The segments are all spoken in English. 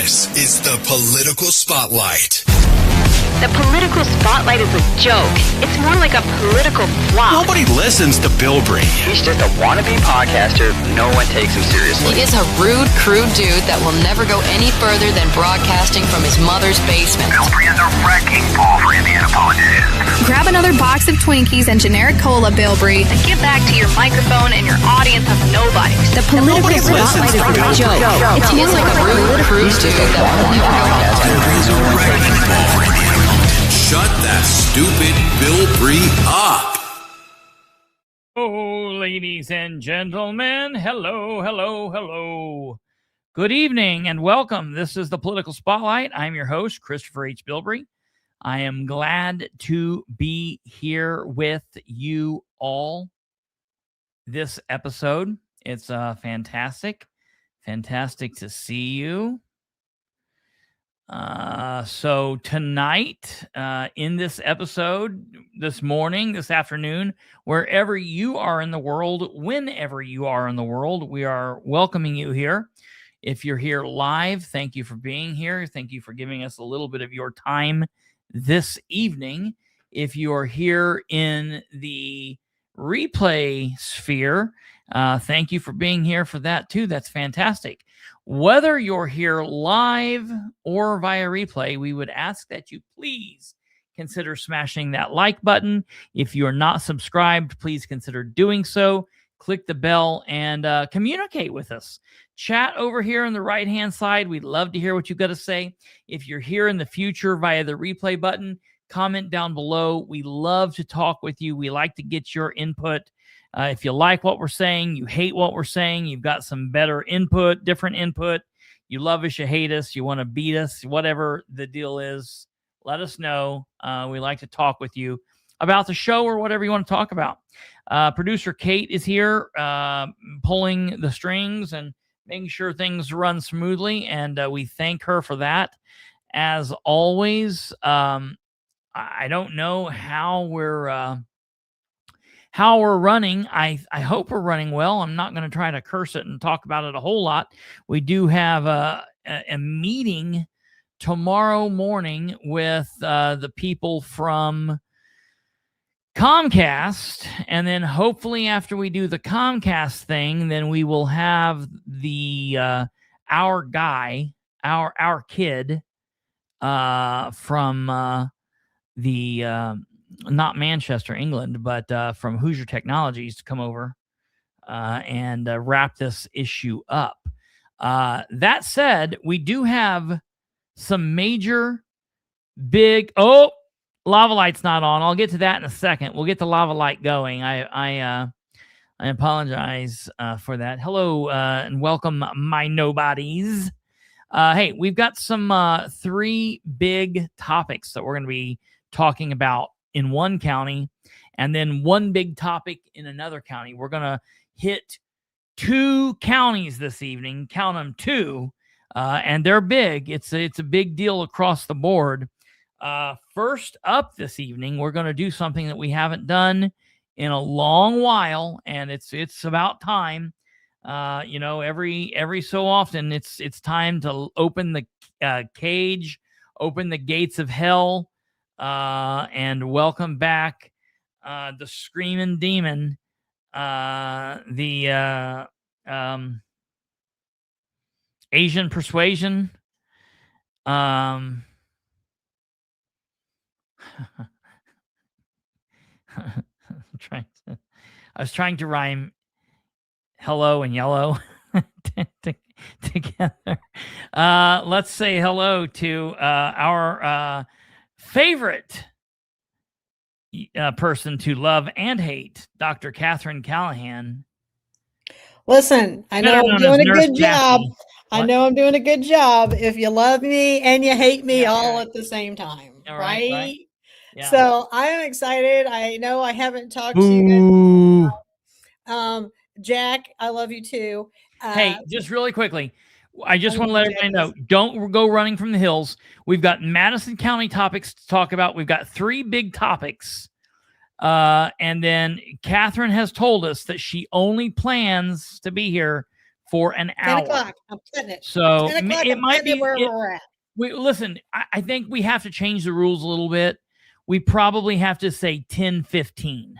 This is the Political Spotlight. The Political Spotlight is a joke. It's more like a political flop. Nobody listens to Bilbrey. He's just a wannabe podcaster. No one takes him seriously. He is a rude, crude dude that will never go any further than broadcasting from his mother's basement. Bilbrey is a wrecking ball for Indiana politicians. Grab another box of Twinkies and generic cola, Bilbrey. And get back to your microphone and your audience of nobodies. The Political Spotlight is a joke. It's more like a rude, crude dude that will never go Bilbrey's a wrecking ball for Indiana. Shut that stupid Bilbrey up. Oh, ladies and gentlemen, hello. Good evening and welcome. This is the Political Spotlight. I'm your host, Kristopher H. Bilbrey. I am glad to be here with you all this episode. It's fantastic to see you. So tonight, in this episode, this morning, this afternoon, wherever you are in the world, whenever you are in the world, we are welcoming you here. If you're here live, thank you for being here. Thank you for giving us a little bit of your time this evening. If you are here in the replay sphere, thank you for being here for that too. That's fantastic. Whether you're here live or via replay, we would ask that you please consider smashing that like button. If you're not subscribed, please consider doing so. Click the bell and communicate with us. Chat over here on the right-hand side. We'd love to hear what you've got to say. If you're here in the future via the replay button, comment down below. We love to talk with you. We like to get your input. If you like what we're saying, you hate what we're saying, you've got some better input, different input, you love us, you hate us, you want to beat us, whatever the deal is, let us know. We like to talk with you about the show or whatever you want to talk about. Producer Kate is here pulling the strings and making sure things run smoothly, and we thank her for that. As always, I don't know how we're running. I hope we're running well. I'm not going to try to curse it and talk about it a whole lot. We do have a meeting tomorrow morning with the people from Comcast. And then hopefully after we do the Comcast thing, then we will have the our kid from the not Manchester, England, but from Hoosier Technologies to come over and wrap this issue up. That said, we do have some major big... Oh, lava light's not on. I'll get to that in a second. We'll get the lava light going. I apologize for that. Hello and welcome, my nobodies. Hey, we've got some 3 big topics that we're going to be talking about in one county, and then one big topic in another county. We're going to hit 2 counties this evening. Count them 2, and they're big. It's a big deal across the board. First up this evening, we're going to do something that we haven't done in a long while, and it's about time. Every so often, it's time to open the cage, open the gates of hell. And welcome back the Screaming Demon, the Asian Persuasion. I was trying to rhyme hello and yellow together. Let's say hello to our favorite person to love and hate, Dr. Katherine Callahan. Listen, I know I'm doing a good job. I know I'm doing a good job if you love me and you hate me all at the same time, right? Yeah. So I am excited. I know I haven't talked to you guys. Jack, I love you too. Hey, just really quickly, I just want to let everybody know, don't go running from the hills. We've got Madison County topics to talk about. We've got 3 big topics. And then Katherine has told us that she only plans to be here for an hour. 10 o'clock. I'm putting it. So 10 o'clock, it might be where we're at. Listen, I think we have to change the rules a little bit. We probably have to say 10:15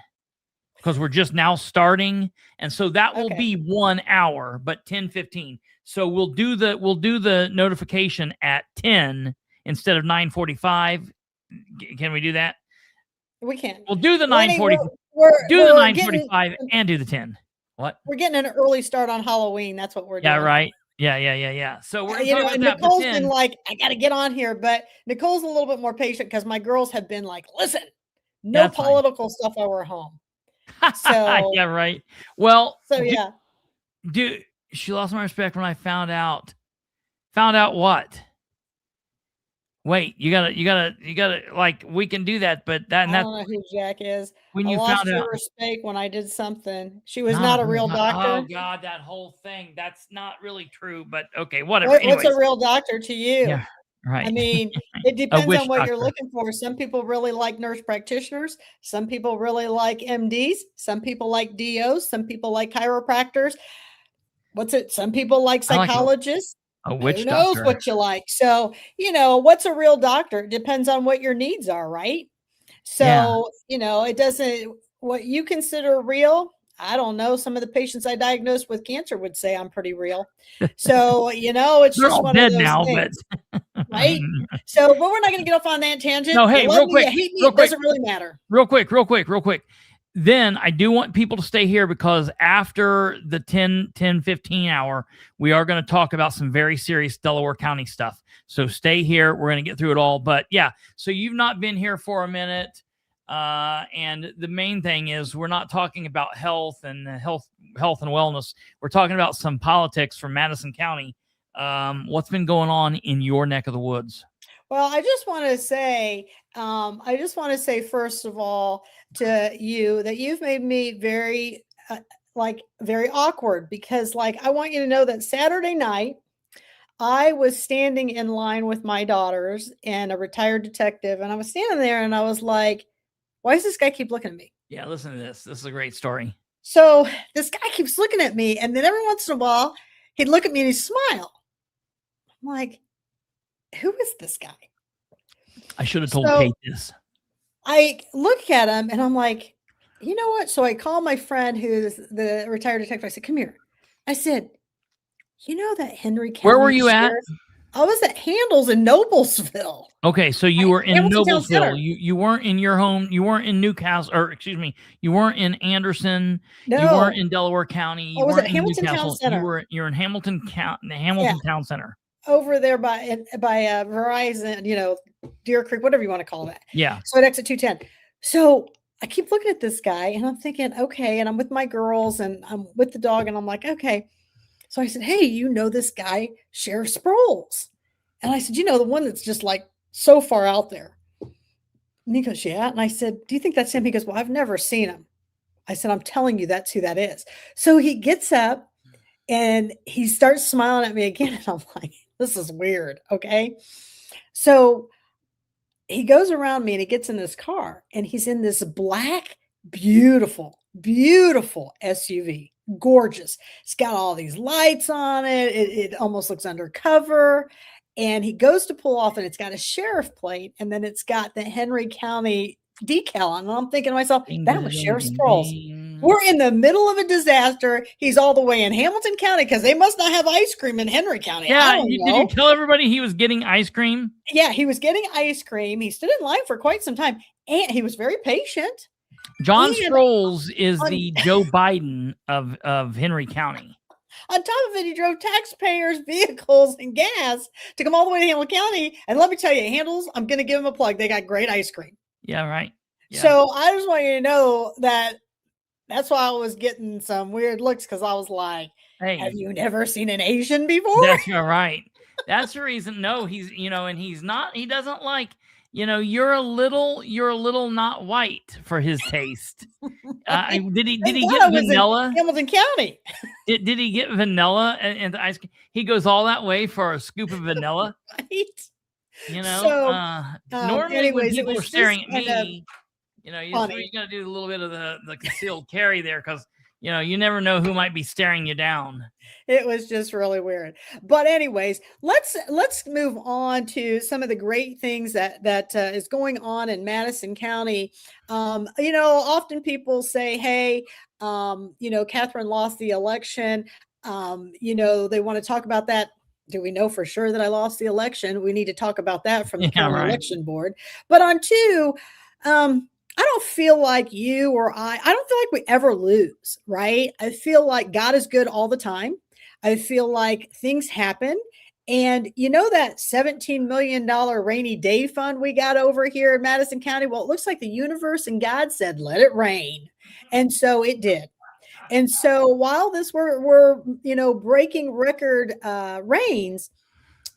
because we're just now starting, and so that will be 1 hour, but 10:15. So we'll do the notification at 10 instead of 9:45. Can we do that? We can. We'll do the 9:40. Do the 9:45 and do the 10. What? We're getting an early start on Halloween. That's what we're doing. Yeah, right. Yeah. So we're Nicole's been like, I got to get on here, but Nicole's a little bit more patient because my girls have been like, listen, no political stuff while we're home. So yeah, right. Well, so yeah. Dude, she lost my respect when I found out. Found out what? Wait, you gotta like we can do that, but that I don't know who Jack is. When I you lost found her out respect when I did something. She was not a real doctor. Oh God, that whole thing. That's not really true, but okay, whatever. What's a real doctor to you? Yeah, right. I mean, it depends on what you're looking for. Some people really like nurse practitioners. Some people really like MDs. Some people like DOs. Some people like chiropractors. Some people like psychologists. A witch Who knows doctor. what you like? So, what's a real doctor? It depends on what your needs are, right? So, it doesn't, what you consider real, I don't know. Some of the patients I diagnosed with cancer would say I'm pretty real. So, it's They're just all one dead of those now, things, but right? So, but we're not going to get off on that tangent. No, hey, real quick, it doesn't really matter. Real quick. Then I do want people to stay here because after the 10:15 hour, we are going to talk about some very serious Delaware County stuff. So stay here. We're going to get through it all. But yeah, so you've not been here for a minute. And the main thing is we're not talking about health and wellness. We're talking about some politics from Madison County. What's been going on in your neck of the woods? Well, I just want to say, first of all, to you that you've made me very, very awkward because, I want you to know that Saturday night, I was standing in line with my daughters and a retired detective, and I was standing there and I was like, why does this guy keep looking at me? Yeah, listen to this. This is a great story. So this guy keeps looking at me, and then every once in a while, he'd look at me and he'd smile. I'm like, who is this guy? I should have told Kate this. I look at him and I'm like, you know what? So I call my friend who's the retired detective. I said, come here. I said, you know that Henry County Where were you at? I was at Handles in Noblesville. Okay, so you were in Noblesville. You weren't in your home. You weren't in Newcastle, or excuse me, you weren't in Anderson. No. You weren't in Delaware County. You was weren't at Hamilton Town Center. You're in Hamilton Town Center. Over there by Verizon, Deer Creek, whatever you want to call that. Yeah. So at exit 210. So I keep looking at this guy and I'm thinking, okay, and I'm with my girls and I'm with the dog and I'm like, okay. So I said, hey, this guy, Sheriff Sproles. And I said, the one that's just so far out there. And he goes, yeah. And I said, do you think that's him? He goes, well, I've never seen him. I said, I'm telling you, that's who that is. So he gets up and he starts smiling at me again. And I'm like, this is weird. Okay. So he goes around me and he gets in this car and he's in this black, beautiful SUV. Gorgeous. It's got all these lights on it. It almost looks undercover. And he goes to pull off and it's got a sheriff plate. And then it's got the Henry County decal on. And I'm thinking to myself, that was Sheriff Sproles. We're in the middle of a disaster. He's all the way in Hamilton County because they must not have ice cream in Henry County. Yeah. Did you tell everybody he was getting ice cream? Yeah, he was getting ice cream. He stood in line for quite some time and he was very patient. John Sproles is the Joe Biden of Henry County. On top of it, he drove taxpayers' vehicles and gas to come all the way to Hamilton County. And let me tell you, Handles, I'm going to give him a plug. They got great ice cream. Yeah, right. Yeah. So I just want you to know that that's why I was getting some weird looks because I was like, hey, have you never seen an Asian before? That's right. That's the reason. No, he's, and he doesn't like, you're a little not white for his taste. Did he get vanilla? Hamilton County. Did he get vanilla and the ice cream? He goes all that way for a scoop of vanilla. Right. Normally anyways, when people are staring at me, you're going to do a little bit of the concealed carry there because, you never know who might be staring you down. It was just really weird. But anyways, let's move on to some of the great things that is going on in Madison County. Often people say, hey, Katherine lost the election. They want to talk about that. Do we know for sure that I lost the election? We need to talk about that from the county election board. But on two, I don't feel like you or I don't feel like we ever lose, right? I feel like God is good all the time. I feel like things happen. And that $17 million rainy day fund we got over here in Madison County? Well, it looks like the universe and God said, let it rain. And so it did. And so while this were breaking record rains,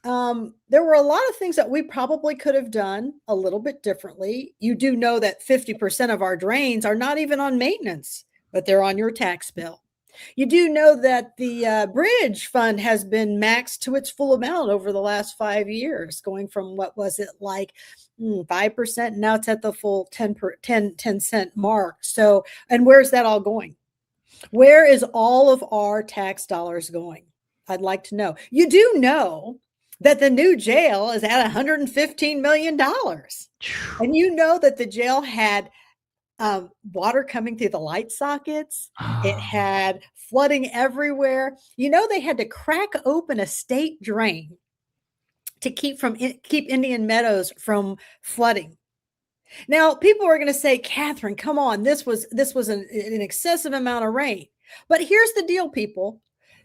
there were a lot of things that we probably could have done a little bit differently. You do know that 50% of our drains are not even on maintenance, but they're on your tax bill. You do know that the bridge fund has been maxed to its full amount over the last 5 years, going from what was it like 5%? Now it's at the full 10 cent mark. So, and where's that all going? Where is all of our tax dollars going? I'd like to know. You do know that the new jail is at $115 million. And you know that the jail had water coming through the light sockets. It had flooding everywhere. They had to crack open a state drain to keep Indian Meadows from flooding. Now, people are going to say, Katherine, come on, this was an excessive amount of rain. But here's the deal, people.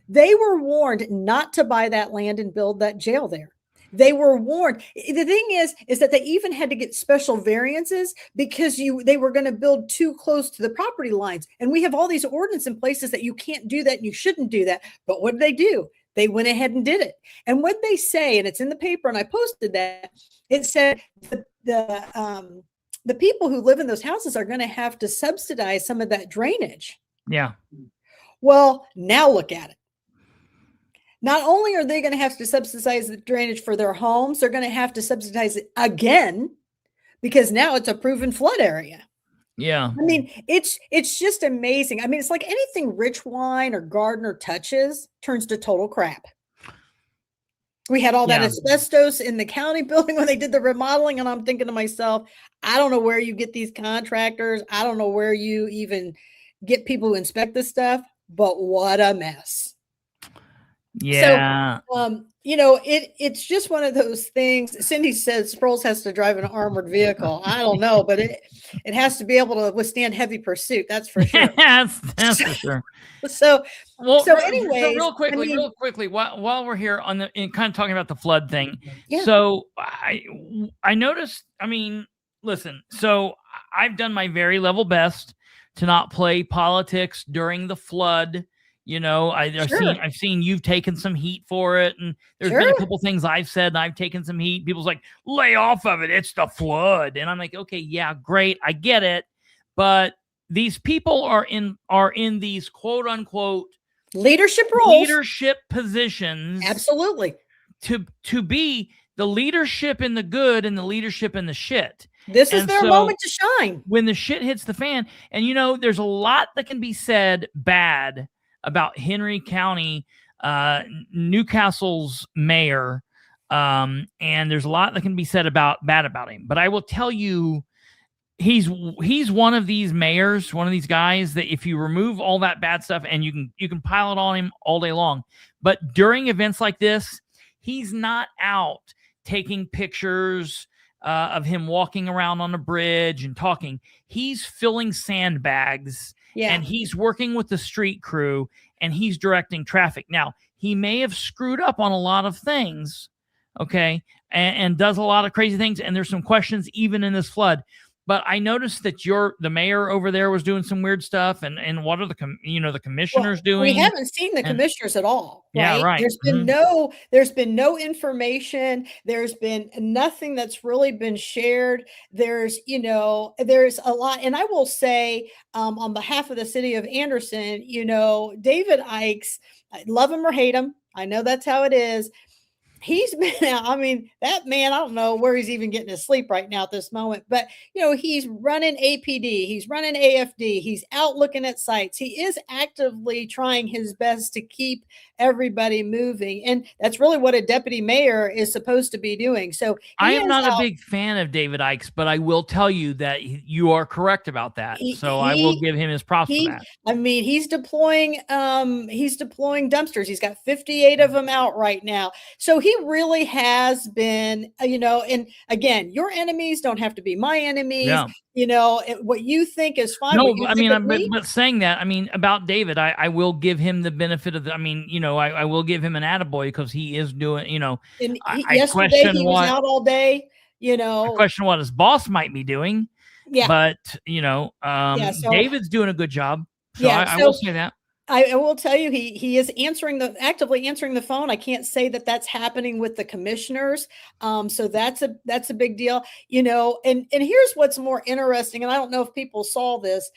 They were warned not to buy that land and build that jail there. They were warned. The thing is that they even had to get special variances because they were going to build too close to the property lines. And we have all these ordinances in places that you can't do that and you shouldn't do that. But what did they do? They went ahead and did it. And what they say, and it's in the paper, and I posted that, it said the people who live in those houses are going to have to subsidize some of that drainage. Yeah. Well, now look at it. Not only are they going to have to subsidize the drainage for their homes, they're going to have to subsidize it again because now it's a proven flood area. Yeah. I mean, it's just amazing. I mean, it's like anything Rich Wine or Gardner touches turns to total crap. We had all that asbestos in the county building when they did the remodeling, and I'm thinking to myself, I don't know where you get these contractors. I don't know where you even get people who inspect this stuff, but what a mess. Yeah. So, it's just one of those things. Cindy says Sproles has to drive an armored vehicle. I don't know, but it has to be able to withstand heavy pursuit. That's for sure. that's for sure. So anyways, real quickly, while we're here in kind of talking about the flood thing. Yeah. So I noticed, listen, so I've done my very level best to not play politics during the flood. I've seen you've taken some heat for it, and there's been a couple things I've said and I've taken some heat. People's like, lay off of it. It's the flood. And I'm like, okay, yeah, great. I get it. But these people are in these quote unquote leadership roles, leadership positions. Absolutely. To be the leadership in the good and the leadership in the shit. This is their moment to shine. When the shit hits the fan. And there's a lot that can be said bad about Henry County, Newcastle's mayor. And there's a lot that can be said bad about him. But I will tell you, he's one of these mayors, one of these guys that if you remove all that bad stuff, and you can pile it on him all day long. But during events like this, he's not out taking pictures of him walking around on a bridge and talking. He's filling sandbags. Yeah. And he's working with the street crew, and he's directing traffic. Now, he may have screwed up on a lot of things, okay, and does a lot of crazy things, and there's some questions even in this flood. But I noticed that the mayor over there was doing some weird stuff, and what are the commissioners doing? We haven't seen the commissioners at all. Right? Yeah, right. There's been no information. There's been nothing that's really been shared. There's a lot, and I will say, on behalf of the city of Anderson, David Ikes, I love him or hate him. I know that's how it is. he's been out. I mean, that man, I don't know where he's even getting his sleep right now at this moment, but he's running APD, he's running AFD, he's out looking at sites. He is actively trying his best to keep everybody moving. And that's really what a deputy mayor is supposed to be doing. So I am not a big fan of David Ikes, but I will tell you that you are correct about that. I will give him his props for that. I mean, he's deploying dumpsters. He's got 58 of them out right now. So he really has been, and again, your enemies don't have to be my enemies. Yeah. What you think is fine. No, I mean, but saying that, I mean, about David, I will give him the benefit of I will give him an attaboy because he is doing, And yesterday he was out all day, I question what his boss might be doing. Yeah. But, so David's doing a good job. So I will say that. I will tell you, he is actively answering the phone. I can't say that that's happening with the commissioners. So that's a big deal, and here's what's more interesting. And I don't know if people saw this.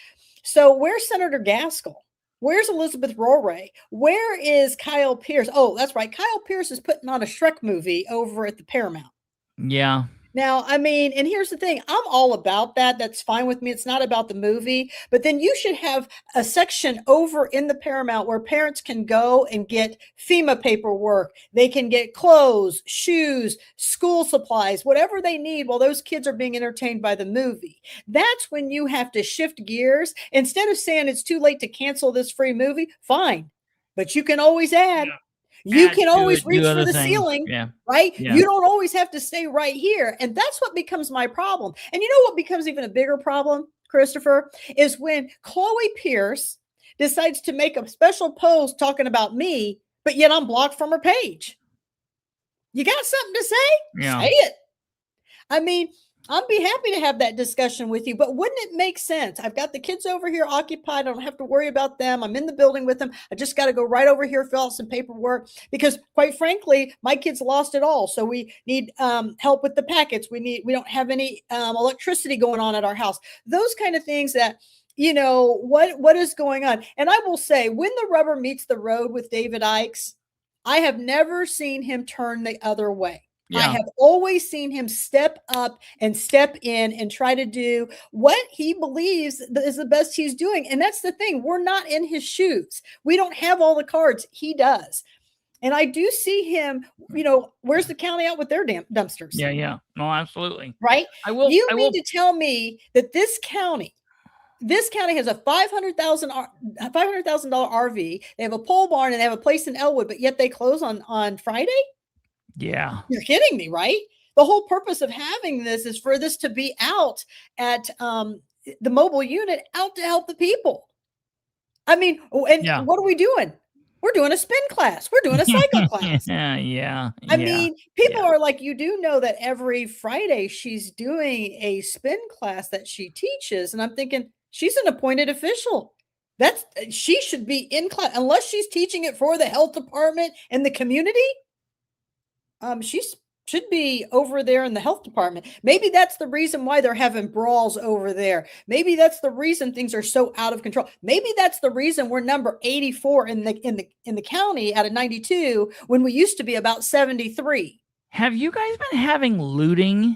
So where's Senator Gaskell? Where's Elizabeth Roray? Where is Kyle Pierce? Oh, that's right. Kyle Pierce is putting on a Shrek movie over at the Paramount. Yeah. Now, I mean, and here's the thing, I'm all about that. That's fine with me. It's not about the movie, but then you should have a section over in the Paramount where parents can go and get FEMA paperwork. They can get clothes, shoes, school supplies, whatever they need while those kids are being entertained by the movie. That's when you have to shift gears. Instead of saying it's too late to cancel this free movie, fine, but you can always add. Yeah. You can always reach for the ceiling, right? Yeah. You don't always have to stay right here. And that's what becomes my problem. And you know what becomes even a bigger problem, Christopher, is when Chloe Pierce decides to make a special post talking about me, but yet I'm blocked from her page. You got something to say? Yeah. Say it. I mean, I'd be happy to have that discussion with you, but wouldn't it make sense? I've got the kids over here occupied. I don't have to worry about them. I'm in the building with them. I just got to go right over here, fill out some paperwork because quite frankly, my kids lost it all. So we need help with the packets. We don't have any electricity going on at our house. Those kind of things that, what is going on? And I will say when the rubber meets the road with David Ikes, I have never seen him turn the other way. Yeah. I have always seen him step up and step in and try to do what he believes is the best he's doing. And that's the thing. We're not in his shoes. We don't have all the cards. He does. And I do see him, where's the county at with their damn dumpsters? Yeah. No, absolutely. Right? You mean to tell me that this county has a $500,000 RV. They have a pole barn and they have a place in Elwood, but yet they close on Friday? Yeah. You're kidding me, right? The whole purpose of having this is for this to be out at the mobile unit out to help the people. I mean, and what are we doing? We're doing a spin class. We're doing a cycle class. Yeah. I mean, people are like, you do know that every Friday she's doing a spin class that she teaches. And I'm thinking, she's an appointed official. She should be in class unless she's teaching it for the health department and the community. She should be over there in the health department. Maybe that's the reason why they're having brawls over there. Maybe that's the reason things are so out of control. Maybe that's the reason we're number 84 in the county out of 92 when we used to be about 73. Have you guys been having looting?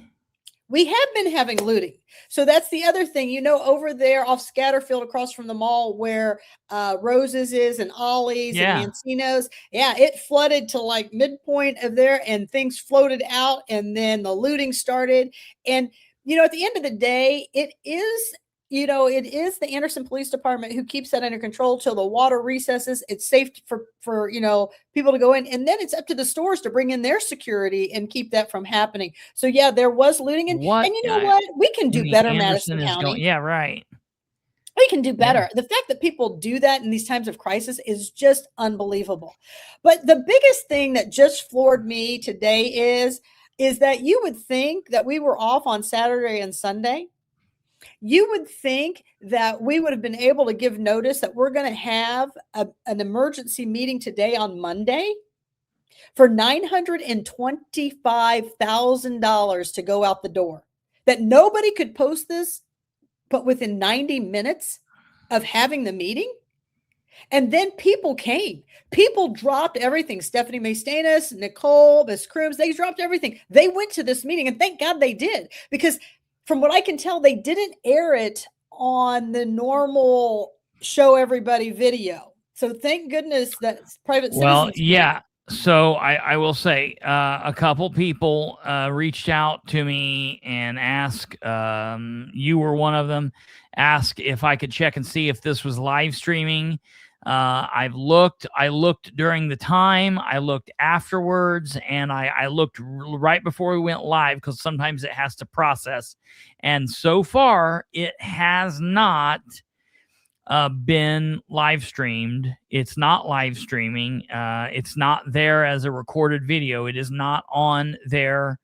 We have been having looting. So that's the other thing, over there off Scatterfield across from the mall where Rose's is and Ollie's and Mancino's. Yeah, it flooded to like midpoint of there and things floated out and then the looting started. And, at the end of the day, it is the Anderson Police Department who keeps that under control till the water recesses. It's safe for people to go in. And then it's up to the stores to bring in their security and keep that from happening. So, yeah, there was looting. And you know what? We can do better, Madison County. Right. We can do better. Yeah. The fact that people do that in these times of crisis is just unbelievable. But the biggest thing that just floored me today is that you would think that we were off on Saturday and Sunday. You would think that we would have been able to give notice that we're going to have an emergency meeting today on Monday for $925,000 to go out the door. That nobody could post this, but within 90 minutes of having the meeting. And then people came. People dropped everything. Stephanie Maystanis, Nicole, Miss Crooms, they dropped everything. They went to this meeting, and thank God they did, because from what I can tell, they didn't air it on the normal show everybody video. So thank goodness that private citizens. Well, yeah. So I will say a couple people reached out to me and asked, you were one of them, asked if I could check and see if this was live streaming. I looked during the time, I looked afterwards, and I looked right before we went live, because sometimes it has to process. And so far, it has not been live streamed. It's not live streaming. It's not there as a recorded video. It is not on their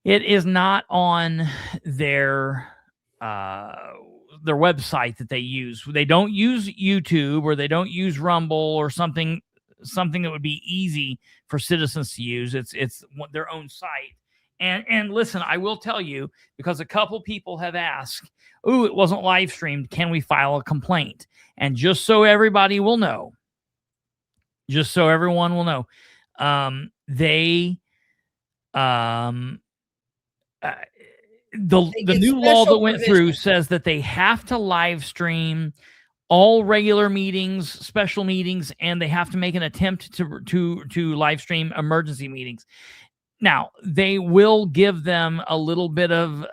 it is not on their website that they use. They don't use YouTube, or they don't use Rumble, or something that would be easy for citizens to use. It's their own site. And listen, I will tell you, because a couple people have asked, "Ooh, it wasn't live streamed. Can we file a complaint?" And just so everybody will know, just so everyone will know, the new law that went through says that they have to live stream all regular meetings, special meetings, and they have to make an attempt to live stream emergency meetings. Now, they will give them a little bit of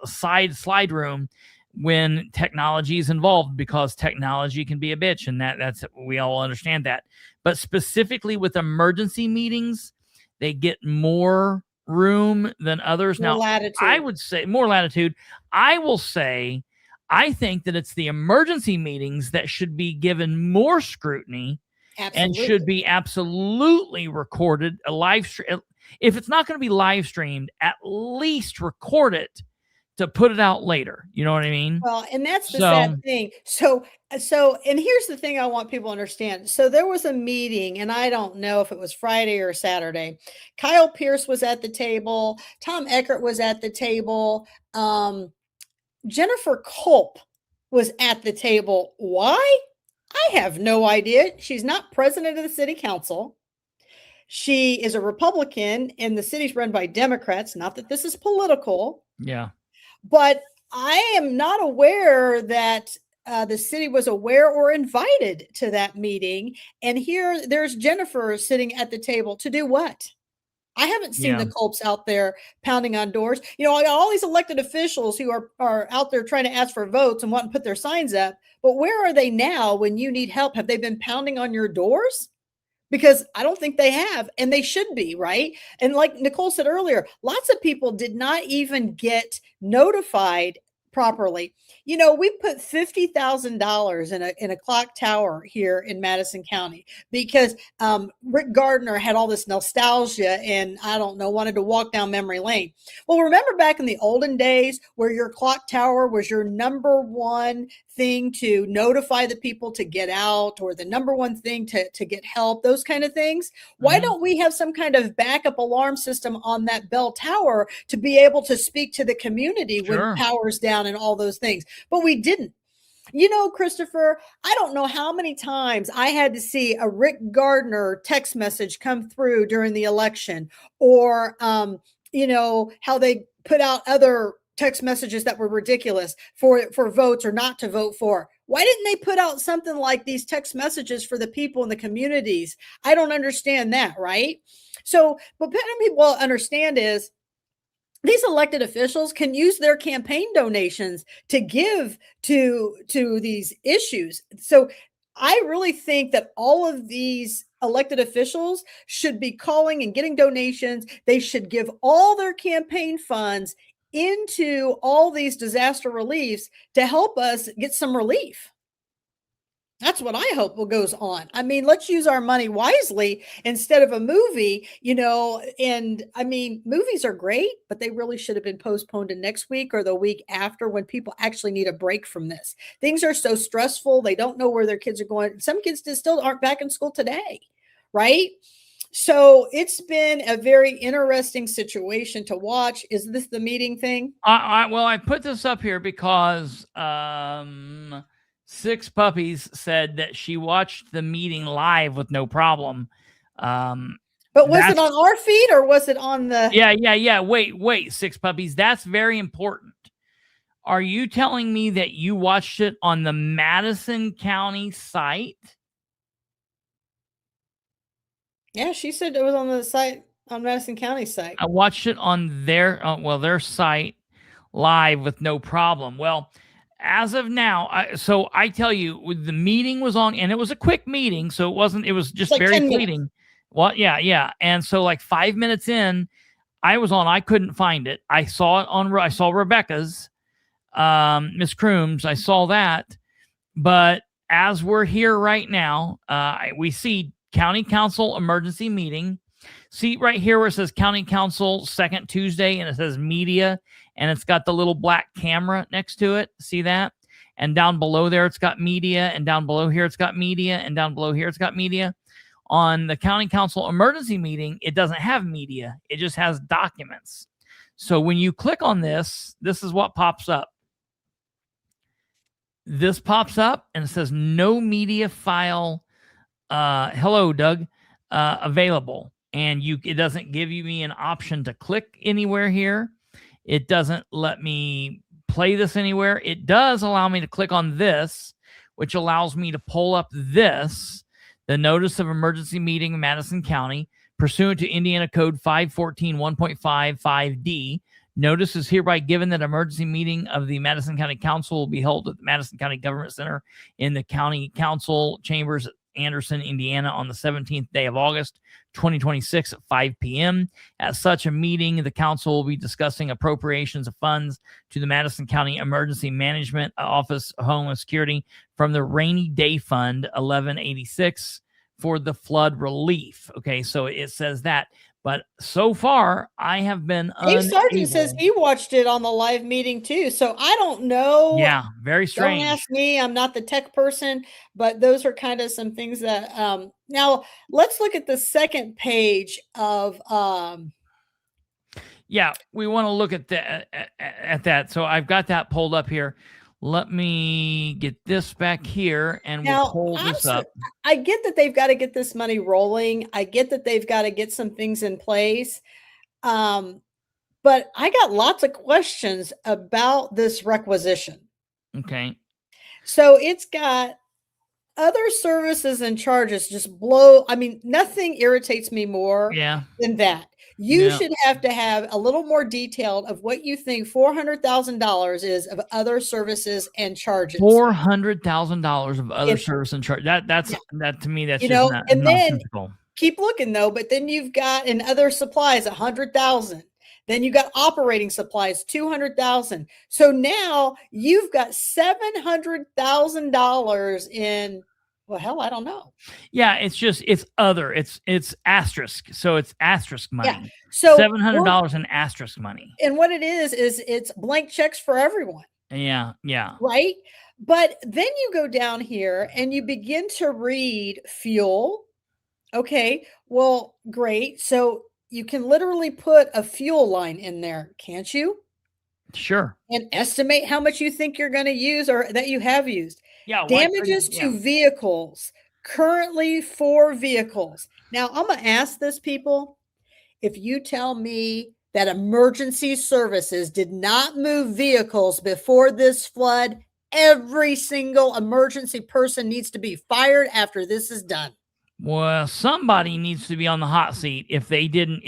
slide room when technology is involved, because technology can be a bitch, and that's we all understand that. But specifically with emergency meetings, they get more room than others. Now, I would say more latitude. I will say, I think that it's the emergency meetings that should be given more scrutiny. Absolutely. And should be absolutely recorded, a live stream. If it's not going to be live streamed, at least record it to put it out later. You know what I mean? Well, and that's the sad thing. So, and here's the thing I want people to understand. So there was a meeting, and I don't know if it was Friday or Saturday. Kyle Pierce was at the table. Tom Eckert was at the table. Jennifer Culp was at the table. Why? I have no idea. She's not president of the city council. She is a Republican, and the city's run by Democrats. Not that this is political. Yeah. But I am not aware that the city was aware or invited to that meeting. And here there's Jennifer sitting at the table to do what? I haven't seen the Culps out there pounding on doors. You know, I got all these elected officials who are out there trying to ask for votes and want to put their signs up. But where are they now when you need help? Have they been pounding on your doors? Because I don't think they have, and they should be, right? And like Nicole said earlier, lots of people did not even get notified properly. You know, we put $50,000 in a clock tower here in Madison County because Rick Gardner had all this nostalgia and, I don't know, wanted to walk down memory lane. Well, remember back in the olden days where your clock tower was your number one thing to notify the people to get out, or the number one thing to get help, those kind of things? Why don't we have some kind of backup alarm system on that bell tower to be able to speak to the community when power's down and all those things? But we didn't. You know, Christopher, I don't know how many times I had to see a Rick Gardner text message come through during the election, or, you know, how they put out other text messages that were ridiculous for votes or not to vote for. Why didn't they put out something like these text messages for the people in the communities? I don't understand that, right? So what people understand is these elected officials can use their campaign donations to give to these issues. So I really think that all of these elected officials should be calling and getting donations. They should give all their campaign funds into all these disaster reliefs to help us get some relief. That's what I hope goes on. I mean, let's use our money wisely instead of a movie, you know. And I mean, movies are great, but they really should have been postponed to next week or the week after, when people actually need a break from this. Things are so stressful. They don't know where their kids are going. Some kids still aren't back in school today, right? So it's been a very interesting situation to watch. Is this the meeting thing? Well, I put this up here because Six Puppies said that she watched the meeting live with no problem. But was it on our feed or was it on the... Yeah. Wait, Six Puppies. That's very important. Are you telling me that you watched it on the Madison County site? Yeah, she said it was on the site, on Madison County site. I watched it on their site live with no problem. Well, as of now, I tell you, the meeting was on, and it was a quick meeting, so it was just like very fleeting. Well, yeah. And so like 5 minutes in, I couldn't find it. I saw Rebecca's, Miss Crooms. I saw that. But as we're here right now, we see County Council emergency meeting. See right here where it says County Council second Tuesday, and it says media, and it's got the little black camera next to it. See that? And down below there, it's got media, and down below here, it's got media, and down below here, it's got media. On the County Council emergency meeting, it doesn't have media. It just has documents. So when you click on this is what pops up. This pops up and it says no media file. Hello, Doug, available. And it doesn't give me an option to click anywhere here. It doesn't let me play this anywhere. It does allow me to click on this, which allows me to pull up this. The notice of emergency meeting in Madison County, pursuant to Indiana Code 514.1.55D, notice is hereby given that emergency meeting of the Madison County Council will be held at the Madison County Government Center in the County Council Chambers, Anderson, Indiana, on the 17th day of August, 2026 at 5 p.m. At such a meeting, the council will be discussing appropriations of funds to the Madison County Emergency Management Office of Homeland Security from the Rainy Day Fund 1186 for the flood relief. Okay, so it says that. But so far, I have been Dave Sargent says he watched it on the live meeting too. So I don't know. Yeah, very strange. Don't ask me. I'm not the tech person, but those are kind of some things that now let's look at the second page of yeah, we want to look at that. So I've got that pulled up here. Let me get this back here and we'll pull this up. I get that they've got to get this money rolling. I get that they've got to get some things in place. But I got lots of questions about this requisition. Okay. So it's got other services and charges just blow. I mean, nothing irritates me more than that. You should have to have a little more detailed of what you think $400,000 is of other services and charges. $400,000 of other service and charge. That to me, that's just not, and then nonsensical. Keep looking though, but then you've got in other supplies 100,000. Then you got operating supplies 200,000. So now you've got $700,000 in. Well, hell, I don't know. Yeah, it's other. It's asterisk. So it's asterisk money. Yeah. So $700 in asterisk money. And what it is it's blank checks for everyone. Yeah. Right? But then you go down here and you begin to read fuel. Okay, well, great. So you can literally put a fuel line in there, can't you? Sure. And estimate how much you think you're going to use or that you have used. Yeah, damages to vehicles, currently 4 vehicles. Now, I'm going to ask this, people. If you tell me that emergency services did not move vehicles before this flood, every single emergency person needs to be fired after this is done. Well, somebody needs to be on the hot seat if they didn't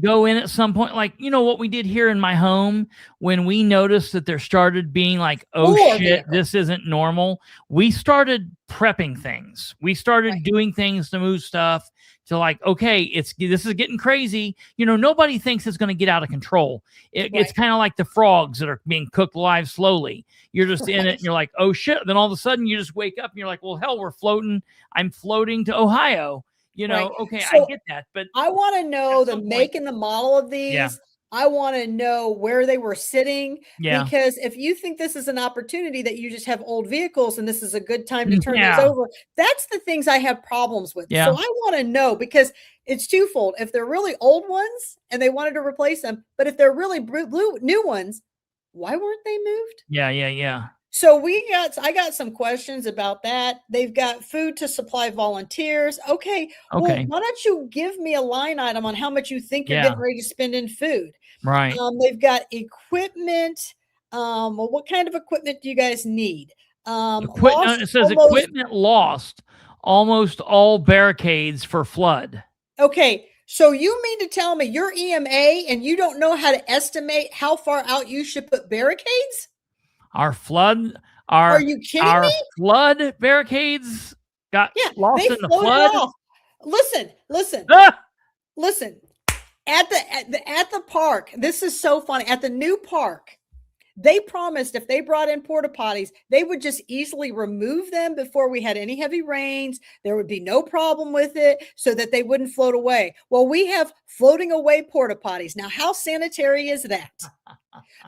go in at some point, like, you know, what we did here in my home when we noticed that there started being like, oh shit, this isn't normal. We started prepping things. We started doing things to move stuff to like, okay, this is getting crazy. You know, nobody thinks it's going to get out of control. It's kind of like the frogs that are being cooked live slowly. You're just in it and you're like, oh shit. Then all of a sudden you just wake up and you're like, well, hell, we're floating. I'm floating to Ohio. You know, okay, so I get that, but I want to know the make and the model of these. Yeah. I want to know where they were sitting. Yeah. Because if you think this is an opportunity that you just have old vehicles and this is a good time to turn those over, that's the things I have problems with. Yeah. So I want to know, because it's twofold. If they're really old ones and they wanted to replace them, but if they're really new ones, why weren't they moved? Yeah. So I got some questions about that. They've got food to supply volunteers. Okay. Well, why don't you give me a line item on how much you think you're getting ready to spend in food? Right. They've got equipment. Well, what kind of equipment do you guys need? It says equipment lost. Almost all barricades for flood. Okay. So you mean to tell me you're EMA and you don't know how to estimate how far out you should put barricades? Are you kidding me? Flood barricades got lost in the flood. Off. Listen. Listen. At the park, this is so funny. At the new park, they promised if they brought in porta potties, they would just easily remove them before we had any heavy rains. There would be no problem with it so that they wouldn't float away. Well, we have floating away porta potties. Now, how sanitary is that?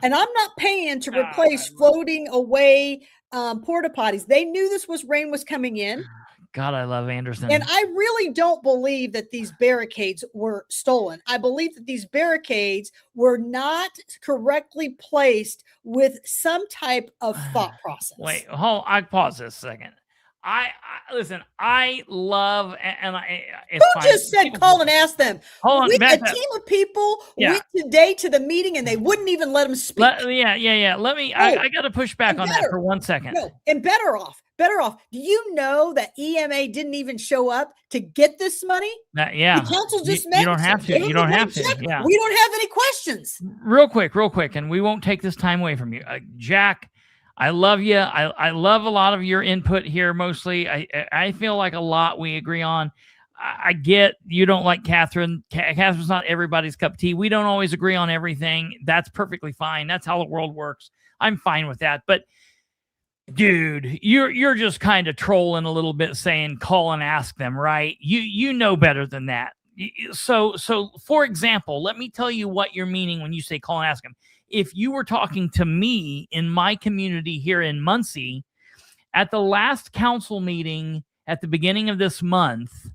And I'm not paying to replace floating away porta potties. They knew rain was coming in. God, I love Anderson. And I really don't believe that these barricades were stolen. I believe that these barricades were not correctly placed with some type of thought process. Wait, hold on. I pause this a second. Listen, I love, and Who just said call and ask them? Hold on, a team of people went today to the meeting and they wouldn't even let them speak. Let me, I got to push back on that for 1 second. No, and better off. Do you know that EMA didn't even show up to get this money? The council just met. You don't have to. You don't have to. Yeah. We don't have any questions. Real quick, and we won't take this time away from you. Jack, I love you. I love a lot of your input here. Mostly, I feel like a lot we agree on. I get you don't like Katherine. Katherine's not everybody's cup of tea. We don't always agree on everything. That's perfectly fine. That's how the world works. I'm fine with that. But dude, you're just kind of trolling a little bit, saying call and ask them, right? You know better than that. So for example, let me tell you what you're meaning when you say call and ask them. If you were talking to me in my community here in Muncie, at the last council meeting at the beginning of this month,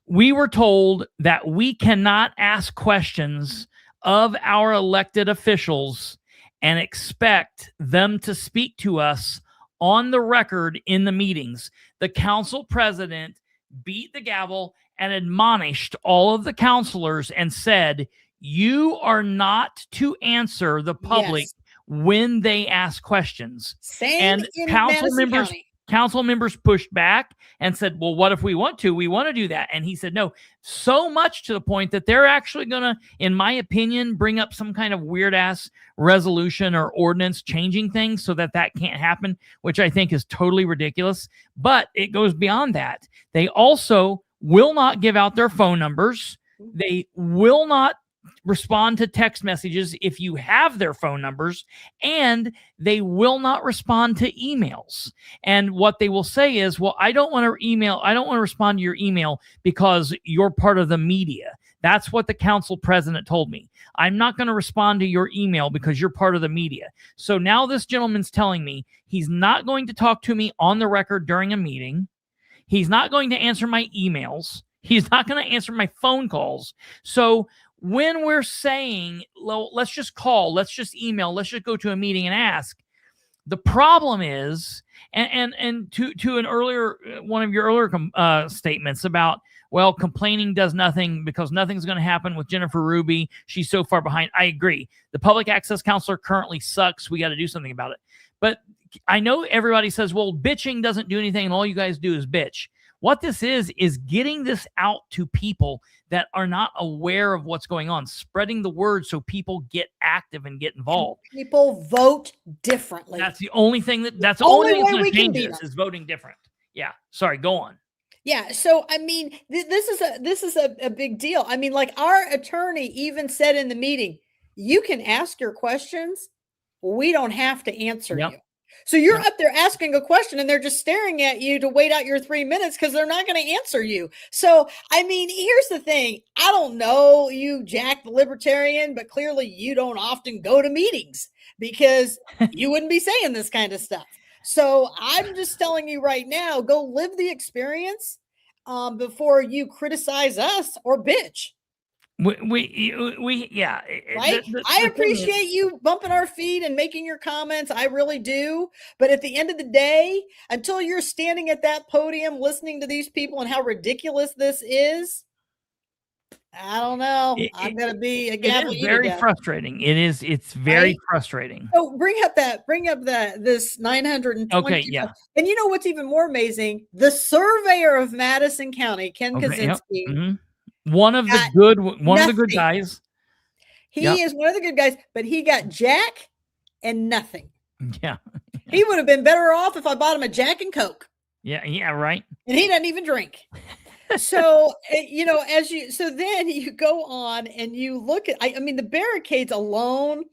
we were told that we cannot ask questions of our elected officials and expect them to speak to us on the record in the meetings. The council president beat the gavel and admonished all of the councilors and said, you are not to answer the public when they ask questions. And council members pushed back and said, well, what if we want to? We want to do that. And he said, no, so much to the point that they're actually going to, in my opinion, bring up some kind of weird ass resolution or ordinance changing things so that can't happen, which I think is totally ridiculous. But it goes beyond that. They also will not give out their phone numbers. They will not respond to text messages if you have their phone numbers, and they will not respond to emails. And what they will say is, well, I don't want to respond to your email because you're part of the media. That's what the council president told me. I'm not going to respond to your email because you're part of the media. So now this gentleman's telling me he's not going to talk to me on the record during a meeting. He's not going to answer my emails. He's not going to answer my phone calls. So when we're saying, let's just call, let's just email, let's just go to a meeting and ask, the problem is, and to an earlier, one of your earlier statements about, well, complaining does nothing because nothing's going to happen with Jennifer Ruby. She's so far behind. I agree. The public access counselor currently sucks. We got to do something about it. But I know everybody says, well, bitching doesn't do anything and all you guys do is bitch. What this is getting this out to people that are not aware of what's going on, spreading the word so people get active and get involved. And people vote differently. That's the only thing that's the only thing that's going to change this is voting different. Yeah. Sorry, go on. Yeah. So, I mean, this is a big deal. I mean, like our attorney even said in the meeting, you can ask your questions. We don't have to answer you. So you're up there asking a question and they're just staring at you to wait out your 3 minutes because they're not going to answer you. So, I mean, here's the thing. I don't know you, Jack, the libertarian, but clearly you don't often go to meetings because you wouldn't be saying this kind of stuff. So I'm just telling you right now, go live the experience before you criticize us or bitch. We yeah. Right? I appreciate you bumping our feet and making your comments. I really do. But at the end of the day, until you're standing at that podium listening to these people and how ridiculous this is, I don't know. I'm going to be a gavel. It is very frustrating. It's very frustrating. So bring up this 920. Okay, yeah. And you know what's even more amazing? The surveyor of Madison County, Ken Kaczynski. Yep. Mm-hmm. One of the good guys. He is one of the good guys, but he got Jack and nothing. Yeah. He would have been better off if I bought him a Jack and Coke. Yeah, right. And he doesn't even drink. So, then you go on and you look at, I mean, the barricades alone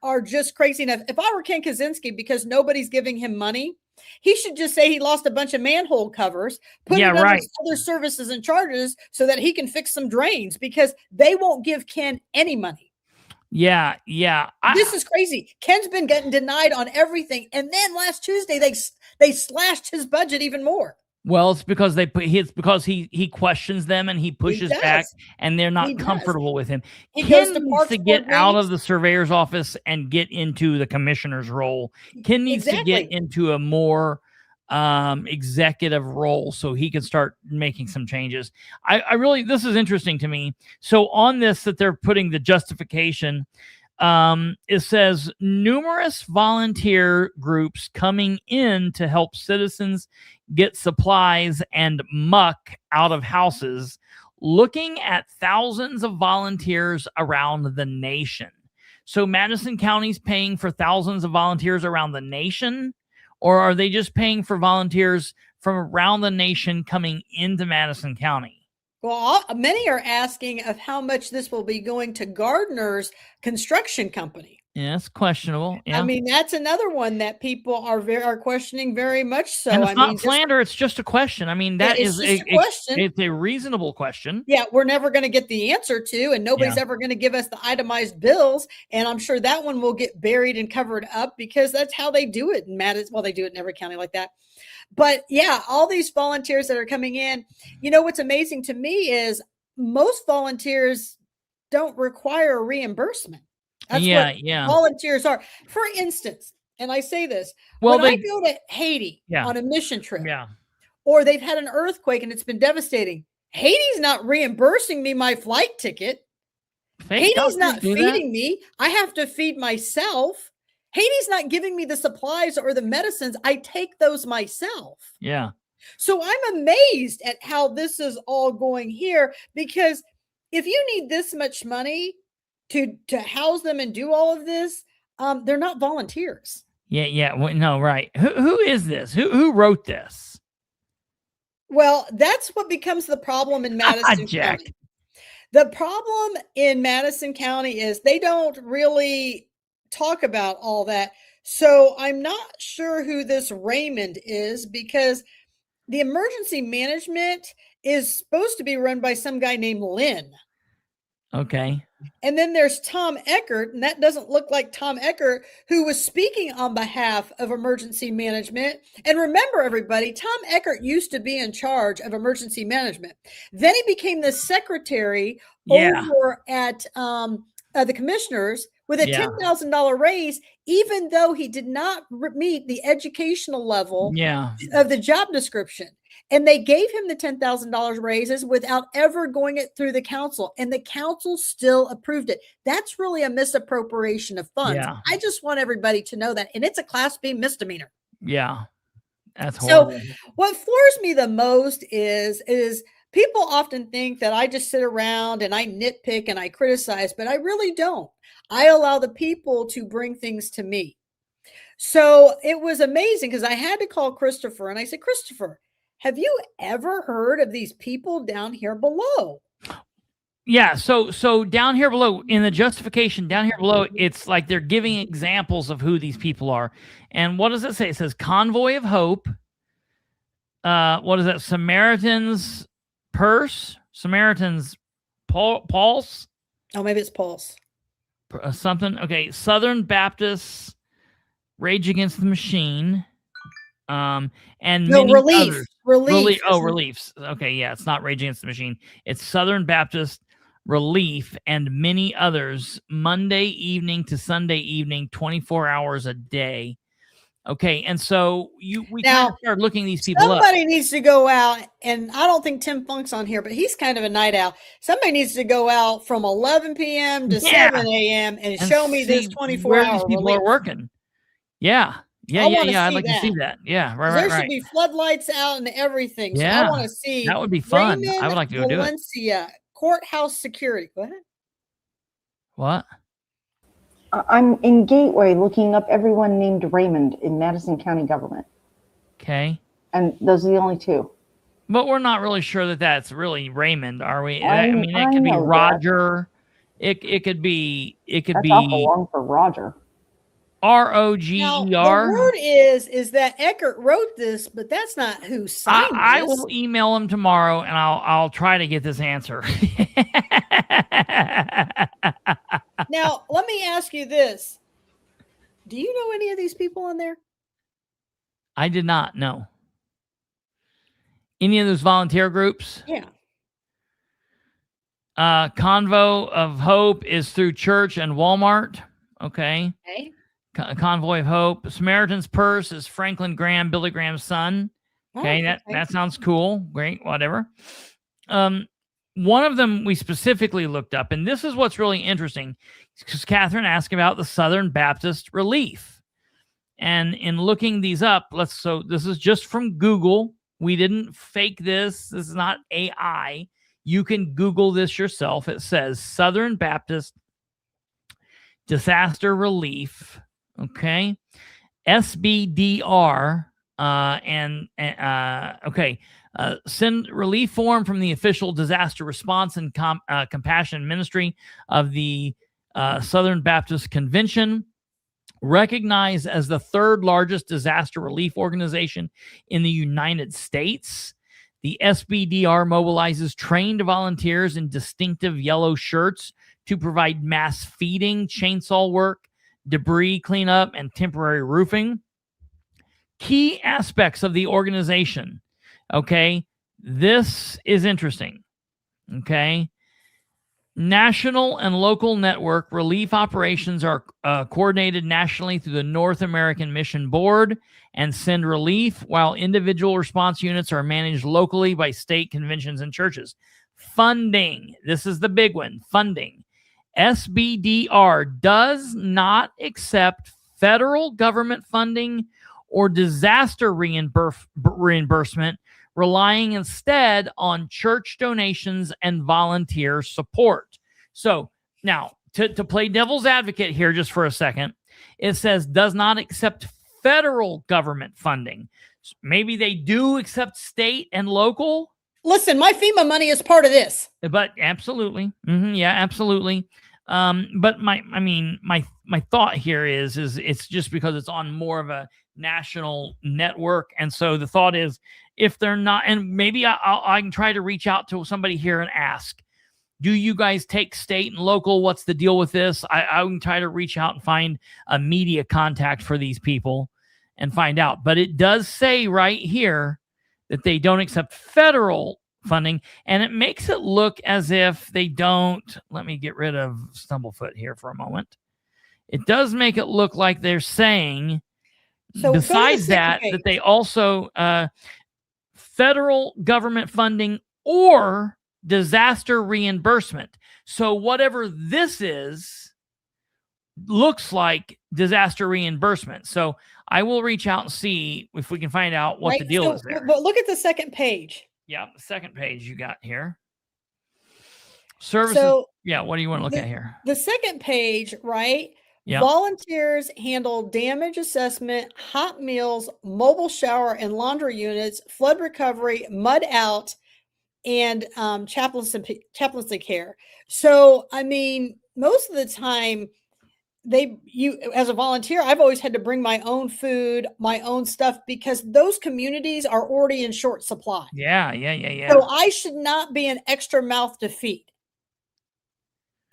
are just crazy enough. If I were Ken Kaczynski, because nobody's giving him money, he should just say he lost a bunch of manhole covers, put it under other services and charges so that he can fix some drains, because they won't give Ken any money. Yeah. This is crazy. Ken's been getting denied on everything. And then last Tuesday, they slashed his budget even more. Well, it's because he questions them and he pushes back, and they're not comfortable with him. Ken needs to get out of the surveyor's office and get into the commissioner's role. Ken needs to get into a more executive role so he can start making some changes. I really, this is interesting to me. So on this, that they're putting the justification, it says numerous volunteer groups coming in to help citizens get supplies and muck out of houses, looking at thousands of volunteers around the nation. So Madison County's paying for thousands of volunteers around the nation, or are they just paying for volunteers from around the nation coming into Madison County? Well, many are asking of how much this will be going to Gardner's construction company. Yeah, it's questionable. Yeah. I mean, that's another one that people are questioning very much so. And it's not slander, it's just a question. I mean, that is a question. It's a reasonable question. Yeah, we're never going to get the answer to, and nobody's ever going to give us the itemized bills. And I'm sure that one will get buried and covered up, because that's how they do it in Madison. Well, they do it in every county like that. But yeah, all these volunteers that are coming in, you know, what's amazing to me is most volunteers don't require a reimbursement. That's what volunteers are. For instance, and I say this, when I go to Haiti on a mission trip, or they've had an earthquake and it's been devastating, Haiti's not reimbursing me my flight ticket. Haiti's not feeding me. I have to feed myself. Haiti's not giving me the supplies or the medicines. I take those myself. Yeah. So I'm amazed at how this is all going here, because if you need this much money to house them and do all of this, they're not volunteers. Yeah. No, right. Who is this? Who wrote this? Well, that's what becomes the problem in Madison County. The problem in Madison County is they don't really talk about all that. So I'm not sure who this Raymond is, because the emergency management is supposed to be run by some guy named Lynn. Okay. And then there's Tom Eckert, and that doesn't look like Tom Eckert, who was speaking on behalf of emergency management. And remember, everybody, Tom Eckert used to be in charge of emergency management. Then he became the secretary over at the commissioners with a $10,000 raise, even though he did not meet the educational level of the job description. And they gave him the $10,000 raises without ever going it through the council. And the council still approved it. That's really a misappropriation of funds. Yeah. I just want everybody to know that. And it's a Class B misdemeanor. Yeah. That's horrible. So what floors me the most is people often think that I just sit around and I nitpick and I criticize, but I really don't. I allow the people to bring things to me. So it was amazing, because I had to call Kristopher and I said, Kristopher, have you ever heard of these people down here below? Yeah. So down here below, in the justification down here below, it's like they're giving examples of who these people are. And what does it say? It says Convoy of Hope. What is that? Samaritan's Purse? Samaritan's Pulse? Oh, maybe it's Pulse. Something. Okay. Southern Baptist, Rage Against the Machine. And many others. Relief. Reliefs. Okay, yeah, it's not Rage Against the Machine. It's Southern Baptist, Relief, and many others Monday evening to Sunday evening, 24 hours a day. Okay, and so we kind of start looking these people up. Somebody needs to go out, and I don't think Tim Funk's on here, but he's kind of a night owl. Somebody needs to go out from 11 p.m. to 7 a.m. and show me this 24 hours. Where these people are working. Yeah. I'd like to see that. Yeah, right. There should be floodlights out and everything. So yeah, I want to see. That would be fun. Raymond I would like to go Valencia, do it. Courthouse security. Go ahead. What? I'm in Gateway looking up everyone named Raymond in Madison County government. Okay. And those are the only two. But we're not really sure that that's really Raymond, are we? I mean, it could be Roger. It could be. That's awful long for Roger. Roger. The word is that Eckert wrote this, but that's not who signed this. I will email him tomorrow, and I'll try to get this answer. Now, let me ask you this. Do you know any of these people on there? I did not know. Any of those volunteer groups? Yeah. Convo of Hope is through church and Walmart. Okay. Convoy of Hope. Samaritan's Purse is Franklin Graham, Billy Graham's son. Okay, that sounds cool. Great, whatever. One of them we specifically looked up, and this is what's really interesting, because Katherine asked about the Southern Baptist Relief. And in looking these up, so this is just from Google. We didn't fake this. This is not AI. You can Google this yourself. It says Southern Baptist Disaster Relief. Okay. SBDR. Send relief form from the official disaster response and compassion ministry of the Southern Baptist Convention, recognized as the third largest disaster relief organization in the United States. The SBDR mobilizes trained volunteers in distinctive yellow shirts to provide mass feeding, chainsaw work, debris cleanup, and temporary roofing. Key aspects of the organization. Okay, this is interesting. Okay, national and local network relief operations are coordinated nationally through the North American Mission Board and send relief, while individual response units are managed locally by state conventions and churches. Funding. This is the big one. Funding. SBDR does not accept federal government funding or disaster reimbursement, relying instead on church donations and volunteer support. So now, to play devil's advocate here just for a second, it says does not accept federal government funding. Maybe they do accept state and local. Listen, my FEMA money is part of this. But absolutely. Yeah, absolutely. But my thought here is it's just because it's on more of a national network. And so the thought is, if they're not, and maybe I can try to reach out to somebody here and ask, do you guys take state and local? What's the deal with this? I can try to reach out and find a media contact for these people and find out. But it does say right here that they don't accept federal funding, and it makes it look as if they don't. Let me get rid of Stumblefoot here for a moment. It does make it look like they're saying, besides that they also federal government funding or disaster reimbursement. So whatever this is looks like disaster reimbursement. So I will reach out and see if we can find out what the deal is there. But look at the second page. Yeah, the second page you got here. Services. So what do you want to look at here? The second page, right? Yep. Volunteers handle damage assessment, hot meals, mobile shower and laundry units, flood recovery, mud out, and chaplaincy care. So, I mean, most of the time, as a volunteer, I've always had to bring my own food, my own stuff, because those communities are already in short supply. Yeah. So I should not be an extra mouth to feed.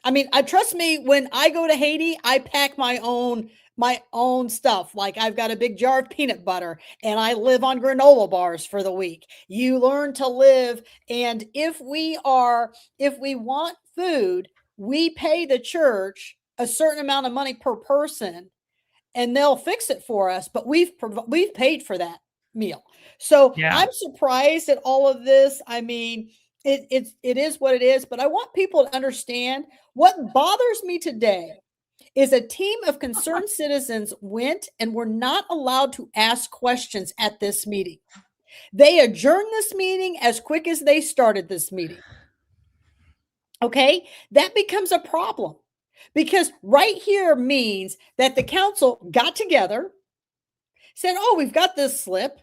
I mean, trust me, when I go to Haiti, I pack my own my own stuff. Like I've got a big jar of peanut butter and I live on granola bars for the week. You learn to live. And if we want food, we pay the church a certain amount of money per person and they'll fix it for us. But we've paid for that meal. So I'm surprised at all of this. I mean, it is what it is, but I want people to understand what bothers me today is a team of concerned citizens went and were not allowed to ask questions at this meeting. They adjourned this meeting as quick as they started this meeting. Okay, that becomes a problem because right here means that the council got together, said, oh, we've got this slip.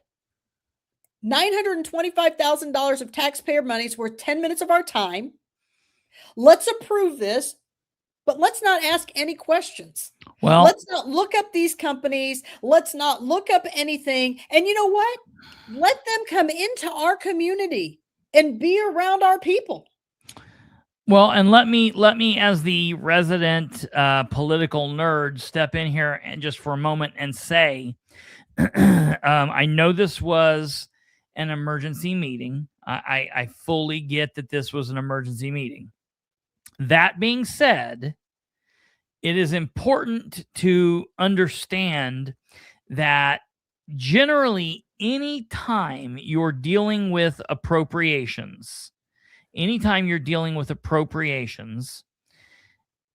$925,000 of taxpayer money is worth 10 minutes of our time. Let's approve this, but let's not ask any questions. Well, let's not look up these companies. Let's not look up anything. And you know what? Let them come into our community and be around our people. Well, and let me as the resident political nerd step in here and just for a moment and say, I know this was an emergency meeting. I fully get that this was an emergency meeting. That being said, it is important to understand that generally any time you're dealing with appropriations,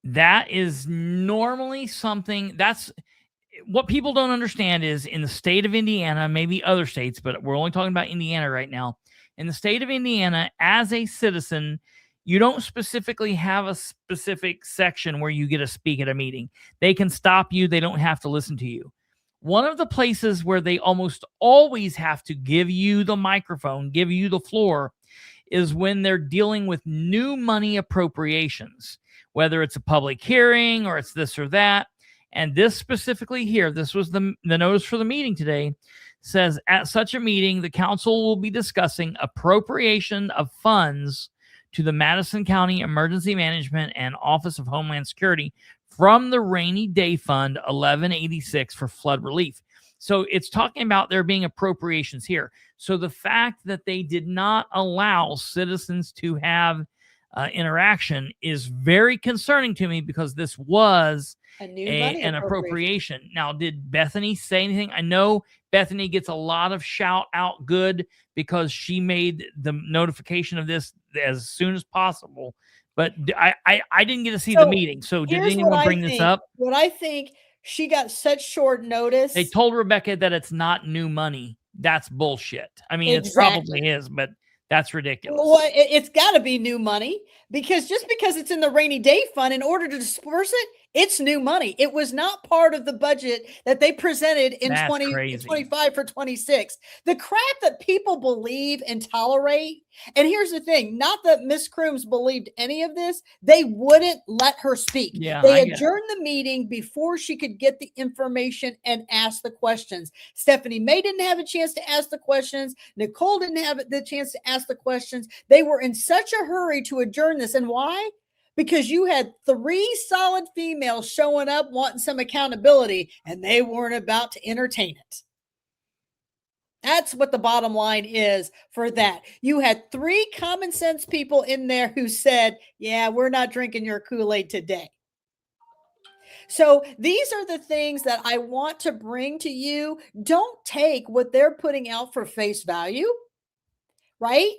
that is normally something that's what people don't understand is in the state of Indiana, maybe other states, but we're only talking about Indiana right now. In the state of Indiana, as a citizen, you don't specifically have a specific section where you get to speak at a meeting. They can stop you. They don't have to listen to you. One of the places where they almost always have to give you the microphone, give you the floor, is when they're dealing with new money appropriations, whether it's a public hearing or it's this or that. And this specifically here, this was the notice for the meeting today, says at such a meeting, the council will be discussing appropriation of funds to the Madison County Emergency Management and Office of Homeland Security from the Rainy Day Fund 1186 for flood relief. So it's talking about there being appropriations here. So the fact that they did not allow citizens to have interaction is very concerning to me because this was an appropriation. Now, did Bethany say anything? I know Bethany gets a lot of shout out good because she made the notification of this as soon as possible. But I didn't get to see the meeting. So did anyone bring this up? What I think, she got such short notice. They told Rebecca that it's not new money. That's bullshit. I mean, It probably is, but that's ridiculous. Well, it's got to be new money because just because it's in the rainy day fund, in order to disperse it, it's new money. It was not part of the budget that they presented in 2025 for 26. The crap that people believe and tolerate. And here's the thing, not that Miss Crooms believed any of this. They wouldn't let her speak. They adjourned the meeting before she could get the information and ask the questions. Stephanie May didn't have a chance to ask the questions. Nicole didn't have the chance to ask the questions. They were in such a hurry to adjourn this. And why? Because you had 3 solid females showing up wanting some accountability, and they weren't about to entertain it. That's what the bottom line is for that. You had 3 common sense people in there who said, yeah, we're not drinking your Kool-Aid today. So these are the things that I want to bring to you. Don't take what they're putting out for face value, right?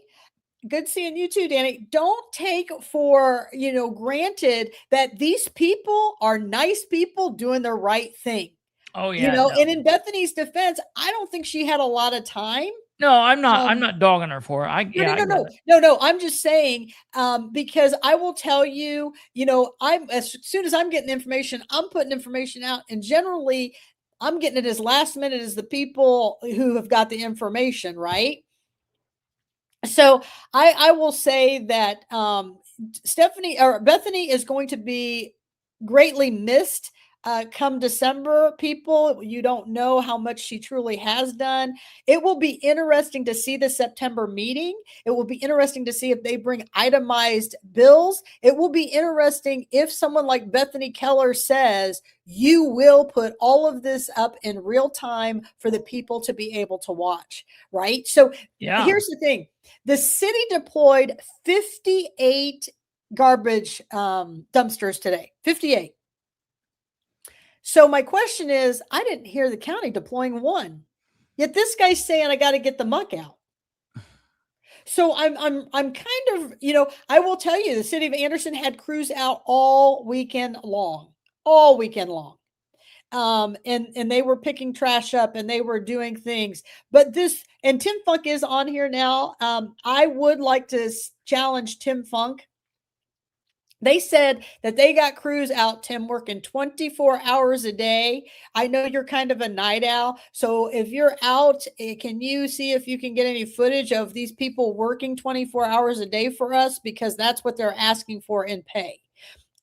Good seeing you too, Danny. Don't take for, granted that these people are nice people doing the right thing. Oh, yeah. And in Bethany's defense, I don't think she had a lot of time. No, I'm not. I'm not dogging her for it. No. I'm just saying because I will tell you, as soon as I'm getting information, I'm putting information out, and generally, I'm getting it as last minute as the people who have got the information, right? So I will say that Bethany is going to be greatly missed come December, people. You don't know how much she truly has done. It will be interesting to see the September meeting. It will be interesting to see if they bring itemized bills. It will be interesting if someone like Bethany Keller says, you will put all of this up in real time for the people to be able to watch, right? So here's the thing. The city deployed 58 garbage dumpsters today, 58. So my question is, I didn't hear the county deploying one. Yet this guy's saying I got to get the muck out. So I'm kind of, I will tell you, the city of Anderson had crews out all weekend long. And they were picking trash up and they were doing things. But and Tim Funk is on here now. I would like to challenge Tim Funk. They said that they got crews out, Tim, working 24 hours a day. I know you're kind of a night owl. So if you're out, can you see if you can get any footage of these people working 24 hours a day for us? Because that's what they're asking for in pay.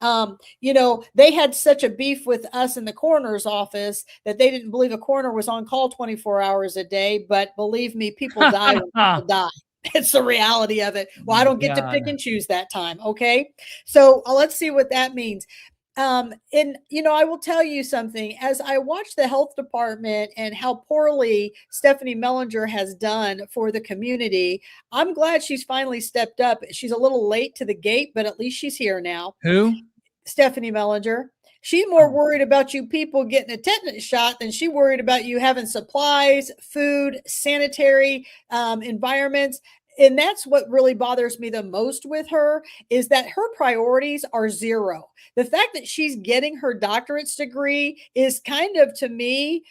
They had such a beef with us in the coroner's office that they didn't believe a coroner was on call 24 hours a day. But believe me, people die when people die. It's the reality of it. Well, I don't get to pick and choose that time. Okay. So let's see what that means. I will tell you something. As I watch the health department and how poorly Stephanie Mellinger has done for the community, I'm glad she's finally stepped up. She's a little late to the gate, but at least she's here now. Who? Stephanie Mellinger. She's more worried about you people getting a tetanus shot than she worried about you having supplies, food, sanitary environments. And that's what really bothers me the most with her, is that her priorities are zero. The fact that she's getting her doctorate's degree is kind of, to me,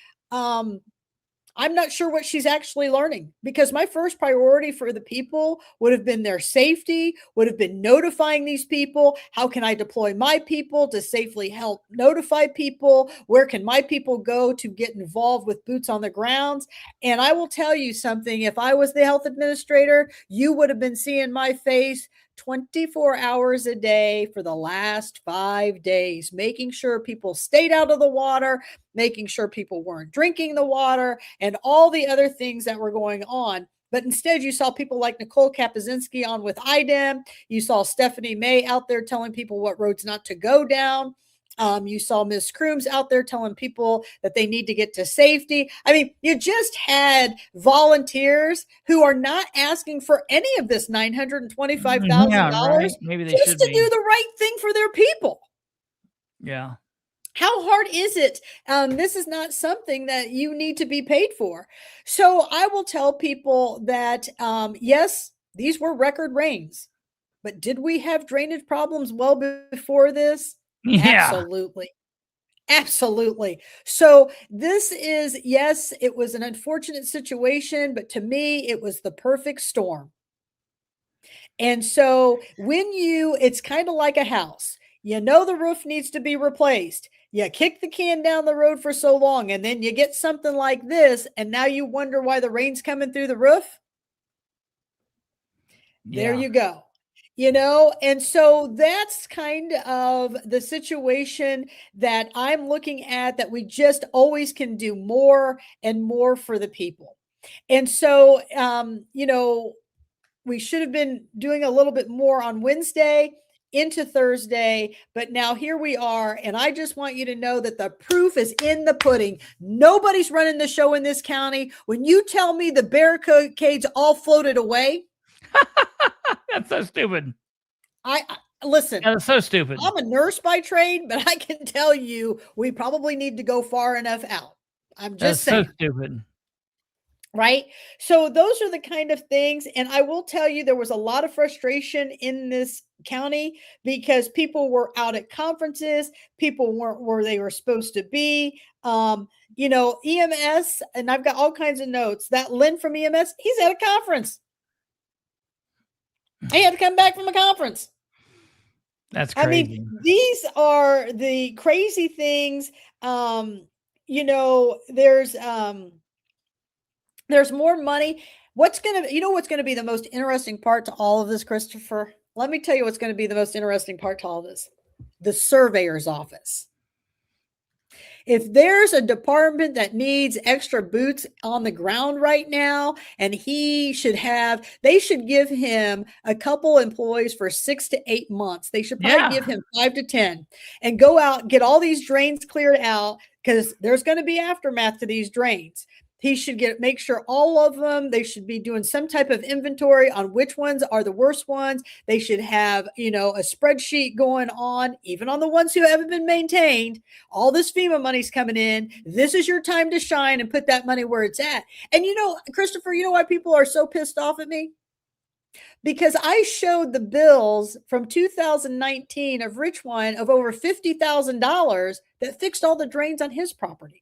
I'm not sure what she's actually learning, because my first priority for the people would have been their safety, would have been notifying these people. How can I deploy my people to safely help notify people? Where can my people go to get involved with boots on the grounds? And I will tell you something. If I was the health administrator, you would have been seeing my face 24 hours a day for the last 5 days, making sure people stayed out of the water, making sure people weren't drinking the water, and all the other things that were going on. But instead, you saw people like Nicole Kapuzinski on with IDEM. You saw Stephanie May out there telling people what roads not to go down. You saw Ms. Crooms out there telling people that they need to get to safety. I mean, you just had volunteers who are not asking for any of this $925,000 Maybe they just should to be. do the right thing for their people. Yeah. How hard is it? This is not something that you need to be paid for. So I will tell people that, yes, these were record rains, but did we have drainage problems well before this? Yeah. Absolutely. So this is, yes, it was an unfortunate situation, but to me, it was the perfect storm. And so it's kind of like a house. The roof needs to be replaced. You kick the can down the road for so long, and then you get something like this, and now you wonder why the rain's coming through the roof. Yeah. There you go. And so that's kind of the situation that I'm looking at, that we just always can do more and more for the people. And so, we should have been doing a little bit more on Wednesday into Thursday, but now here we are. And I just want you to know that the proof is in the pudding. Nobody's running the show in this county. When you tell me the barricades all floated away, that's so stupid. Listen. That's so stupid. I'm a nurse by trade, but I can tell you we probably need to go far enough out. I'm just saying. So stupid. Right? So those are the kind of things. And I will tell you, there was a lot of frustration in this county because people were out at conferences. People weren't where they were supposed to be. EMS, and I've got all kinds of notes. That Lynn from EMS, he's at a conference. He had to come back from a conference. That's crazy. I mean, these are the crazy things. There's more money. What's going to be the most interesting part to all of this, Christopher? Let me tell you what's going to be the most interesting part to all of this. The surveyor's office. If there's a department that needs extra boots on the ground right now, and they should give him a couple employees for 6 to 8 months. They should probably give him 5 to 10 and go out, get all these drains cleared out, because there's going to be aftermath to these drains. He should make sure all of them, they should be doing some type of inventory on which ones are the worst ones. They should have, a spreadsheet going on, even on the ones who haven't been maintained. All this FEMA money's coming in. This is your time to shine and put that money where it's at. And Kristopher, you know why people are so pissed off at me? Because I showed the bills from 2019 of Rich One of over $50,000 that fixed all the drains on his property.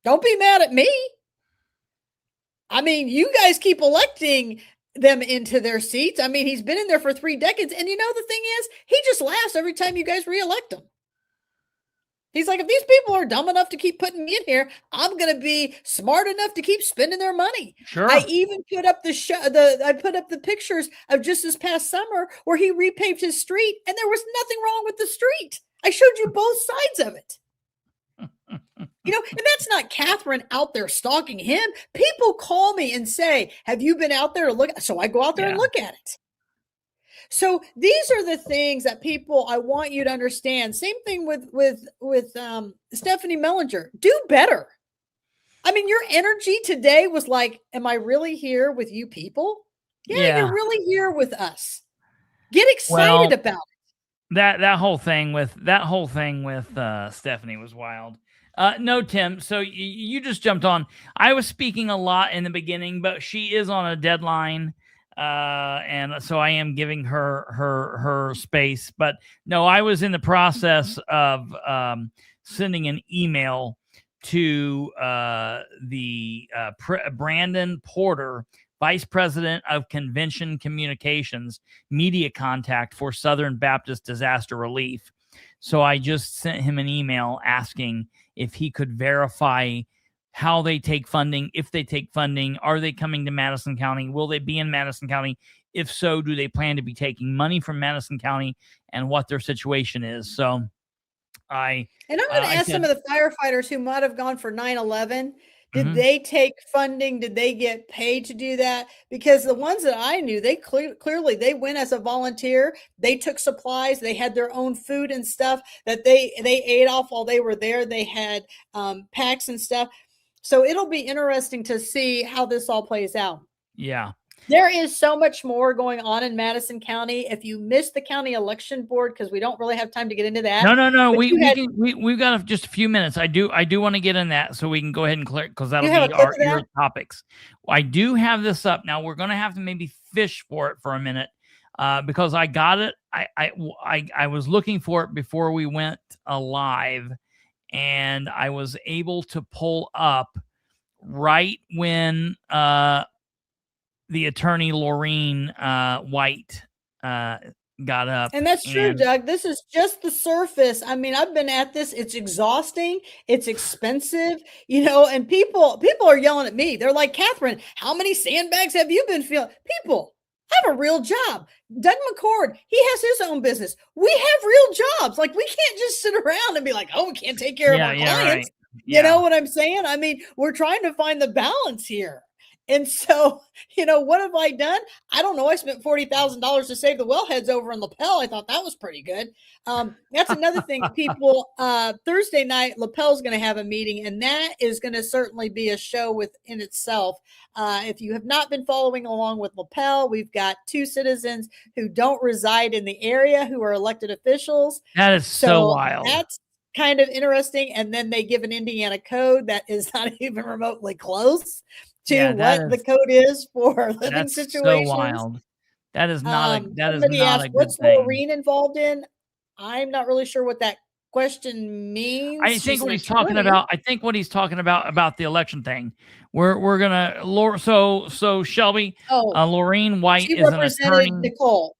Don't be mad at me. I mean, you guys keep electing them into their seats. I mean, he's been in there for 3 decades. And the thing is, he just laughs every time you guys reelect him. He's like, if these people are dumb enough to keep putting me in here, I'm going to be smart enough to keep spending their money. Sure. I even put up the pictures of just this past summer where he repaved his street and there was nothing wrong with the street. I showed you both sides of it. And that's not Katherine out there stalking him. People call me and say, have you been out there to look? So I go out there and look at it. So these are the things that I want you to understand. Same thing with Stephanie Mellinger. Do better. I mean, your energy today was like, am I really here with you people? Yeah. You're really here with us. Get excited about it. That whole thing with Stephanie was wild. No, Tim. So you just jumped on. I was speaking a lot in the beginning, but she is on a deadline, and so I am giving her space. But no, I was in the process of sending an email to Brandon Porter, Vice President of Convention Communications, media contact for Southern Baptist Disaster Relief. So I just sent him an email asking if he could verify how they take funding, if they take funding, are they coming to Madison County? Will they be in Madison County? If so, do they plan to be taking money from Madison County, and what their situation is? So I'm going to ask some of the firefighters who might have gone for 9/11. Did they take funding? Did they get paid to do that? Because the ones that I knew, they clearly they went as a volunteer. They took supplies. They had their own food and stuff that they ate off while they were there. They had packs and stuff. So it'll be interesting to see how this all plays out. Yeah. There is so much more going on in Madison County. If you missed the county election board, because we don't really have time to get into that. No. We've got just a few minutes. I do want to get in that so we can go ahead and clear, because that'll be your topics. I do have this up now. We're going to have to maybe fish for it for a minute because I got it. I was looking for it before we went live, and I was able to pull up right when the attorney Laureen White got up. And that's true, Doug. This is just the surface. I mean, I've been at this. It's exhausting. It's expensive, and people are yelling at me. They're like, Katherine, how many sandbags have you been feeling? People have a real job. Doug McCord, he has his own business. We have real jobs. Like, we can't just sit around and be like, oh, we can't take care of our clients. Right. You know what I'm saying? I mean, we're trying to find the balance here. And so, what have I done? I don't know. I spent $40,000 to save the wellheads over in Lapel. I thought that was pretty good. That's another thing. People, Thursday night, Lapel's going to have a meeting, and that is going to certainly be a show within itself. If you have not been following along with Lapel, we've got 2 citizens who don't reside in the area who are elected officials. That is so wild. That's kind of interesting. And then they give an Indiana code that is not even remotely close to the code is for living situations. So wild. That is not a good thing. What's Laureen involved in? I'm not really sure what that question means. I think what he's talking about the election thing. We're gonna so Shelby, Laureen White is an attorney. Nicole.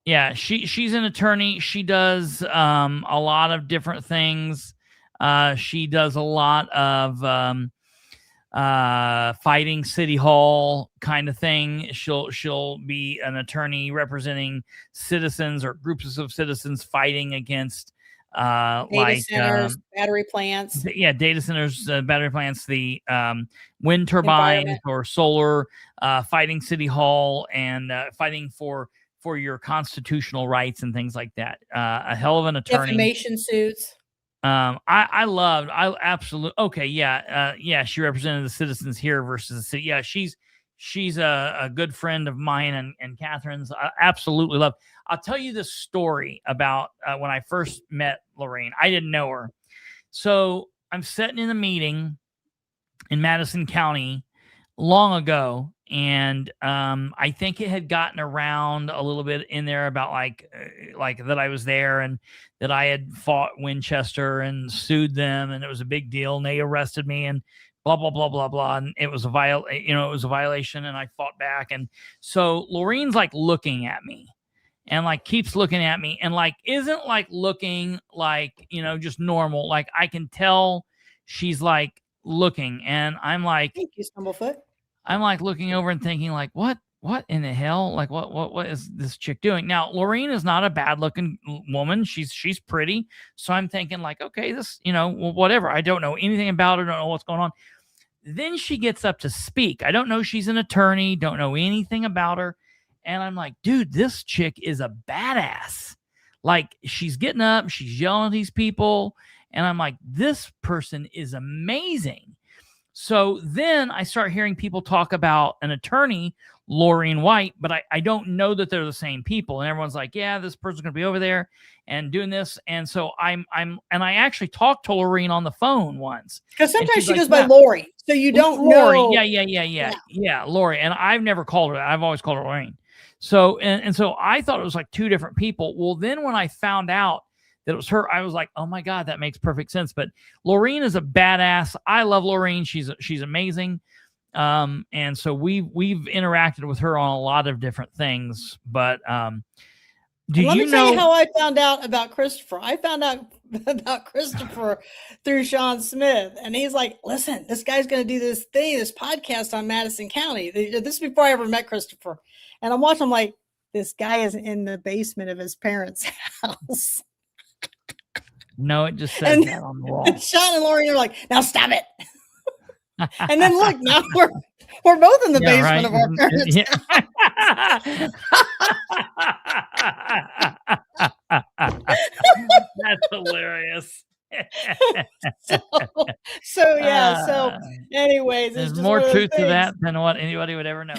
Yeah, she's an attorney. She does a lot of different things. She does a lot of fighting City Hall kind of thing. She'll be an attorney representing citizens or groups of citizens fighting against data centers, battery plants. Data centers, battery plants, the wind turbines or solar, fighting City Hall and fighting for your constitutional rights and things like that. A hell of an attorney. Defamation suits. I absolutely. Okay. Yeah. She represented the citizens here versus the city. Yeah. She's a good friend of mine and Catherine's. I absolutely love. I'll tell you the story about when I first met Lorraine. I didn't know her. So I'm sitting in a meeting in Madison County long ago. And I think it had gotten around a little bit in there about like that I was there and that I had fought Winchester and sued them, and it was a big deal, and they arrested me and blah blah blah blah blah, and it was a violation, and I fought back. And so Lorraine's like looking at me and like keeps looking at me and like isn't like looking like just normal. Like I can tell she's like looking, and I'm like, thank you, Stumblefoot. I'm like looking over and thinking like, what in the hell? Like, what is this chick doing? Now, Lorraine is not a bad looking woman. She's pretty. So I'm thinking like, okay, this, whatever. I don't know anything about her. Don't know what's going on. Then she gets up to speak. I don't know. She's an attorney. Don't know anything about her. And I'm like, dude, this chick is a badass. Like she's getting up, she's yelling at these people. And I'm like, this person is amazing. So then I start hearing people talk about an attorney, Lorraine White, but I don't know that they're the same people. And everyone's like, yeah, this person's going to be over there and doing this. And so I actually talked to Lorraine on the phone once. Because sometimes she goes by Lori. So you don't know. Yeah, Lori. And I've never called her that. I've always called her Lorraine. So, and so I thought it was like two different people. Well, then when I found out that it was her, I was like, oh my God, that makes perfect sense. But Lorraine is a badass. I love Lorraine. She's amazing. And so we've interacted with her on a lot of different things. But let me tell you how I found out about Kristopher. I found out about Kristopher through Sean Smith. And he's like, listen, this guy's going to do this podcast on Madison County. This is before I ever met Kristopher. And I'm watching, I'm like, this guy is in the basement of his parents' house. No, it just says that on the wall. And Sean and Lori are like, now stop it. And then look, now we're both in the basement of our parents' house. That's hilarious. So anyways, there's more truth to that than what anybody would ever know.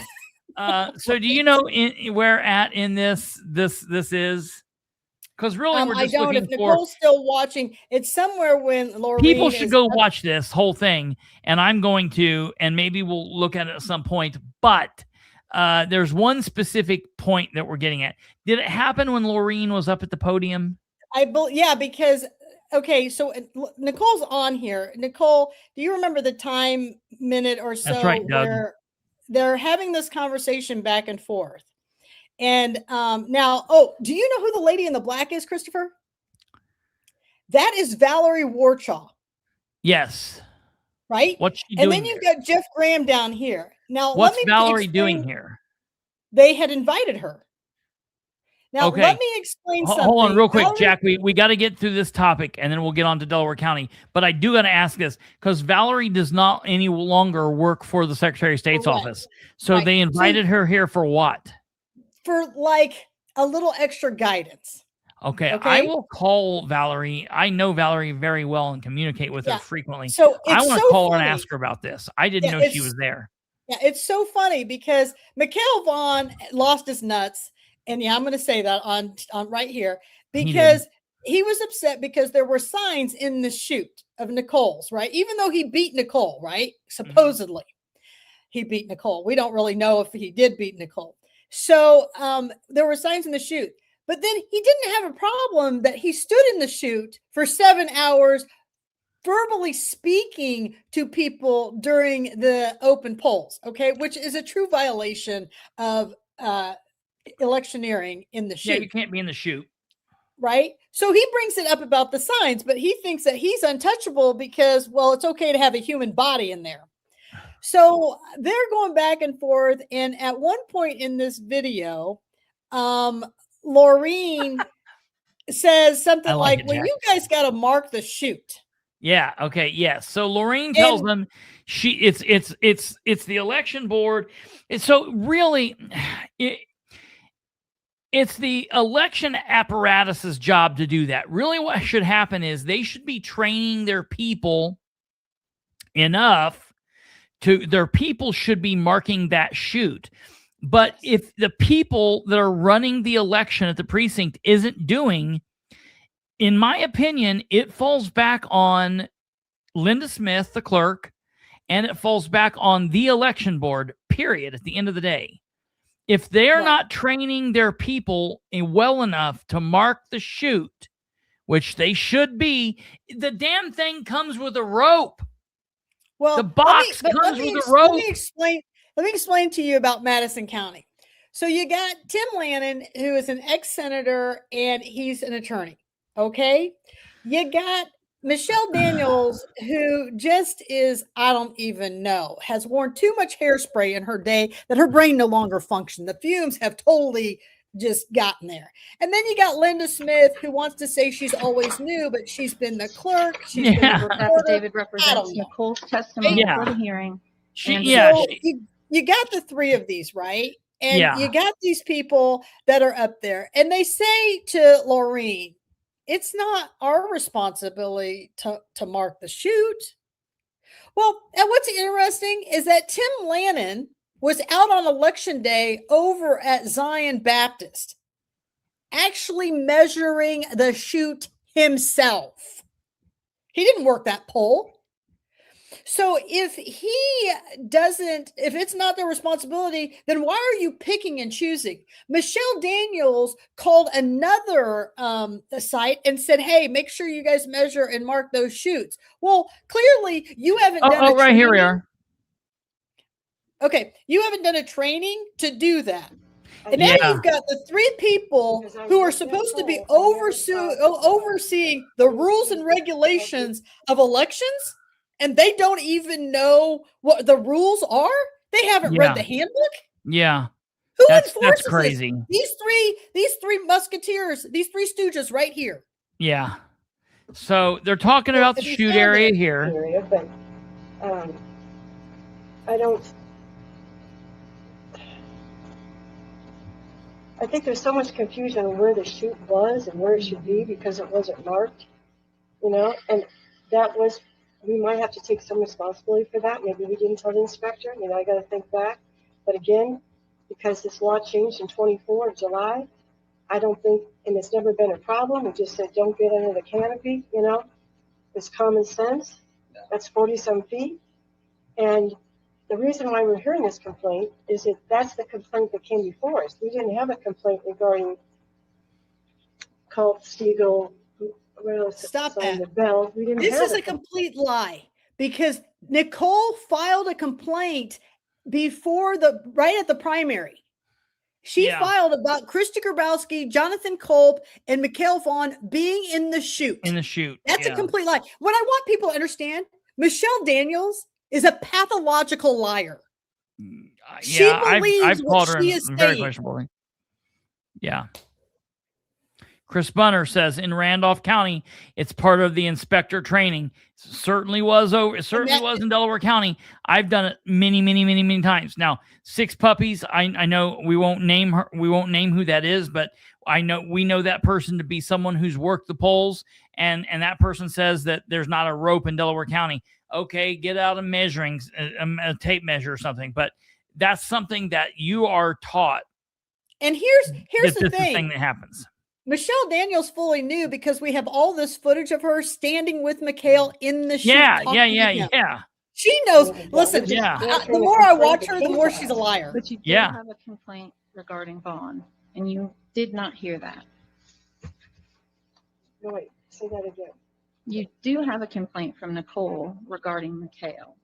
So do you know where at in this is? Because really, we're just I don't. Looking if Nicole's still watching, it's somewhere when Laura. People should go watch this whole thing, and I'm going to, and maybe we'll look at it at some point. But there's one specific point that we're getting at. Did it happen when Laureen was up at the podium? Because so Nicole's on here. Nicole, do you remember the time minute or so? That's right, Doug. Where they're having this conversation back and forth? And now, do you know who the lady in the black is, Kristopher? That is Valerie Warchaw. Yes. Right? What's she doing? And then you've got Jeff Graham down here. Now, what's Valerie doing here? They had invited her. Now, let me explain something. Hold on real quick, Jack. We got to get through this topic, and then we'll get on to Delaware County. But I do got to ask this, because Valerie does not any longer work for the Secretary of State's office. So they invited her here for what? For like a little extra guidance. Okay. I will call Valerie. I know Valerie very well and communicate with her frequently. So I want to call her and ask her about this. I didn't know she was there. Yeah, it's so funny because Mikhail Vaughn lost his nuts. And I'm going to say that on right here, because he was upset because there were signs in the chute of Nicole's, right? Even though he beat Nicole, right? Supposedly he beat Nicole. We don't really know if he did beat Nicole. So there were signs in the chute, but then he didn't have a problem that he stood in the chute for 7 hours, verbally speaking to people during the open polls. Okay. Which is a true violation of electioneering in the chute. Yeah, you can't be in the chute. Right. So he brings it up about the signs, but he thinks that he's untouchable because, well, it's okay to have a human body in there. So they're going back and forth. And at one point in this video, Laureen says something like, well, you guys got to mark the shoot. Yeah. Okay. Yeah. So Lorraine tells them it's the election board. So really, it's the election apparatus's job to do that. Really, what should happen is they should be training their people enough their people should be marking that shoot. But if the people that are running the election at the precinct isn't doing, in my opinion, it falls back on Linda Smith, the clerk, and it falls back on the election board, period, at the end of the day. If they're not training their people well enough to mark the shoot, which they should be, the damn thing comes with a rope. Well, the box comes with a rope. Let me explain to you about Madison County. So you got Tim Lannon, who is an ex-senator, and he's an attorney. Okay. You got Michelle Daniels, who just is, I don't even know, has worn too much hairspray in her day that her brain no longer functioned. The fumes have totally just gotten there. And then you got Linda Smith, who wants to say she's always new, but she's been the clerk. She's been the reporter. David represents Nicole's testimony for the hearing. You got the three of these, right? And you got these people that are up there, and they say to Laureen, it's not our responsibility to mark the shoot. Well, and what's interesting is that Tim Lannon was out on election day over at Zion Baptist, actually measuring the shoot himself. He didn't work that poll. So if it's not their responsibility, then why are you picking and choosing? Michelle Daniels called another site and said, hey, make sure you guys measure and mark those shoots. Well, clearly you haven't done Oh, right, here we are. Okay, you haven't done a training to do that. And now you've got the three people who are supposed to be overseeing the rules and regulations of elections, and they don't even know what the rules are. They haven't read the handbook. Yeah. Who enforces that's crazy. These three musketeers, these three stooges right here. Yeah. So they're talking about the shoot area here. But I think there's so much confusion on where the shoot was and where it should be because it wasn't marked, and we might have to take some responsibility for that. Maybe we didn't tell the inspector, I got to think back. But again, because this law changed in 24 of July, I don't think, and it's never been a problem. We just said, don't get under the canopy, it's common sense. That's 40-some feet. And the reason why we're hearing this complaint is that that's the complaint that came before us. We didn't have a complaint regarding Culp, Stiegel, Stop that. The bell. This is a complete lie because Nicole filed a complaint right at the primary. She filed about Krista Grabowski, Jonathan Culp, and Mikhail Vaughn being in the shoot. That's a complete lie. What I want people to understand, Michelle Daniels is a pathological liar. She believes I've called her very questionable. Yeah. Chris Bunner says in Randolph County, it's part of the inspector training. Certainly was in Delaware County. I've done it many, many, many, many times. Now, 6 puppies. I know we won't name her. We won't name who that is, but we know that person to be someone who's worked the polls, and that person says that there's not a rope in Delaware County. Okay, get out a measuring a tape measure or something. But that's something that you are taught. And here's the thing that happens. Michelle Daniels fully knew because we have all this footage of her standing with Mikhail in the shoot. Yeah. She knows. Listen, the more I watch her, the more she's a liar. But you did have a complaint regarding Vaughn, and you did not hear that. No, wait, say that again. You do have a complaint from Nicole regarding Mikhail,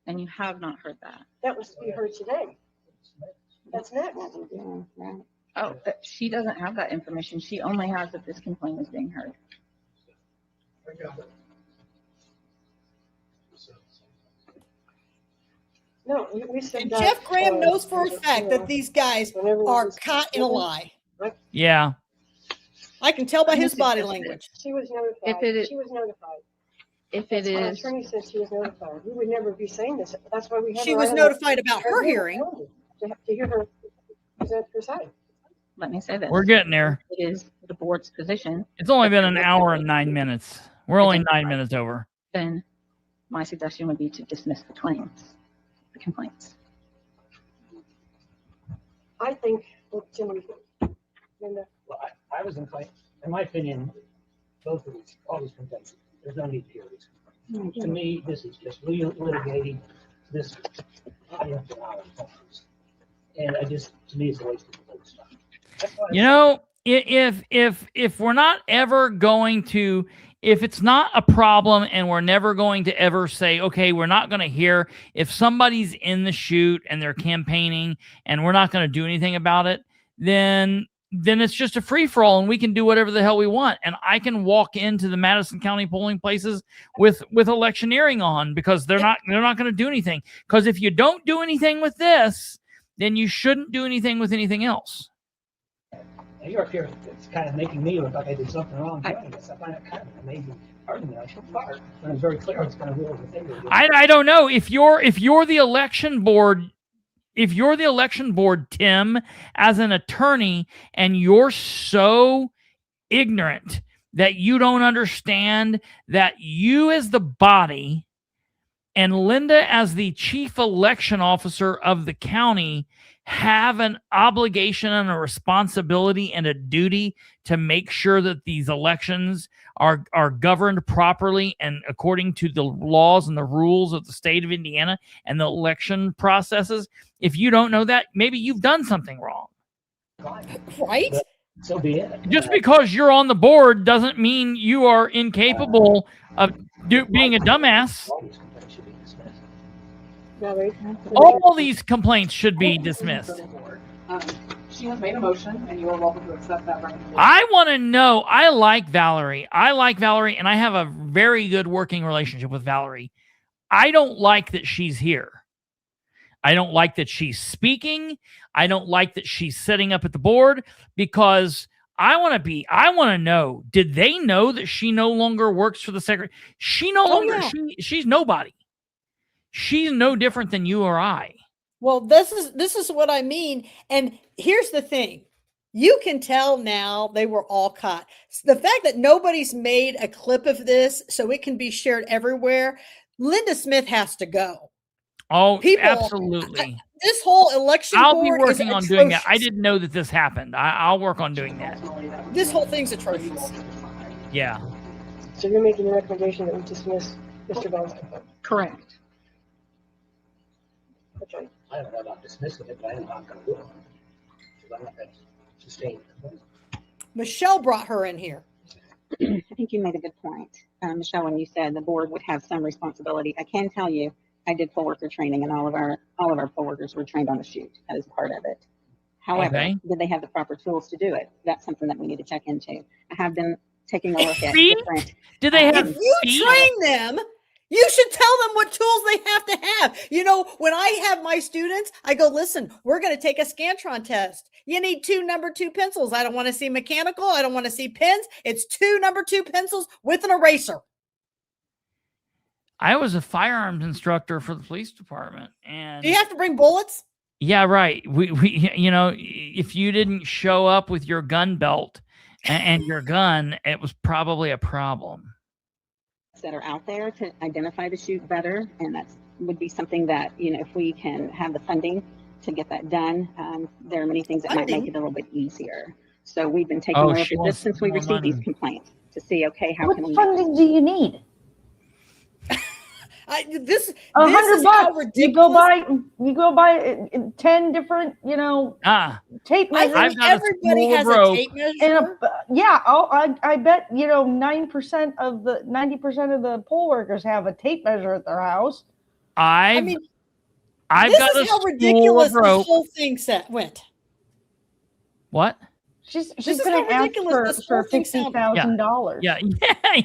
and you have not heard that. That was to be heard today. That's next. Oh, she doesn't have that information. She only has that this complaint is being heard. No, we said and that, Jeff Graham knows for a fact that these guys are caught in a lie. Yeah. I can tell by his body language. She was notified. If it is- She was notified. If it Our is, attorney said she was notified. We would never be saying this. That's why we have She her was on notified about the- her hearing. To hear her present her side. let me say this. We're getting there. It is the board's position. It's only been an hour and 9 minutes. We're only 9 minutes over. Then my suggestion would be to dismiss the complaints. I think, Jimmy, Linda, Well, I was in my opinion, both of these, all these complaints, there's no need to hear these complaints. To me, this is just litigating this. And to me, it's a waste of the stuff. You know, if we're not ever going to, if it's not a problem and we're never going to ever say, okay, we're not going to hear, if somebody's in the shoot and they're campaigning and we're not going to do anything about it, then it's just a free-for-all and we can do whatever the hell we want. And I can walk into the Madison County polling places with electioneering on because they're not going to do anything. Because if you don't do anything with this, then you shouldn't do anything with anything else. You're up here, it's kind of making me look like I did something wrong doing this. I find it kind of an amazing argument. I should fire. When it's very clear it's going to rule the thing. I don't know if you're the election board. If you're the election board, Tim, as an attorney, and you're so ignorant that you don't understand that you as the body and Linda as the chief election officer of the county have an obligation and a responsibility and a duty to make sure that these elections are governed properly and according to the laws and the rules of the state of Indiana and the election processes. If you don't know that, maybe you've done something wrong. Right? So be it. Just because you're on the board doesn't mean you are incapable of being a dumbass. All these complaints should be dismissed. She has made a motion, and you are welcome to accept that recommendation. I want to know. I like Valerie, and I have a very good working relationship with Valerie. I don't like that she's here. I don't like that she's speaking. I don't like that she's sitting up at the board because I want to know, did they know that she no longer works for the secretary? She's nobody. She's no different than you or I. Well, this is what I mean. And here's the thing. You can tell now they were all caught. The fact that nobody's made a clip of this so it can be shared everywhere, Linda Smith has to go. Oh, absolutely. This whole election I'll be board working is on atrocious. doing that. I didn't know that this happened. I'll work on doing that. This whole thing's atrocious. Yeah. So you're making a recommendation that we dismiss Mr. Bell's complaint? Correct. Okay. I don't know about dismissing it, but I know I'm going to do it. Because I'm not going to sustain it. Michelle brought her in here. I think you made a good point, Michelle, when you said the board would have some responsibility. I can tell you, I did poll worker training, and all of our poll workers were trained on the shoot. That is part of it. However, did they have the proper tools to do it? That's something that we need to check into. I have been taking a look at different. Do they have? If you train them, you should tell them what tools they have to have. You know, when I have my students, I go, listen, we're going to take a Scantron test. You need 2 number 2 pencils. I don't want to see mechanical. I don't want to see pens. It's 2 number 2 pencils with an eraser. I was a firearms instructor for the police department, and do you have to bring bullets? Yeah, right. We you know, if you didn't show up with your gun belt and your gun, it was probably a problem. That are out there to identify the shoot better, and that would be something that, you know, if we can have the funding to get that done, there are many things that might make it a little bit easier. So we've been taking a look at this since we received these complaints to see, okay, how can we? What funding do you need? This $100. You go buy 10 different, tape measures. Everybody has a tape measure. I bet 90% of the poll workers have a tape measure at their house. I've this got is a how ridiculous spool of rope. this whole thing went. What? She's going to ask for $50,000.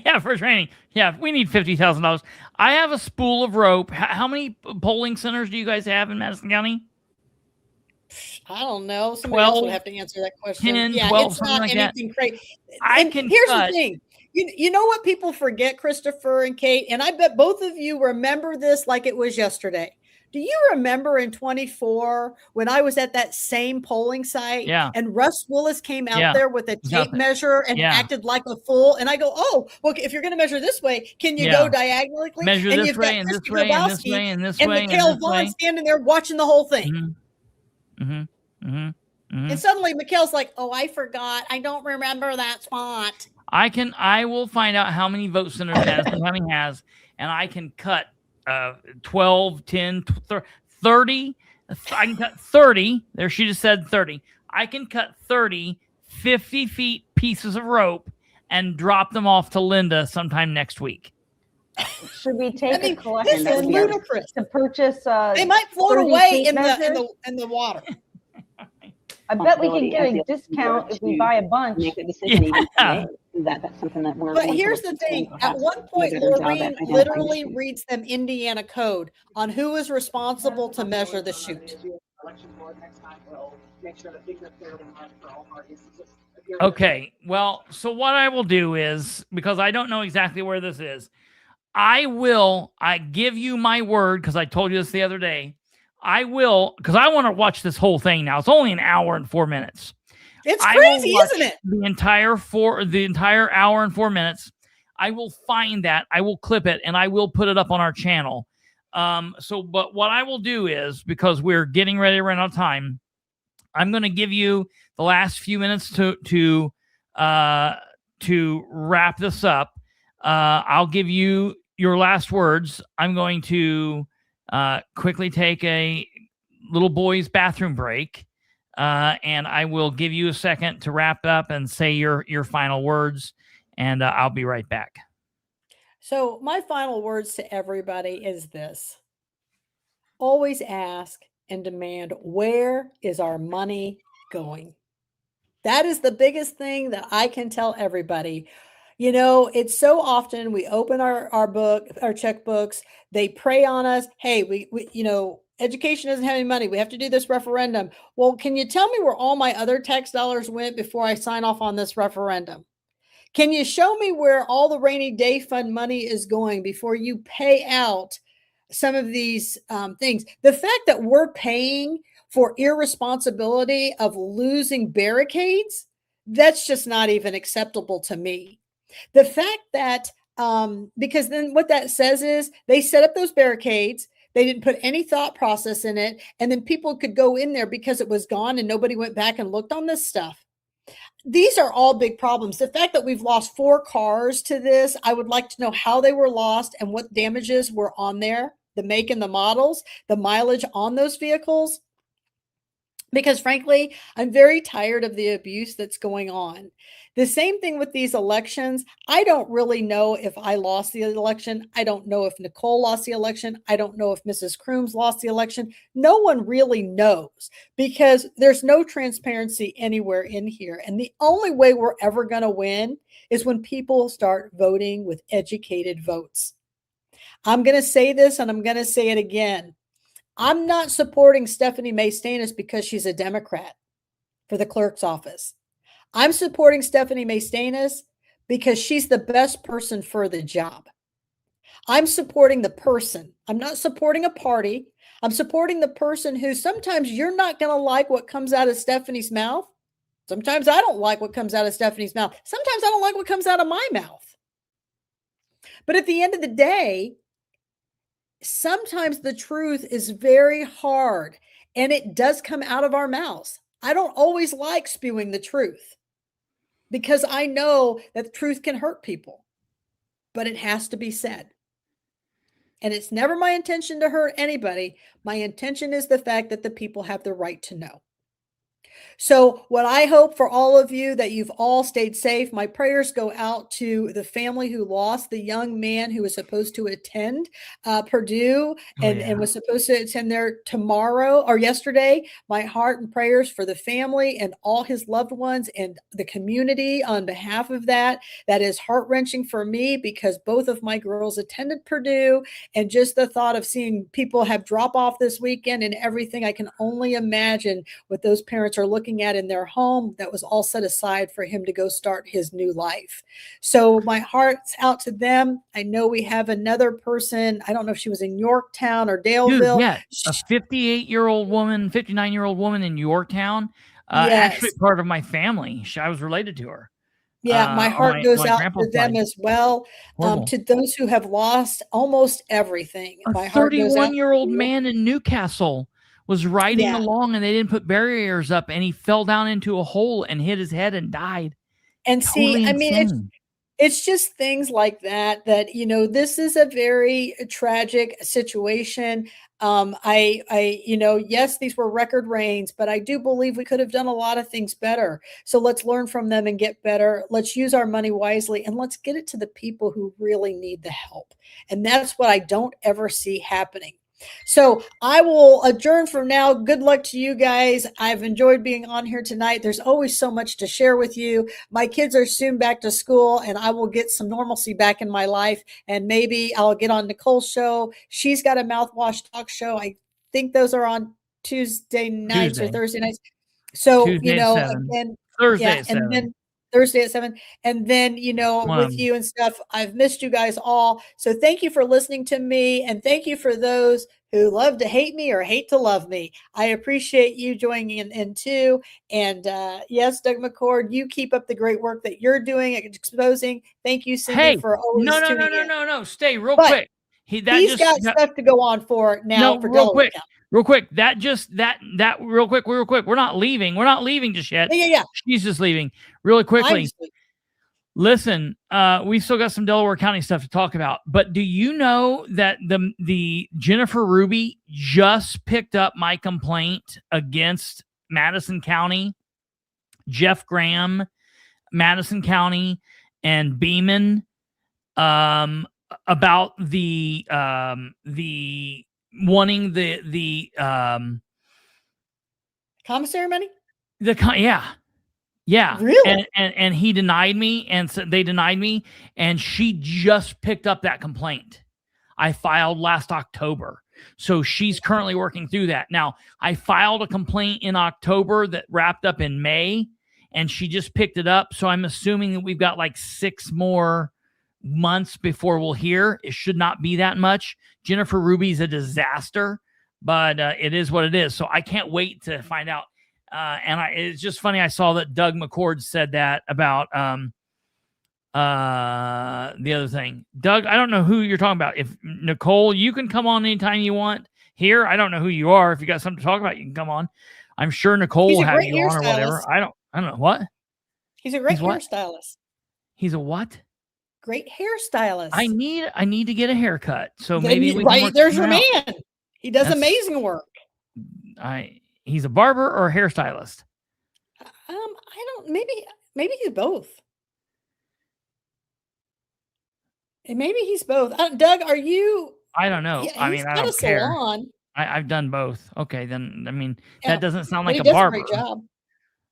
Yeah, for training. Yeah, we need $50,000. I have a spool of rope. How many polling centers do you guys have in Madison County? I don't know. Somebody else would have to answer that question. 10, yeah, 12, it's not like anything crazy. Here's the thing. You know what people forget, Kristopher and Kate, and I bet both of you remember this like it was yesterday. Do you remember in 24 when I was at that same polling site and Russ Willis came out there with a tape measure and acted like a fool? And I go, oh, well, if you're going to measure this way, can you go diagonally? Measure and this you've way got and this Mr. way and this Grabowski way and this and way Mikhail and this Vaughn way. standing there watching the whole thing. And suddenly Mikhail's like, oh, I forgot. I don't remember that spot. I will find out how many vote centers Madison County has, and I can cut 12, 10, 30. I can cut 30. There, she just said 30. I can cut 30 50 feet pieces of rope and drop them off to Linda sometime next week. Should we take a collection this is ludicrous to purchase? They might float away in the water. I bet we can get a discount if we buy a bunch. Make a decision even today. That's something that we're. But here's the thing: at one point, Lorraine literally reads them Indiana code on who is responsible to measure the chute. Okay, well, so what I will do is, because I don't know exactly where this is, I give you my word, because I told you this the other day. I will, because I want to watch this whole thing now. It's only an hour and 4 minutes. It's crazy, isn't it? The entire hour and 4 minutes. I will find that. I will clip it and I will put it up on our channel. But what I will do is, because we're getting ready to run out of time, I'm going to give you the last few minutes to wrap this up. I'll give you your last words. I'm going to quickly take a little boy's bathroom break, and I will give you a second to wrap up and say your final words, and I'll be right back. So my final words to everybody is this: always ask and demand, where is our money going? That is the biggest thing that I can tell everybody. You know, it's so often we open our checkbooks, they prey on us. Hey, we education doesn't have any money. We have to do this referendum. Well, can you tell me where all my other tax dollars went before I sign off on this referendum? Can you show me where all the rainy day fund money is going before you pay out some of these things? The fact that we're paying for irresponsibility of losing barricades, that's just not even acceptable to me. The fact that, because then what that says is they set up those barricades, they didn't put any thought process in it, and then people could go in there because it was gone and nobody went back and looked on this stuff. These are all big problems. The fact that we've lost 4 cars to this, I would like to know how they were lost and what damages were on there, the make and the models, the mileage on those vehicles. Because frankly, I'm very tired of the abuse that's going on. The same thing with these elections. I don't really know if I lost the election. I don't know if Nicole lost the election. I don't know if Mrs. Crooms lost the election. No one really knows because there's no transparency anywhere in here. And the only way we're ever going to win is when people start voting with educated votes. I'm going to say this and I'm going to say it again. I'm not supporting Stephanie May Stanis because she's a Democrat for the clerk's office. I'm supporting Stephanie May Stanis because she's the best person for the job. I'm supporting the person. I'm not supporting a party. I'm supporting the person who sometimes you're not going to like what comes out of Stephanie's mouth. Sometimes I don't like what comes out of Stephanie's mouth. Sometimes I don't like what comes out of my mouth. But at the end of the day, sometimes the truth is very hard and it does come out of our mouths. I don't always like spewing the truth because I know that the truth can hurt people, but it has to be said. And it's never my intention to hurt anybody. My intention is the fact that the people have the right to know. So what I hope for all of you that you've all stayed safe. My prayers go out to the family who lost the young man who was supposed to attend Purdue and was supposed to attend there tomorrow or yesterday. My heart and prayers for the family and all his loved ones and the community on behalf of that. That is heart-wrenching for me because both of my girls attended Purdue, and just the thought of seeing people have drop off this weekend and everything, I can only imagine what those parents are looking at in their home that was all set aside for him to go start his new life. So my heart's out to them. I know we have another person. I don't know if she was in Yorktown or Daleville. Dude, yeah, a 58-year-old woman, 59-year-old woman in Yorktown, actually part of my family. I was related to her. Yeah, my heart goes out to them as well. To those who have lost almost everything. A 31-year-old man in Newcastle was riding along and they didn't put barriers up and he fell down into a hole and hit his head and died. And totally insane. It's just things like that, this is a very tragic situation. Yes, these were record rains, but I do believe we could have done a lot of things better. So let's learn from them and get better. Let's use our money wisely and let's get it to the people who really need the help. And that's what I don't ever see happening. So I will adjourn from now. Good luck to you guys. I've enjoyed being on here tonight. There's always so much to share with you. My kids are soon back to school and I will get some normalcy back in my life. And maybe I'll get on Nicole's show. She's got a mouthwash talk show. I think those are on Tuesday nights or Thursday nights. So, Tuesday again, Thursday at 7. And then Thursday at 7. And then, with you and stuff, I've missed you guys all. So thank you for listening to me. And thank you for those who love to hate me or hate to love me. I appreciate you joining in too. And yes, Doug McCord, you keep up the great work that you're doing at exposing. Thank you, Cindy, for always tuning in. No. Stay real quick. He's got stuff to go on for now. For Delaware County. Real quick. Real quick. We're not leaving. We're not leaving just yet. Yeah. She's just leaving. Really quickly. Listen, we still got some Delaware County stuff to talk about, but do you know that the Jennifer Ruby just picked up my complaint against Madison County, Jeff Graham, Madison County, and Beeman, about the wanting the commissary money? Yeah. Really? And he denied me, and so they denied me, and she just picked up that complaint. I filed last October. So she's currently working through that. Now, I filed a complaint in October that wrapped up in May, and she just picked it up. So I'm assuming that we've got like 6 more months before we'll hear. It should not be that much. Jennifer Ruby's a disaster, but it is what it is. So I can't wait to find out. It's just funny. I saw that Doug McCord said that about the other thing. Doug, I don't know who you're talking about. If Nicole, you can come on anytime you want here. I don't know who you are. If you got something to talk about, you can come on. I'm sure Nicole will have you on or whatever. I don't know what. He's a great hairstylist. He's a what? Great hairstylist. I need to get a haircut. So maybe we can work there's your man. He does amazing work. He's a barber or a hairstylist? Maybe he's both. And maybe he's both. Doug, are you? I don't know. Yeah, I don't care. Salon. I've done both. Okay, then that doesn't sound like he a does barber. A great job.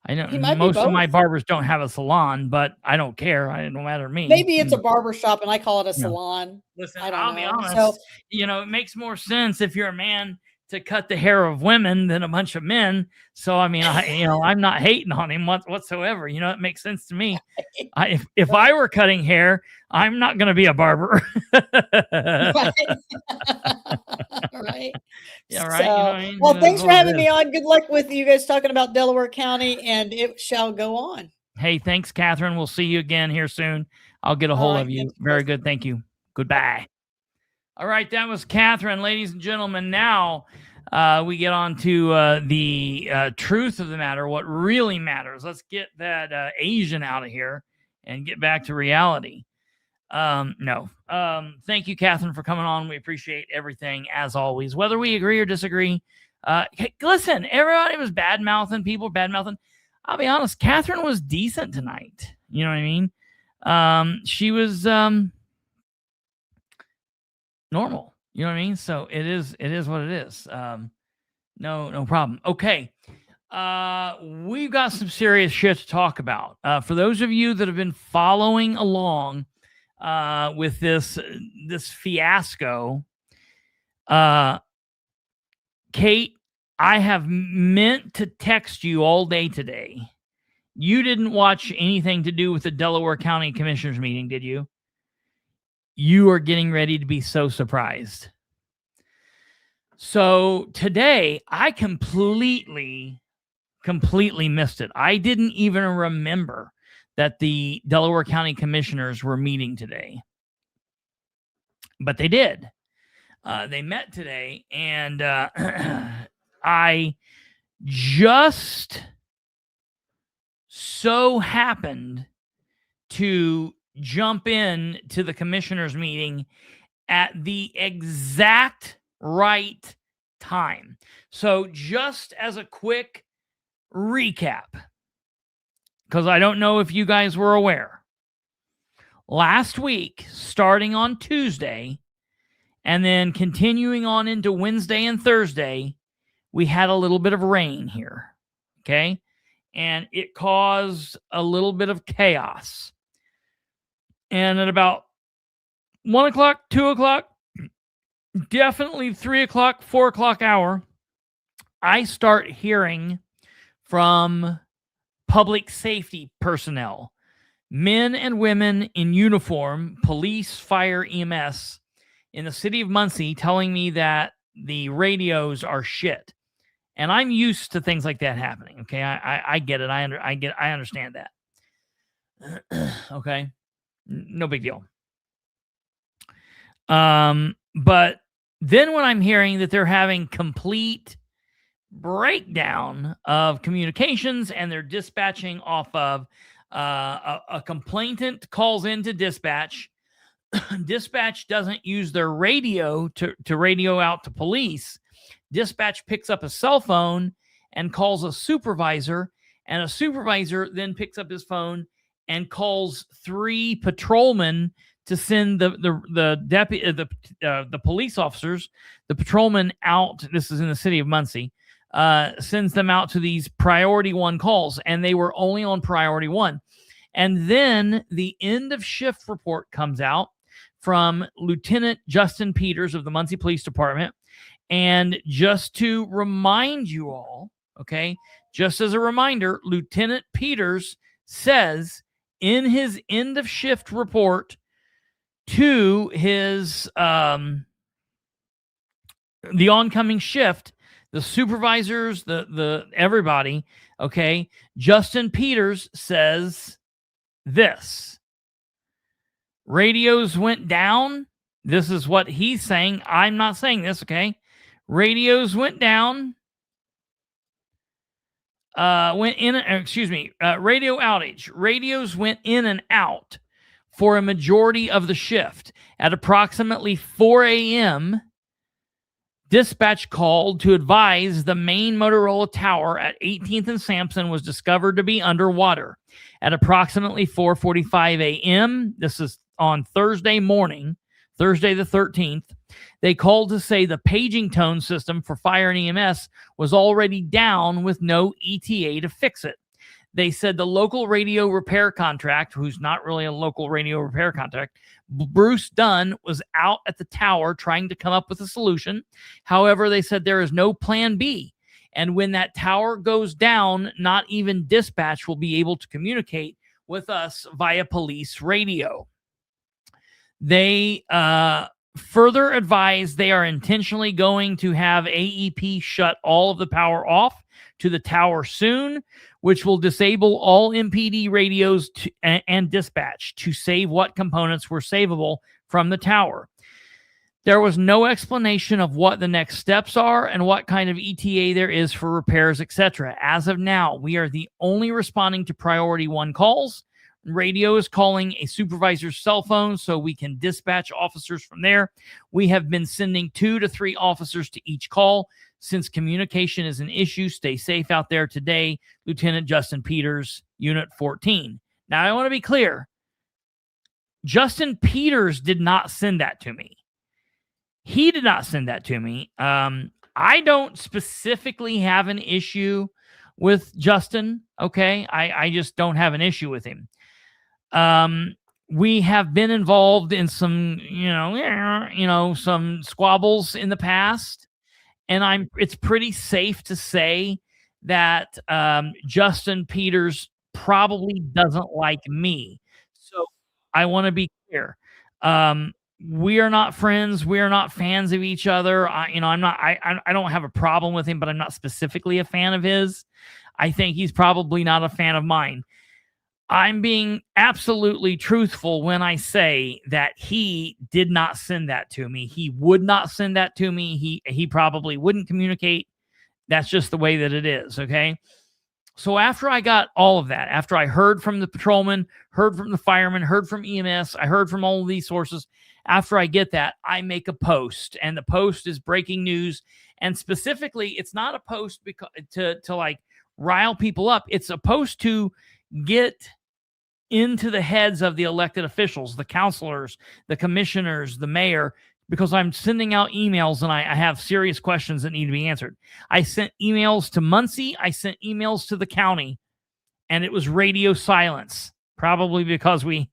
I know most of my barbers don't have a salon, but I don't care. It don't matter to me. Maybe it's a barber shop and I call it a salon. Listen, I'll be honest. So, it makes more sense if you're a man to cut the hair of women than a bunch of men. So, I'm not hating on him whatsoever. It makes sense to me. If I were cutting hair, I'm not going to be a barber. Right. Yeah, right. Well, thanks for having me on. Good luck with you guys talking about Delaware County, and it shall go on. Hey, thanks, Katherine. We'll see you again here soon. I'll get a hold of you. Very good. Thank you. Goodbye. All right, that was Katherine, ladies and gentlemen. Now we get on to the truth of the matter, what really matters. Let's get that Asian out of here and get back to reality. No. Thank you, Katherine, for coming on. We appreciate everything, as always. Whether we agree or disagree, Listen, everybody was bad-mouthing people, bad-mouthing. I'll be honest, Katherine was decent tonight. You know what I mean? She was normal. You know what I mean? So it is what it is. No problem. Okay. We've got some serious shit to talk about. For those of you that have been following along with this fiasco, Kate, I have meant to text you all day today. You didn't watch anything to do with the Delaware County Commissioners meeting, did you? You are getting ready to be so surprised. So today, I completely missed it. I didn't even remember that the Delaware County Commissioners were meeting today. But they did. They met today, and I just so happened to jump in to the commissioners meeting at the exact right time. So just as a quick recap, because I don't know if you guys were aware, last week, starting on Tuesday and then continuing on into Wednesday and Thursday, we had a little bit of rain here. Okay. And it caused a little bit of chaos. And at about 1 o'clock, 2 o'clock, definitely 3 o'clock, 4 o'clock hour, I start hearing from public safety personnel, men and women in uniform, police, fire, EMS, in the city of Muncie, telling me that the radios are shit. And I'm used to things like that happening. Okay. I get it. I understand that. Okay. No big deal. But then when I'm hearing that they're having complete breakdown of communications and they're dispatching off of a complainant calls into dispatch, dispatch doesn't use their radio to radio out to police. Dispatch picks up a cell phone and calls a supervisor, and a supervisor then picks up his phone and calls 3 patrolmen to send the police officers, the patrolmen out. This is in the city of Muncie. Sends them out to these priority 1 calls, and they were only on priority 1. And then the end of shift report comes out from Lieutenant Justin Peters of the Muncie Police Department. And just to remind you all, okay, just as a reminder, Lieutenant Peters says in his end of shift report to his the oncoming shift, the supervisors, the everybody, okay, Justin Peters says this: radios went down. This is what he's saying. I'm not saying this, okay? Radios went down. Radio outage. Radios went in and out for a majority of the shift. At approximately 4 a.m., dispatch called to advise the main Motorola tower at 18th and Sampson was discovered to be underwater. At approximately 4:45 a.m., this is on Thursday morning, Thursday the 13th, they called to say the paging tone system for fire and EMS was already down with no ETA to fix it. They said the local radio repair contract, who's not really a local radio repair contract, Bruce Dunn, was out at the tower trying to come up with a solution. However, they said there is no plan B. And when that tower goes down, not even dispatch will be able to communicate with us via police radio. They further advised they are intentionally going to have AEP shut all of the power off to the tower soon, which will disable all MPD radios and dispatch to save what components were savable from the tower. There was no explanation of what the next steps are and what kind of ETA there is for repairs, etc. As of now, we are the only responding to priority 1 calls. Radio is calling a supervisor's cell phone so we can dispatch officers from there. We have been sending 2 to 3 officers to each call. Since communication is an issue, stay safe out there today. Lieutenant Justin Peters, Unit 14. Now, I want to be clear. Justin Peters did not send that to me. He did not send that to me. I don't specifically have an issue with Justin, okay? I just don't have an issue with him. We have been involved in some, some squabbles in the past, and it's pretty safe to say that Justin Peters probably doesn't like me. So I want to be clear. We are not friends. We are not fans of each other. I don't have a problem with him, but I'm not specifically a fan of his. I think he's probably not a fan of mine. I'm being absolutely truthful when I say that he did not send that to me. He would not send that to me. He probably wouldn't communicate. That's just the way that it is, okay? So after I got all of that, after I heard from the patrolman, heard from the fireman, heard from EMS, I heard from all of these sources, after I get that, I make a post, and the post is breaking news. And specifically, it's not a post to like rile people up. It's a post to get into the heads of the elected officials, the counselors, the commissioners, the mayor, because I'm sending out emails and I have serious questions that need to be answered. I sent emails to Muncie. I sent emails to the county, and it was radio silence, probably because we,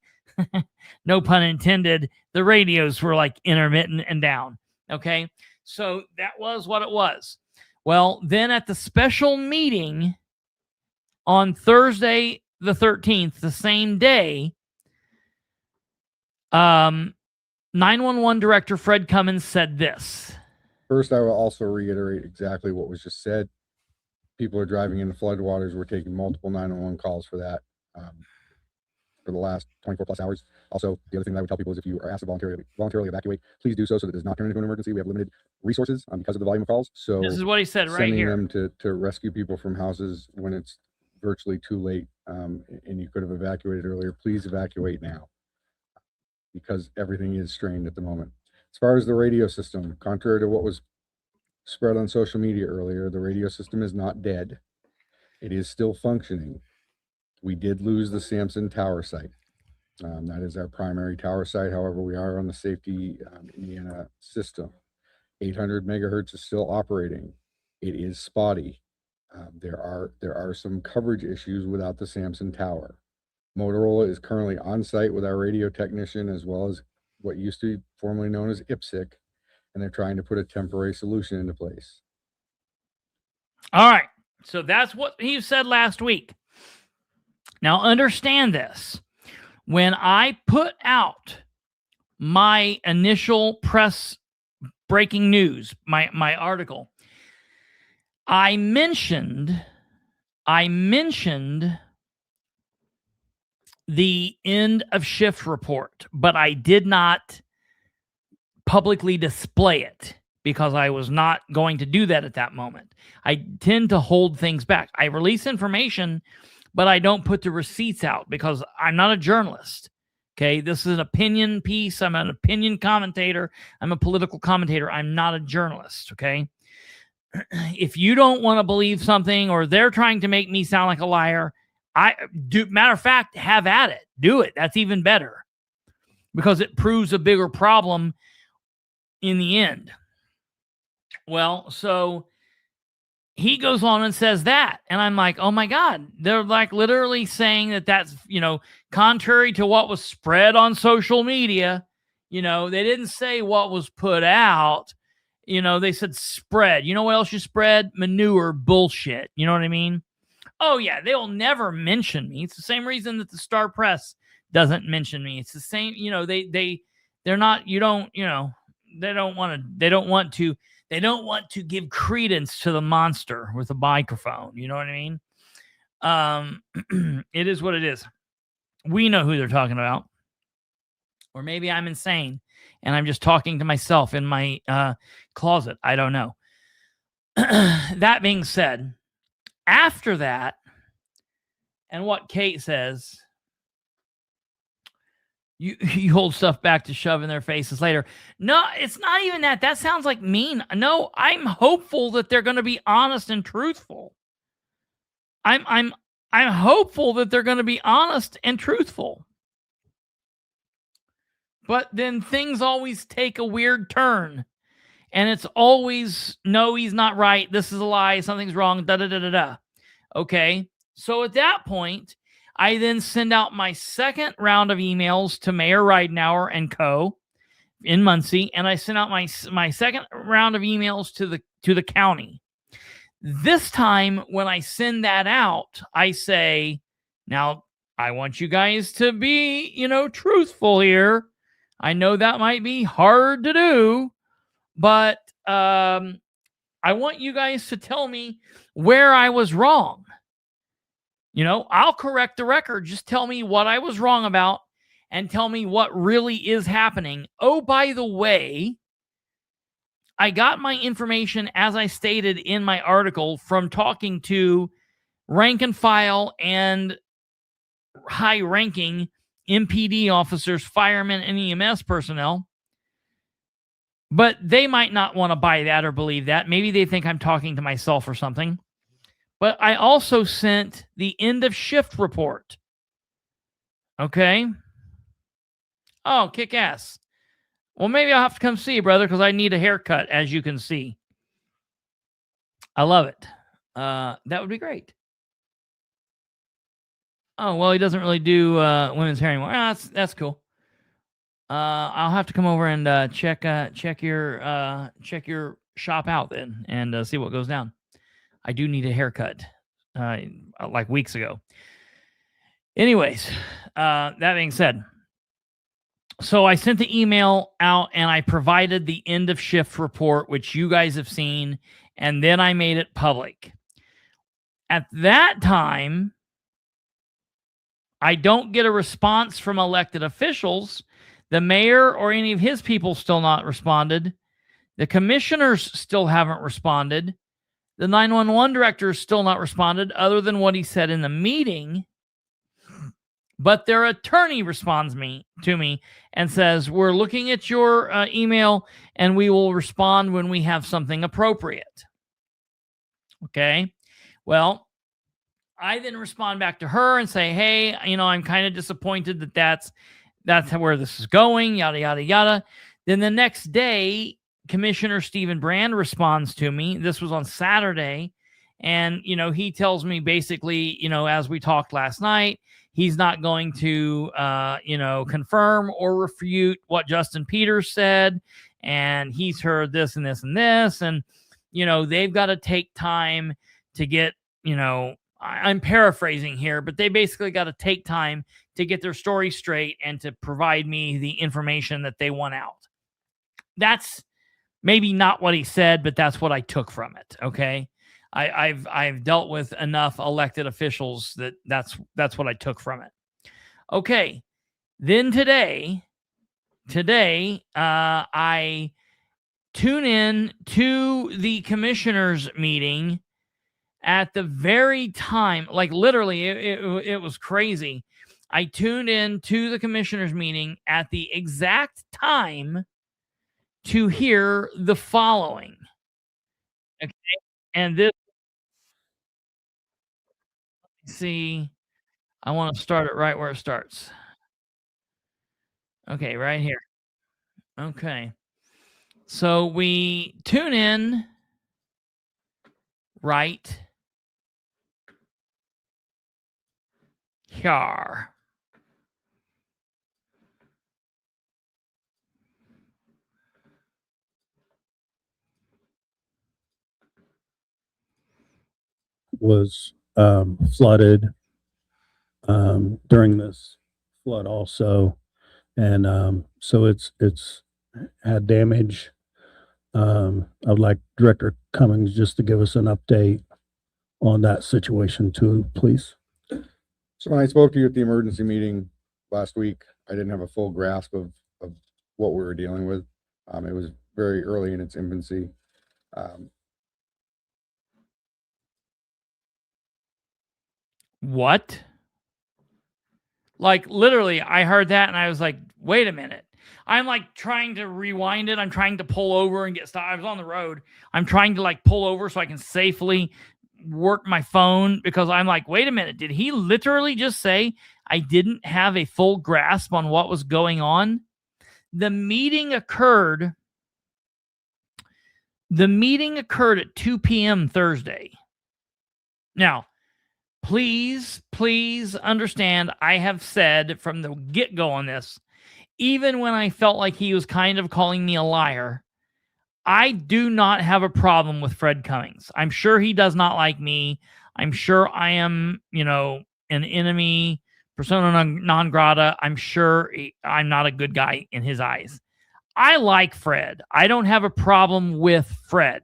no pun intended, the radios were like intermittent and down. Okay. So that was what it was. Well, then at the special meeting on Thursday, the 13th, the same day, 911 Director Fred Cummins said this. First, I will also reiterate exactly what was just said. People are driving into floodwaters. We're taking multiple 911 calls for that for the last 24 plus hours. Also, the other thing that I would tell people is if you are asked to voluntarily evacuate, please do so it does not turn into an emergency. We have limited resources because of the volume of calls. So this is what he said right here. Sending them to rescue people from houses when it's virtually too late and you could have evacuated earlier, please evacuate now because everything is strained at the moment. As far as the radio system, contrary to what was spread on social media earlier, the radio system is not dead. It is still functioning. We did lose the Sampson Tower site. That is our primary tower site. However, we are on the Safety Indiana system. 800 megahertz is still operating. It is spotty. There are some coverage issues without the Sampson Tower. Motorola is currently on site with our radio technician as well as what used to be formerly known as IPSC, and they're trying to put a temporary solution into place. All right. So that's what he said last week. Now understand this. When I put out my initial press breaking news, my article, I mentioned the end of shift report, but I did not publicly display it because I was not going to do that at that moment. I tend to hold things back. I release information, but I don't put the receipts out because I'm not a journalist. Okay, this is an opinion piece. I'm an opinion commentator. I'm a political commentator. I'm not a journalist, okay? If you don't want to believe something or they're trying to make me sound like a liar, matter of fact, have at it. Do it. That's even better because it proves a bigger problem in the end. Well, so he goes on and says that, and I'm like, oh my God, they're like literally saying that's, contrary to what was spread on social media. They didn't say what was put out. They said spread. You know what else you spread? Manure bullshit. You know what I mean? Oh yeah, they will never mention me. It's the same reason that the Star Press doesn't mention me. It's the same, they're not, they don't want to give credence to the monster with a microphone. You know what I mean? It is what it is. We know who they're talking about. Or maybe I'm insane and I'm just talking to myself in my closet. I don't know. That being said, after that, and what Kate says, you hold stuff back to shove in their faces later. No, it's not even that. That sounds like mean. No, I'm hopeful that they're going to be honest and truthful. I'm hopeful that they're going to be honest and truthful. But then things always take a weird turn. And it's always, no, he's not right. This is a lie. Something's wrong. Da da da da da. Okay. So at that point, I then send out my second round of emails to Mayor Ridenauer and co. in Muncie, and I sent out my second round of emails to the county. This time, when I send that out, I say, now I want you guys to be, truthful here. I know that might be hard to do, but I want you guys to tell me where I was wrong. I'll correct the record. Just tell me what I was wrong about and tell me what really is happening. Oh, by the way, I got my information, as I stated in my article, from talking to rank and file and high-ranking MPD officers, firemen, and EMS personnel. But they might not want to buy that or believe that. Maybe they think I'm talking to myself or something. But I also sent the end of shift report. Okay. Oh, kick ass. Well, maybe I'll have to come see you, brother, because I need a haircut, as you can see. I love it. That would be great. Oh, well, he doesn't really do women's hair anymore. That's cool. I'll have to come over and check your shop out then and see what goes down. I do need a haircut, like weeks ago. Anyways, that being said, so I sent the email out and I provided the end of shift report, which you guys have seen, and then I made it public. At that time, I don't get a response from elected officials. The mayor or any of his people still not responded. The commissioners still haven't responded. The 911 director still not responded, other than what he said in the meeting. But their attorney responds to me and says, we're looking at your email and we will respond when we have something appropriate. Okay. Well, I then respond back to her and say, hey, I'm kind of disappointed that that's where this is going, yada, yada, yada. Then the next day, Commissioner Stephen Brand responds to me. This was on Saturday. And, he tells me basically, as we talked last night, he's not going to, confirm or refute what Justin Peters said. And he's heard this and this and this. And, they've got to take time to get, I'm paraphrasing here, but they basically got to take time to get their story straight and to provide me the information that they want out. That's maybe not what he said, but that's what I took from it. Okay. I've dealt with enough elected officials that's what I took from it. Okay. Then today, I tune in to the commissioners meeting at the very time, like literally it was crazy. I tuned in to the commissioners meeting at the exact time to hear the following. Okay. And this, see, I want to start it right where it starts. Okay, right here. Okay. So we tune in right here. Was flooded during this flood also, and so it's had damage. I would like Director Cummings just to give us an update on that situation too, please. So when I spoke to you at the emergency meeting last week, I didn't have a full grasp of what we were dealing with. It was very early in its infancy. What? Like literally, I heard that and I was like, wait a minute. I'm like trying to rewind it. I'm trying to pull over and get stopped. I was on the road. I'm trying to like pull over so I can safely work my phone because I'm like, wait a minute. Did he literally just say I didn't have a full grasp on what was going on? The meeting occurred at 2 p.m. Thursday. Now, please understand, I have said from the get-go on this, even when I felt like he was kind of calling me a liar, I do not have a problem with Fred Cummings. I'm sure he does not like me. I'm sure I am, an enemy, persona non grata. I'm sure I'm not a good guy in his eyes. I like Fred. I don't have a problem with Fred.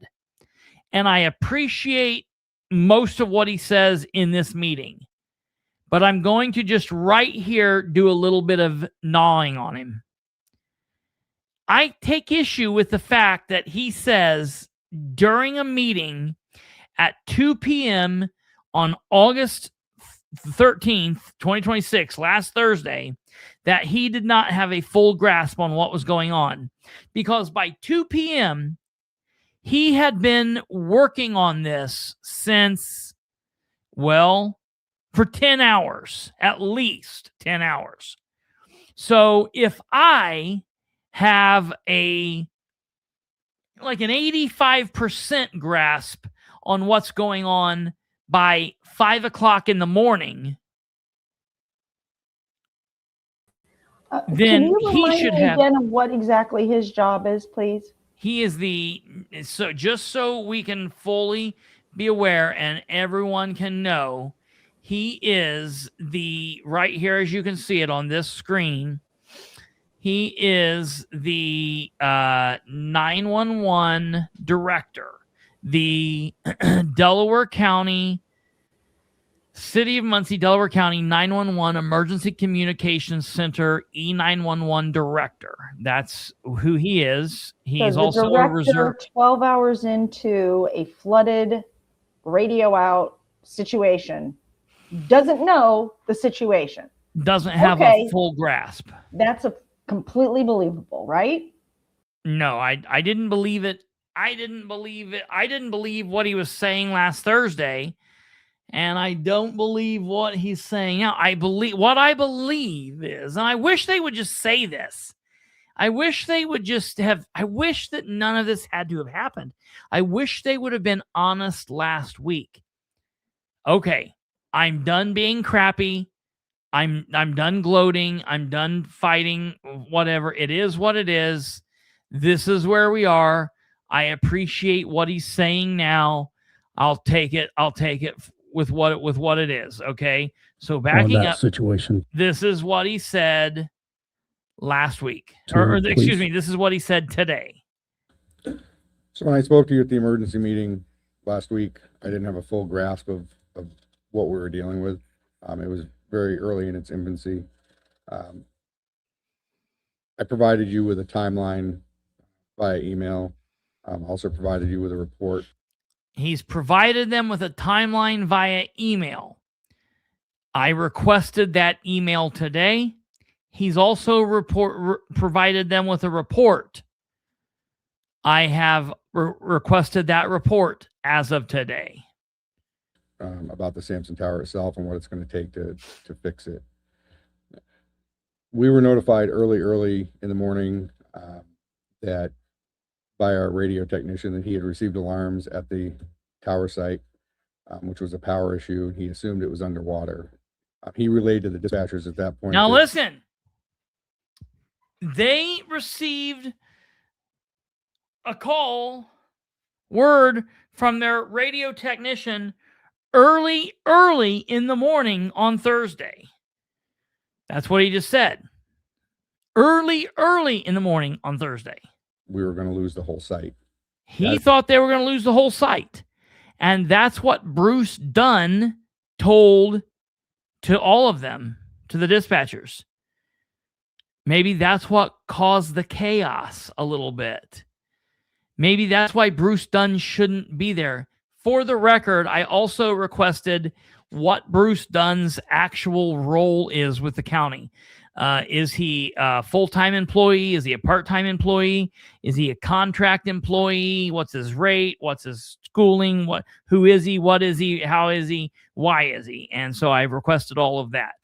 And I appreciate most of what he says in this meeting. But I'm going to just right here do a little bit of gnawing on him. I take issue with the fact that he says during a meeting at 2 p.m. on August 13th, 2026, last Thursday, that he did not have a full grasp on what was going on. Because by 2 p.m., he had been working on this since, for 10 hours, at least 10 hours. So if I have an 85% grasp on what's going on by 5 o'clock in the morning, then he should have. Again of what exactly his job is, please. He is just so we can fully be aware and everyone can know, he is right here, as you can see it on this screen, he is the 911 director, the Delaware County, City of Muncie, Delaware County 911 Emergency Communications Center E911 director. That's who he is. He's also a reserve. 12 hours into a flooded, radio out situation, doesn't know the situation. Doesn't have a full grasp. That's completely believable, right? No, I didn't believe it. I didn't believe what he was saying last Thursday. And I don't believe what he's saying now. What I believe is, and I wish they would just say this. I wish they would I wish that none of this had to have happened. I wish they would have been honest last week. Okay, I'm done being crappy. I'm done gloating. I'm done fighting. Whatever. It is what it is. This is where we are. I appreciate what he's saying now. I'll take it with what it is. Okay. So backing up situation. This is what he said last week, excuse me. This is what he said today. So when I spoke to you at the emergency meeting last week, I didn't have a full grasp of what we were dealing with. It was very early in its infancy. I provided you with a timeline via email. Also provided you with a report. He's provided them with a timeline via email. I requested that email today. He's also provided them with a report. I have requested that report as of today. About the Samson Tower itself and what it's going to take to fix it. We were notified early in the morning that by our radio technician that he had received alarms at the tower site, which was a power issue. He assumed it was underwater. He relayed to the dispatchers at that point. Now listen, they received a word from their radio technician early in the morning on Thursday. That's what he just said. Early in the morning on Thursday. We were going to lose the whole site. He thought they were going to lose the whole site. And that's what Bruce Dunn told to all of them, to the dispatchers. Maybe that's what caused the chaos a little bit. Maybe that's why Bruce Dunn shouldn't be there. For the record, I also requested what Bruce Dunn's actual role is with the county. Is he a full-time employee? Is he a part-time employee? Is he a contract employee? What's his rate? What's his schooling? Who is he? What is he? How is he? Why is he? And so I've requested all of that.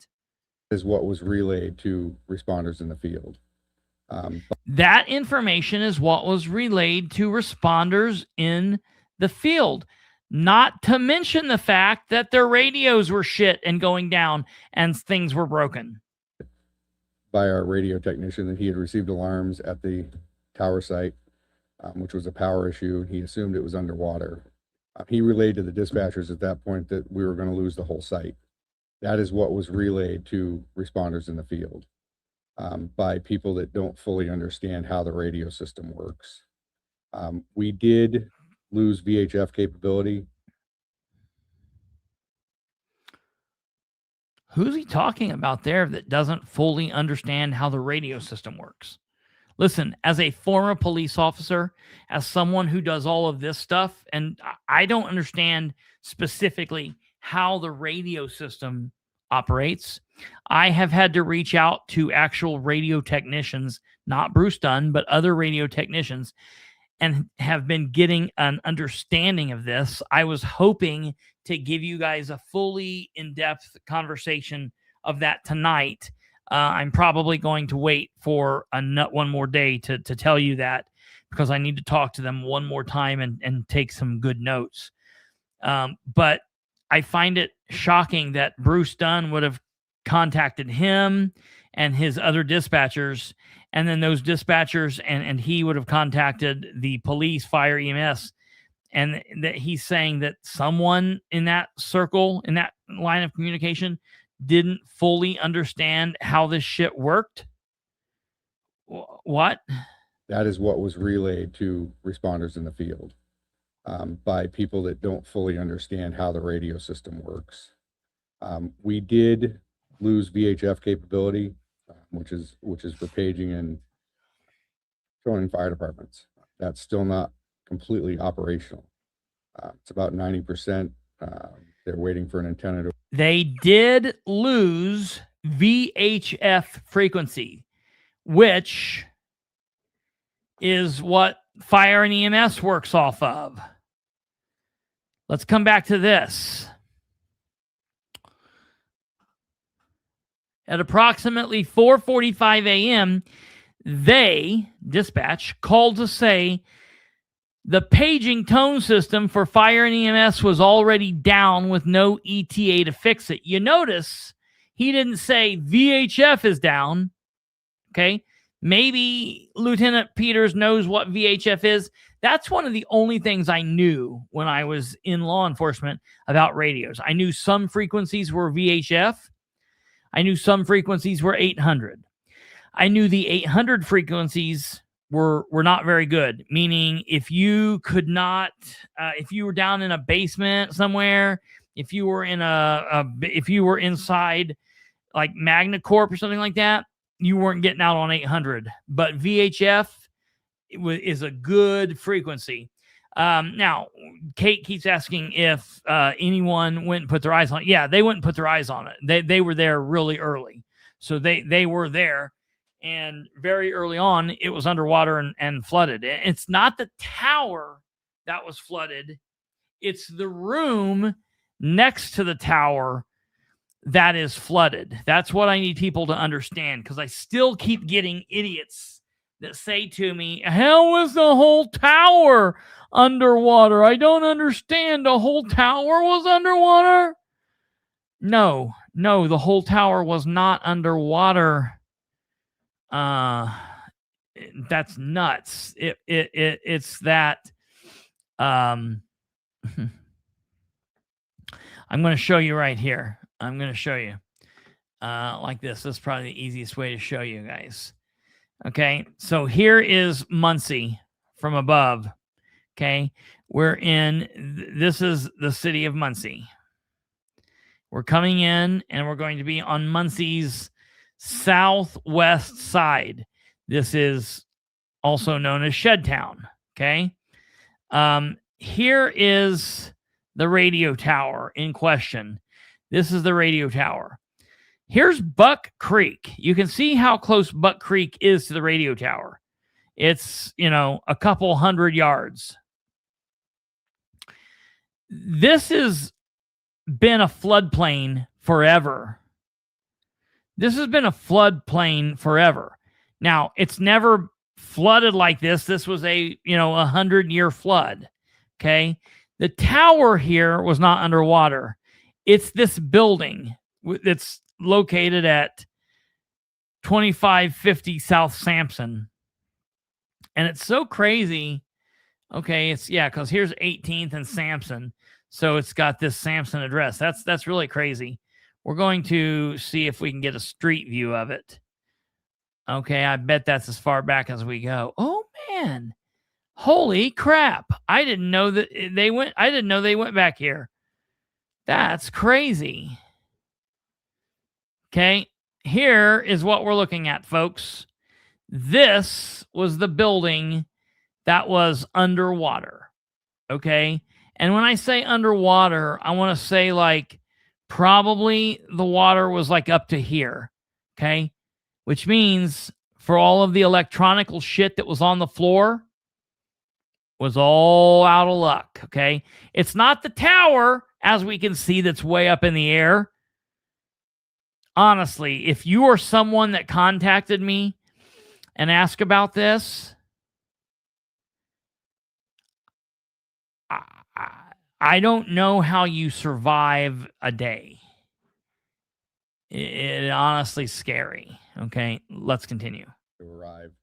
Is what was relayed to responders in the field. That information is what was relayed to responders in the field. Not to mention the fact that their radios were shit and going down and things were broken. By our radio technician that he had received alarms at the tower site, which was a power issue. He assumed it was underwater. He relayed to the dispatchers at that point that we were going to lose the whole site. That is what was relayed to responders in the field by people that don't fully understand how the radio system works. We did lose VHF capability. Who's he talking about there that doesn't fully understand how the radio system works? Listen, as a former police officer, as someone who does all of this stuff, and I don't understand specifically how the radio system operates. I have had to reach out to actual radio technicians, not Bruce Dunn, but other radio technicians, and have been getting an understanding of this. I was hoping to give you guys a fully in-depth conversation of that tonight. I'm probably going to wait for one more day to tell you that, because I need to talk to them one more time and take some good notes. But I find it shocking that Bruce Dunn would have contacted him and his other dispatchers, and then those dispatchers and he would have contacted the police, fire, EMS, and that he's saying that someone in that circle, in that line of communication, didn't fully understand how this shit worked. What? That is what was relayed to responders in the field by people that don't fully understand how the radio system works. We did lose VHF capability, which is for paging and joining fire departments. That's still not completely operational. It's about 90%. They're waiting for an antenna to. They did lose VHF frequency, which is what fire and EMS works off of. Let's come back to this. At approximately 4:45 a.m., dispatch, called to say the paging tone system for fire and EMS was already down with no ETA to fix it. You notice he didn't say VHF is down. Okay. Maybe Lieutenant Peters knows what VHF is. That's one of the only things I knew when I was in law enforcement about radios. I knew some frequencies were VHF. I knew some frequencies were 800. I knew the 800 frequencies were not very good, meaning if you could not, if you were down in a basement somewhere, if you were in if you were inside like MagnaCorp or something like that, you weren't getting out on 800. But VHF is a good frequency. Now, Kate keeps asking if anyone went and put their eyes on it. Yeah, they went and put their eyes on it. They were there really early. So they were there. And very early on, it was underwater and flooded. It's not the tower that was flooded. It's the room next to the tower that is flooded. That's what I need people to understand, because I still keep getting idiots that say to me, how is the whole tower underwater? I don't understand. The whole tower was underwater? No, the whole tower was not underwater. That's nuts. It's that I'm going to show you right here. I'm going to show you like this. This is probably the easiest way to show you guys. Okay, so here is Muncie from above. Okay, this is the city of Muncie. We're coming in and we're going to be on Muncie's southwest side. This is also known as Shedtown. Okay. Here is the radio tower in question. This is the radio tower. Here's Buck Creek. You can see how close Buck Creek is to the radio tower. It's, a couple 100 yards. This has been a floodplain forever. This has been a floodplain forever. Now, it's never flooded like this. This was a 100-year flood. Okay. The tower here was not underwater. It's this building that's located at 2550 South Sampson. And it's so crazy. Okay. Because here's 18th and Sampson. So it's got this Sampson address. That's really crazy. We're going to see if we can get a street view of it. Okay, I bet that's as far back as we go. Oh man. Holy crap. I didn't know they went back here. That's crazy. Okay, here is what we're looking at, folks. This was the building that was underwater. Okay? And when I say underwater, I want to say like probably the water was like up to here. Okay? Which means for all of the electronical shit that was on the floor was all out of luck, okay? It's not the tower, as we can see, that's way up in the air. Honestly, if you are someone that contacted me and asked about this, I don't know how you survive a day. It honestly scary. Okay, let's continue. To arrive,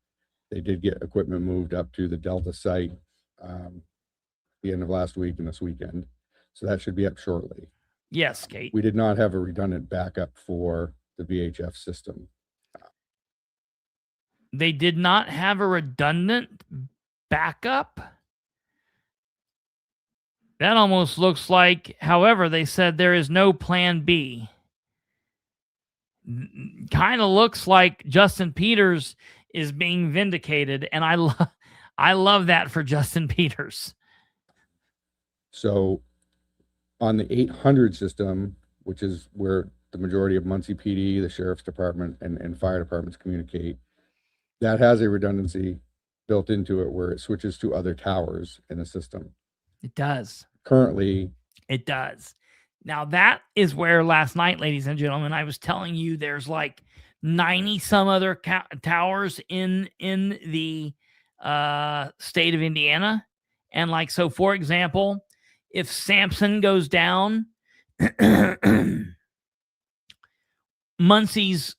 they did get equipment moved up to the Delta site the end of last week and this weekend, so that should be up shortly. Yes, Kate. We did not have a redundant backup for the VHF system. They did not have a redundant backup? That almost looks like, however, they said there is no plan B. Kind of looks like Justin Peters is being vindicated, and I love that for Justin Peters. So on the 800 system, which is where the majority of Muncie PD, the Sheriff's Department, and fire departments communicate, that has a redundancy built into it where it switches to other towers in the system. It does. Currently. It does. Now, that is where last night, ladies and gentlemen, I was telling you there's like 90 some other towers in the state of Indiana. And like, so for example, if Sampson goes down, Muncie's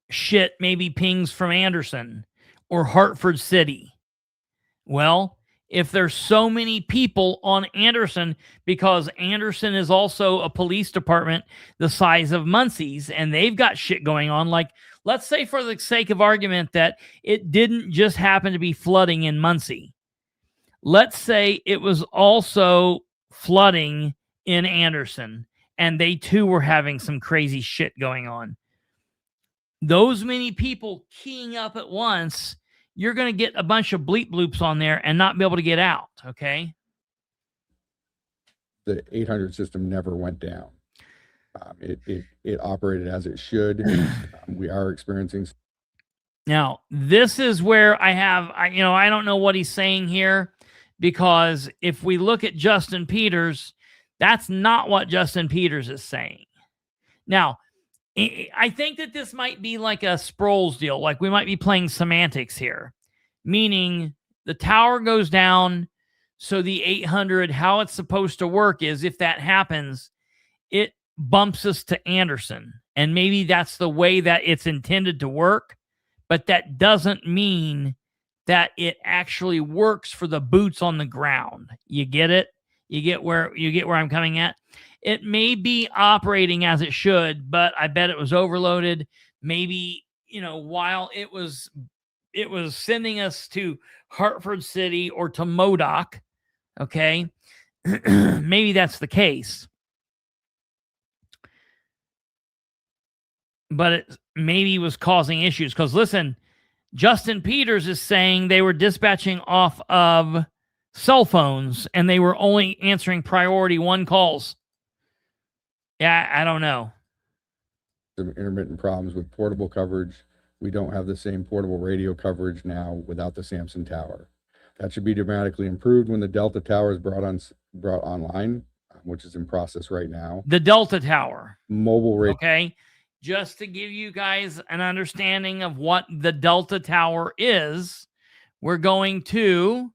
shit maybe pings from Anderson or Hartford City. Well, if there's so many people on Anderson, because Anderson is also a police department the size of Muncie's, and they've got shit going on. Like, let's say for the sake of argument that it didn't just happen to be flooding in Muncie. Let's say it was also flooding in Anderson, and they too were having some crazy shit going on. Those many people keying up at once, you're going to get a bunch of bleep bloops on there and not be able to get out, okay? The 800 system never went down. It operated as it should. We are experiencing. Now, this is where I don't know what he's saying here, because if we look at Justin Peters, that's not what Justin Peters is saying. Now, I think that this might be like a Sproles deal. Like we might be playing semantics here, meaning the tower goes down. So the 800, how it's supposed to work is if that happens, it bumps us to Anderson. And maybe that's the way that it's intended to work. But that doesn't mean that it actually works for the boots on the ground. You get it? You get where I'm coming at? It may be operating as it should, but I bet it was overloaded. Maybe, while it was sending us to Hartford City or to Modoc, okay? Maybe that's the case. But it maybe was causing issues. Because listen, Justin Peters is saying they were dispatching off of cell phones and they were only answering priority 1 calls. Yeah, I don't know. Some intermittent problems with portable coverage. We don't have the same portable radio coverage now without the Samson Tower. That should be dramatically improved when the Delta Tower is brought online, which is in process right now. The Delta Tower. Mobile radio. Okay. Just to give you guys an understanding of what the Delta Tower is, we're going to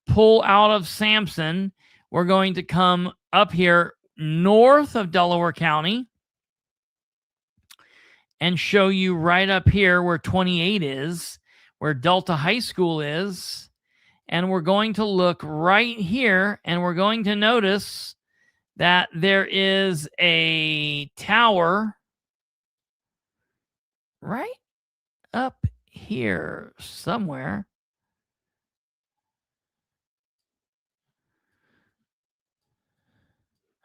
pull out of Samson. We're going to come up here north of Delaware County and show you right up here where 28 is, where Delta High School is. And we're going to look right here, and we're going to notice that there is a tower right up here somewhere.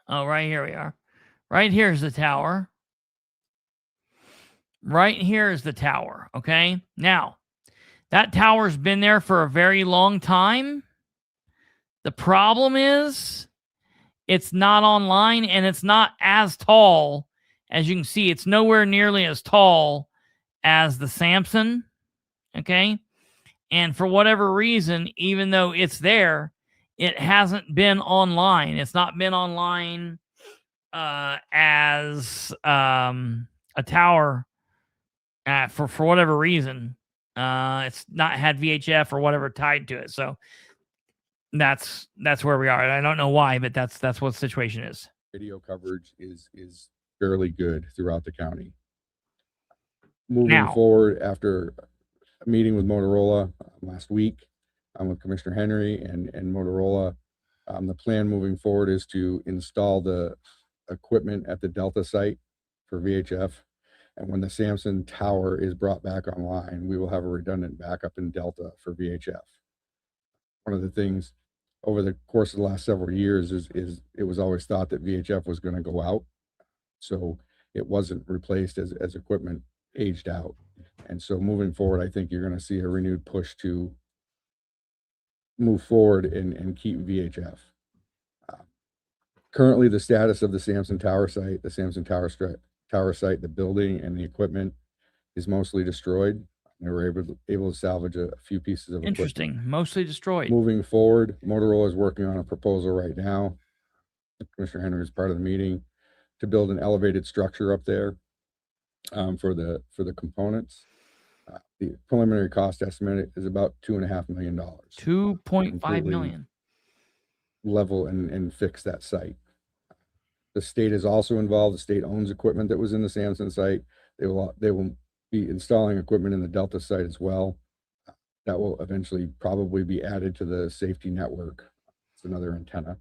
Oh, right here we are. Right here is the tower. Right here is the tower, okay? Now, that tower's been there for a very long time. The problem is it's not online, and it's not as tall. As you can see, it's nowhere nearly as tall as the Samson, okay? And for whatever reason, even though it's there, it hasn't been online. It's not been online as a tower for whatever reason. It's not had VHF or whatever tied to it. So that's where we are. I don't know why, but that's what the situation is. Video coverage is fairly good throughout the county. Moving forward, after a meeting with Motorola last week, with Commissioner Henry and Motorola, the plan moving forward is to install the equipment at the Delta site for VHF. And when the Samson Tower is brought back online, we will have a redundant backup in Delta for VHF. One of the things over the course of the last several years is it was always thought that VHF was going to go out. So it wasn't replaced as equipment aged out. And so moving forward, I think you're going to see a renewed push to move forward and keep VHF. Currently, the status of the Samson Tower site, the building and the equipment is mostly destroyed. They were able to salvage a few pieces of Interesting. equipment. Mostly destroyed. Moving forward, Motorola is working on a proposal right now. Commissioner Henry is part of the meeting to build an elevated structure up there for the components. The preliminary cost estimate is about $2.5 million. 2.5 million. Level and fix that site. The state is also involved. The state owns equipment that was in the Samson site. They will be installing equipment in the Delta site as well. That will eventually probably be added to the safety network. It's another antenna,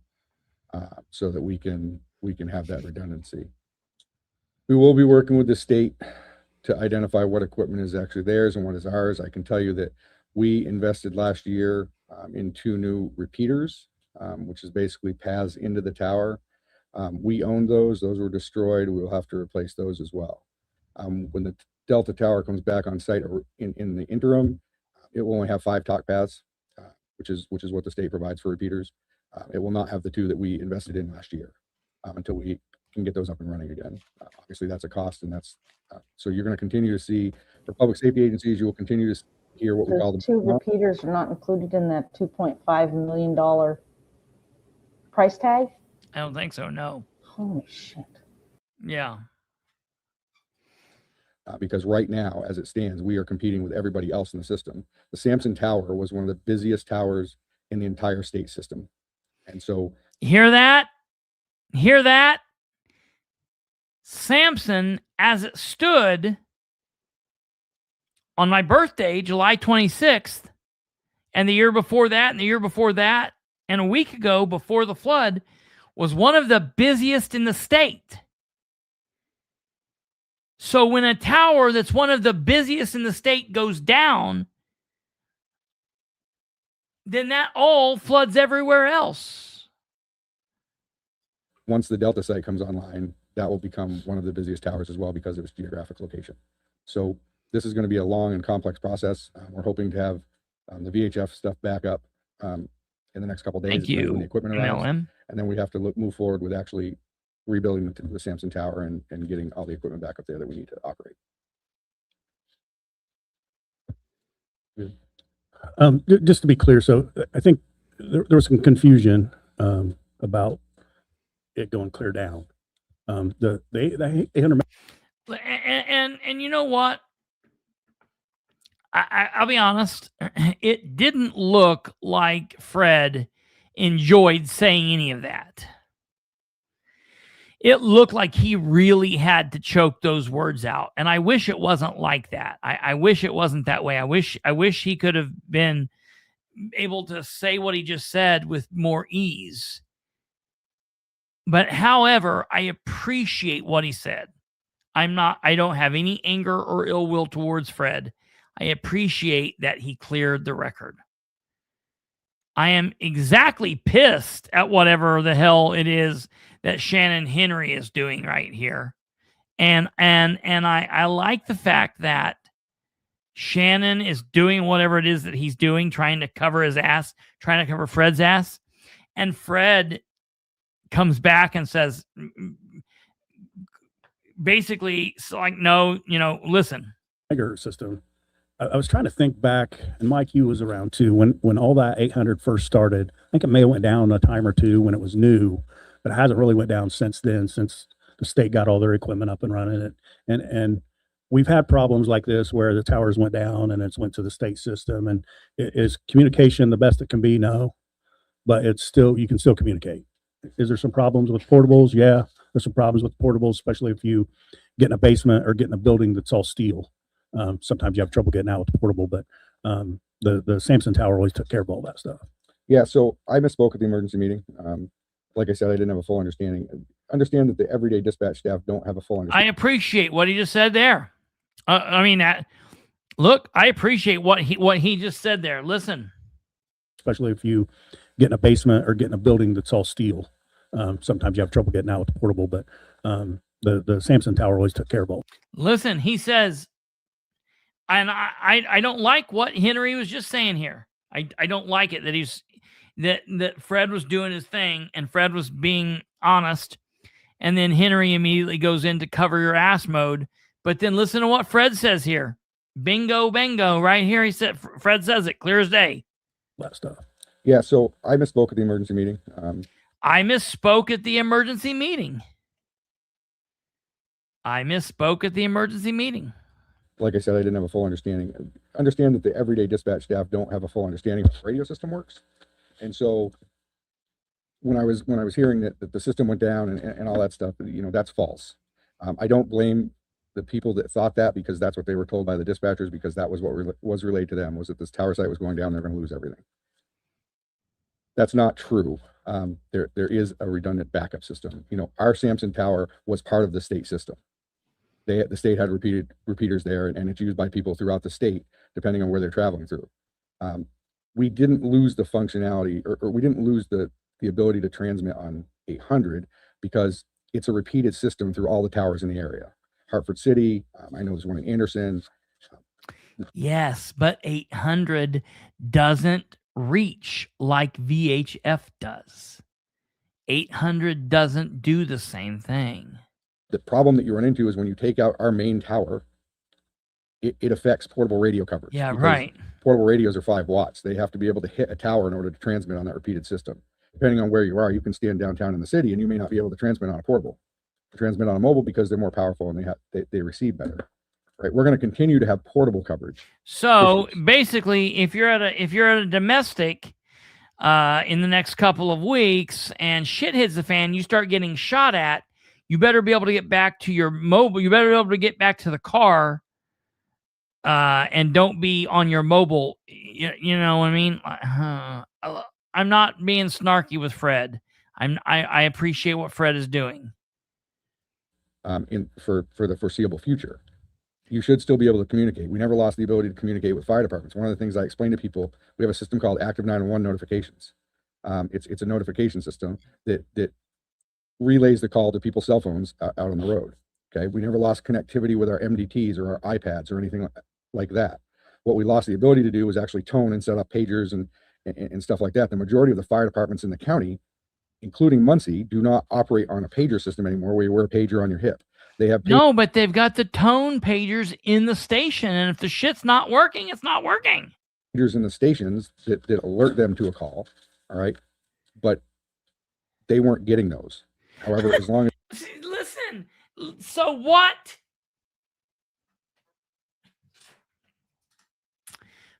so that we can have that redundancy. We will be working with the state to identify what equipment is actually theirs and what is ours. I can tell you that we invested last year in 2 new repeaters, which is basically paths into the tower. We owned those. Those were destroyed. We will have to replace those as well. When the Delta Tower comes back on site in the interim, it will only have 5 talk paths, which is what the state provides for repeaters. It will not have the 2 that we invested in last year until we can get those up and running again. Obviously, that's a cost, and that's so you're going to continue to see for public safety agencies. You will continue to hear what we call the 2 repeaters are not included in that $2.5 million price tag. I don't think so. No. Holy shit. Yeah. Because right now, as it stands, we are competing with everybody else in the system. The Samson Tower was one of the busiest towers in the entire state system. And so... Hear that? Hear that? Samson, as it stood on my birthday, July 26th, and the year before that, and the year before that, and a week ago before the flood, was one of the busiest in the state. So when a tower that's one of the busiest in the state goes down, then that all floods everywhere else. Once the Delta site comes online, that will become one of the busiest towers as well because of its geographic location. So this is going to be a long and complex process. We're hoping to have the VHF stuff back up in the next couple of days. Thank you. When the equipment arrives. And then we have to move forward with actually rebuilding the Sampson Tower and getting all the equipment back up there that we need to operate. Just to be clear, so I think there was some confusion about it going clear down. The 800. And you know what? I'll be honest. It didn't look like Fred enjoyed saying any of that. It looked like he really had to choke those words out. And I wish it wasn't like that. I wish it wasn't that way. I wish he could have been able to say what he just said with more ease. But however, I appreciate what he said. I don't have any anger or ill will towards Fred. I appreciate that he cleared the record. I am exactly pissed at whatever the hell it is that Shannon Henry is doing right here. And I like the fact that Shannon is doing whatever it is that he's doing, trying to cover his ass, trying to cover Fred's ass. And Fred comes back and says, basically, like, no, listen. System. I was trying to think back, and Mike, you was around too, when all that 800 first started. I think it may have went down a time or two when it was new, but it hasn't really went down since then, since the state got all their equipment up and running it. And we've had problems like this where the towers went down and it's went to the state system. And is communication the best it can be? No, but you can still communicate. Is there some problems with portables? Yeah, there's some problems with portables, especially if you get in a basement or get in a building that's all steel. Sometimes you have trouble getting out with the portable, but the Sampson Tower always took care of all that stuff. Yeah, so I misspoke at the emergency meeting. Like I said, I didn't have a full understanding. Understand that the everyday dispatch staff don't have a full understanding. I appreciate what he just said there. Look, I appreciate what he just said there. Listen. Especially if you get in a basement or get in a building that's all steel. Sometimes you have trouble getting out with the portable, but the Sampson Tower always took care of all. Listen, he says, and I don't like what Henry was just saying here. I don't like it that Fred was doing his thing and Fred was being honest, and then Henry immediately goes into cover your ass mode. But then listen to what Fred says here. Bingo, bango, right here. He said, Fred says it clear as day. That stuff. Yeah, so I misspoke at the emergency meeting. I misspoke at the emergency meeting. Like I said, I didn't have a full understanding. Understand that the everyday dispatch staff don't have a full understanding of how the radio system works. And so when I was hearing that the system went down and all that stuff, that's false. I don't blame the people that thought that, because that's what they were told by the dispatchers, because that was what was relayed to them, was that this tower site was going down, they're going to lose everything. That's not true. There is a redundant backup system. Our Sampson Tower was part of the state system. The state had repeaters there, and it's used by people throughout the state, depending on where they're traveling through. We didn't lose the functionality, or we didn't lose the ability to transmit on 800, because it's a repeated system through all the towers in the area. Hartford City, I know there's one in Anderson. Yes, but 800 doesn't reach like VHF does. 800 doesn't do the same thing. The problem that you run into is when you take out our main tower, it affects portable radio coverage. Yeah, right. Portable radios are 5 watts. They have to be able to hit a tower in order to transmit on that repeated system. Depending on where you are, you can stand downtown in the city and you may not be able to transmit on a portable. Transmit on a mobile because they're more powerful and they receive better. Right? We're going to continue to have portable coverage. So basically, if you're at a domestic in the next couple of weeks and shit hits the fan, you start getting shot at, you better be able to get back to your mobile. You better be able to get back to the car and don't be on your mobile. You know what I mean? I'm not being snarky with Fred. I appreciate what Fred is doing. For the foreseeable future, you should still be able to communicate. We never lost the ability to communicate with fire departments. One of the things I explained to people, we have a system called Active 911 notifications. It's a notification system that relays the call to people's cell phones out on the road. Okay, we never lost connectivity with our MDTs or our iPads or anything like that. What we lost the ability to do was actually tone and set up pagers and stuff like that. The majority of the fire departments in the county including Muncie, do not operate on a pager system anymore where you wear a pager on your hip. They have no, but they've got the tone pagers in the station, and if the shit's not working, it's not working. Pagers in the stations that alert them to a call, all right? But they weren't getting those. However, as long as... Listen, so what?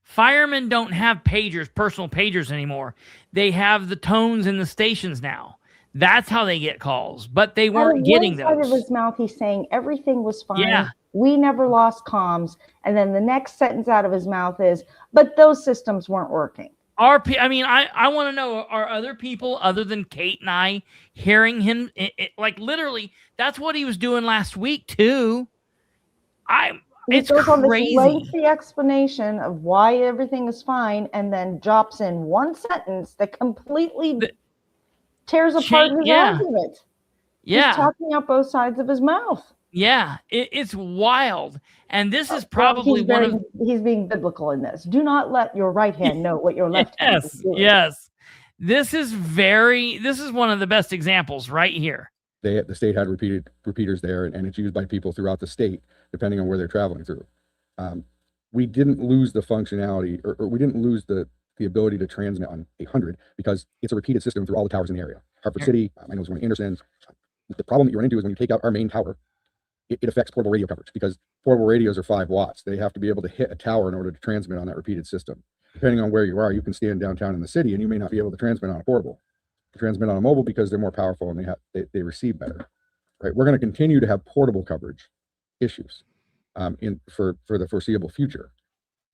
Firemen don't have pagers, personal pagers anymore. They have the tones in the stations now. That's how they get calls, but they weren't getting those. Out of his mouth, he's saying everything was fine. Yeah. We never lost comms. And then the next sentence out of his mouth is, but those systems weren't working. I want to know, are other people other than Kate and I hearing him? Like literally, that's what he was doing last week too. It's goes on this crazy. lengthy explanation of why everything is fine, and then drops in one sentence that completely tears apart his argument. Yeah. He's talking out both sides of his mouth. Yeah, it's wild. And this is probably he's being biblical in this. Do not let your right hand know what your left hand is doing. Yes. This is one of the best examples right here. The state had repeaters there, and it's used by people throughout the state, depending on where they're traveling through. We didn't lose the functionality, or we didn't lose the ability to transmit on 800 because it's a repeated system through all the towers in the area. Hartford City, I know it's going to Anderson. The problem that you run into is when you take out our main tower, it affects portable radio coverage because portable radios are 5 watts. They have to be able to hit a tower in order to transmit on that repeated system. Depending on where you are, you can stand downtown in the city and you may not be able to transmit on a portable. You transmit on a mobile because they're more powerful and they receive better. Right? We're going to continue to have portable coverage issues for the foreseeable future.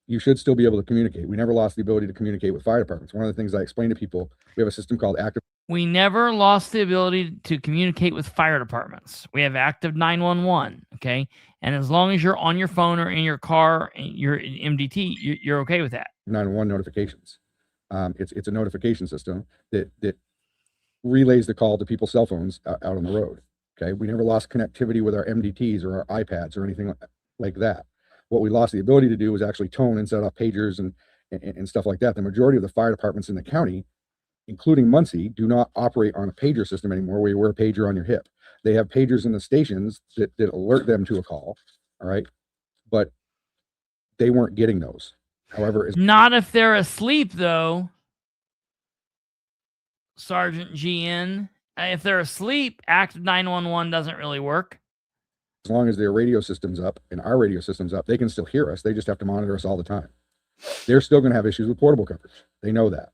You should still be able to communicate. We never lost the ability to communicate with fire departments. One of the things I explain to people, we have a system called active. We never lost the ability to communicate with fire departments. We have active 911. Okay. And as long as you're on your phone or in your car, you're MDT, you're okay with that. 911 notifications. It's a notification system that relays the call to people's cell phones out on the road. Okay. We never lost connectivity with our MDTs or our iPads or anything like that. What we lost the ability to do was actually tone and set up pagers and stuff like that. The majority of the fire departments in the county, including Muncie, do not operate on a pager system anymore where you wear a pager on your hip. They have pagers in the stations that alert them to a call, all right? But they weren't getting those. However, not if they're asleep, though, Sergeant GN. If they're asleep, active 911 doesn't really work. As long as their radio system's up and our radio system's up, they can still hear us. They just have to monitor us all the time. They're still going to have issues with portable coverage. They know that.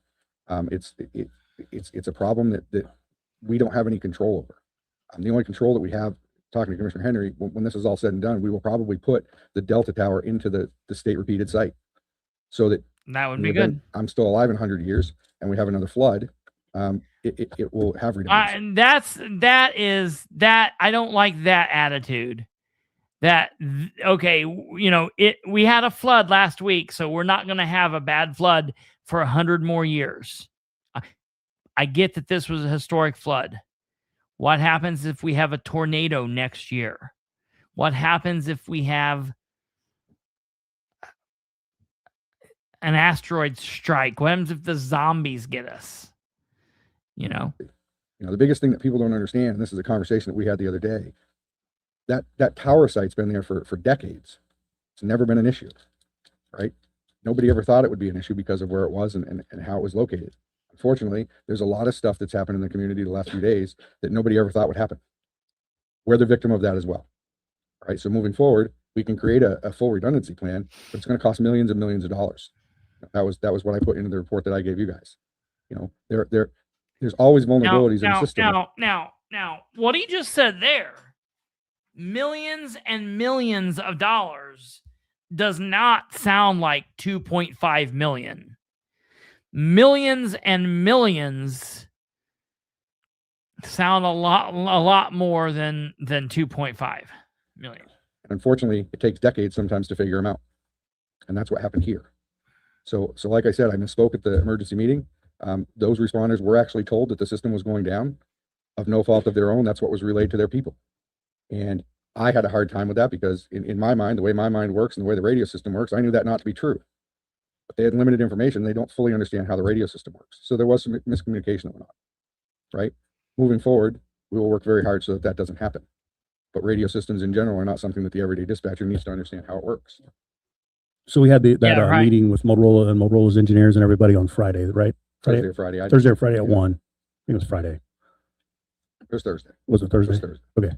It's a problem that we don't have any control over. The only control that we have, talking to Commissioner Henry, when this is all said and done, we will probably put the Delta Tower into the state repeated site, so that would be good. I'm still alive in 100 years, and we have another flood. It will have redundancy. And that I don't like that attitude. Okay, we had a flood last week, so we're not going to have a bad flood for 100 more years. I get that this was a historic flood. What happens if we have a tornado next year? What happens if we have an asteroid strike? What happens if the zombies get us? The biggest thing that people don't understand, and this is a conversation that we had the other day, that tower site's been there for decades. It's never been an issue, right? Nobody ever thought it would be an issue because of where it was and how it was located. Unfortunately, there's a lot of stuff that's happened in the community the last few days that nobody ever thought would happen. We're the victim of that as well, right? So moving forward, we can create a full redundancy plan, but it's going to cost millions and millions of dollars. That was what I put into the report that I gave you guys. There's always vulnerabilities in the system. Now, what he just said there, millions and millions of dollars, does not sound like 2.5 million. Millions and millions sound a lot more than 2.5 million. And unfortunately, it takes decades sometimes to figure them out. And that's what happened here. So like I said, I misspoke at the emergency meeting. Those responders were actually told that the system was going down of no fault of their own. That's what was relayed to their people. And I had a hard time with that because in my mind, the way my mind works and the way the radio system works, I knew that not to be true. But they had limited information. They don't fully understand how the radio system works. So there was some miscommunication that went on. right? Moving forward, we will work very hard so that doesn't happen. But radio systems in general are not something that the everyday dispatcher needs to understand how it works. So we had that meeting with Motorola and Motorola's engineers and everybody on Friday, right? Thursday or Friday. Thursday or Friday at 1. I think it was Friday. It was Thursday. Was it Thursday? It was Thursday. Okay.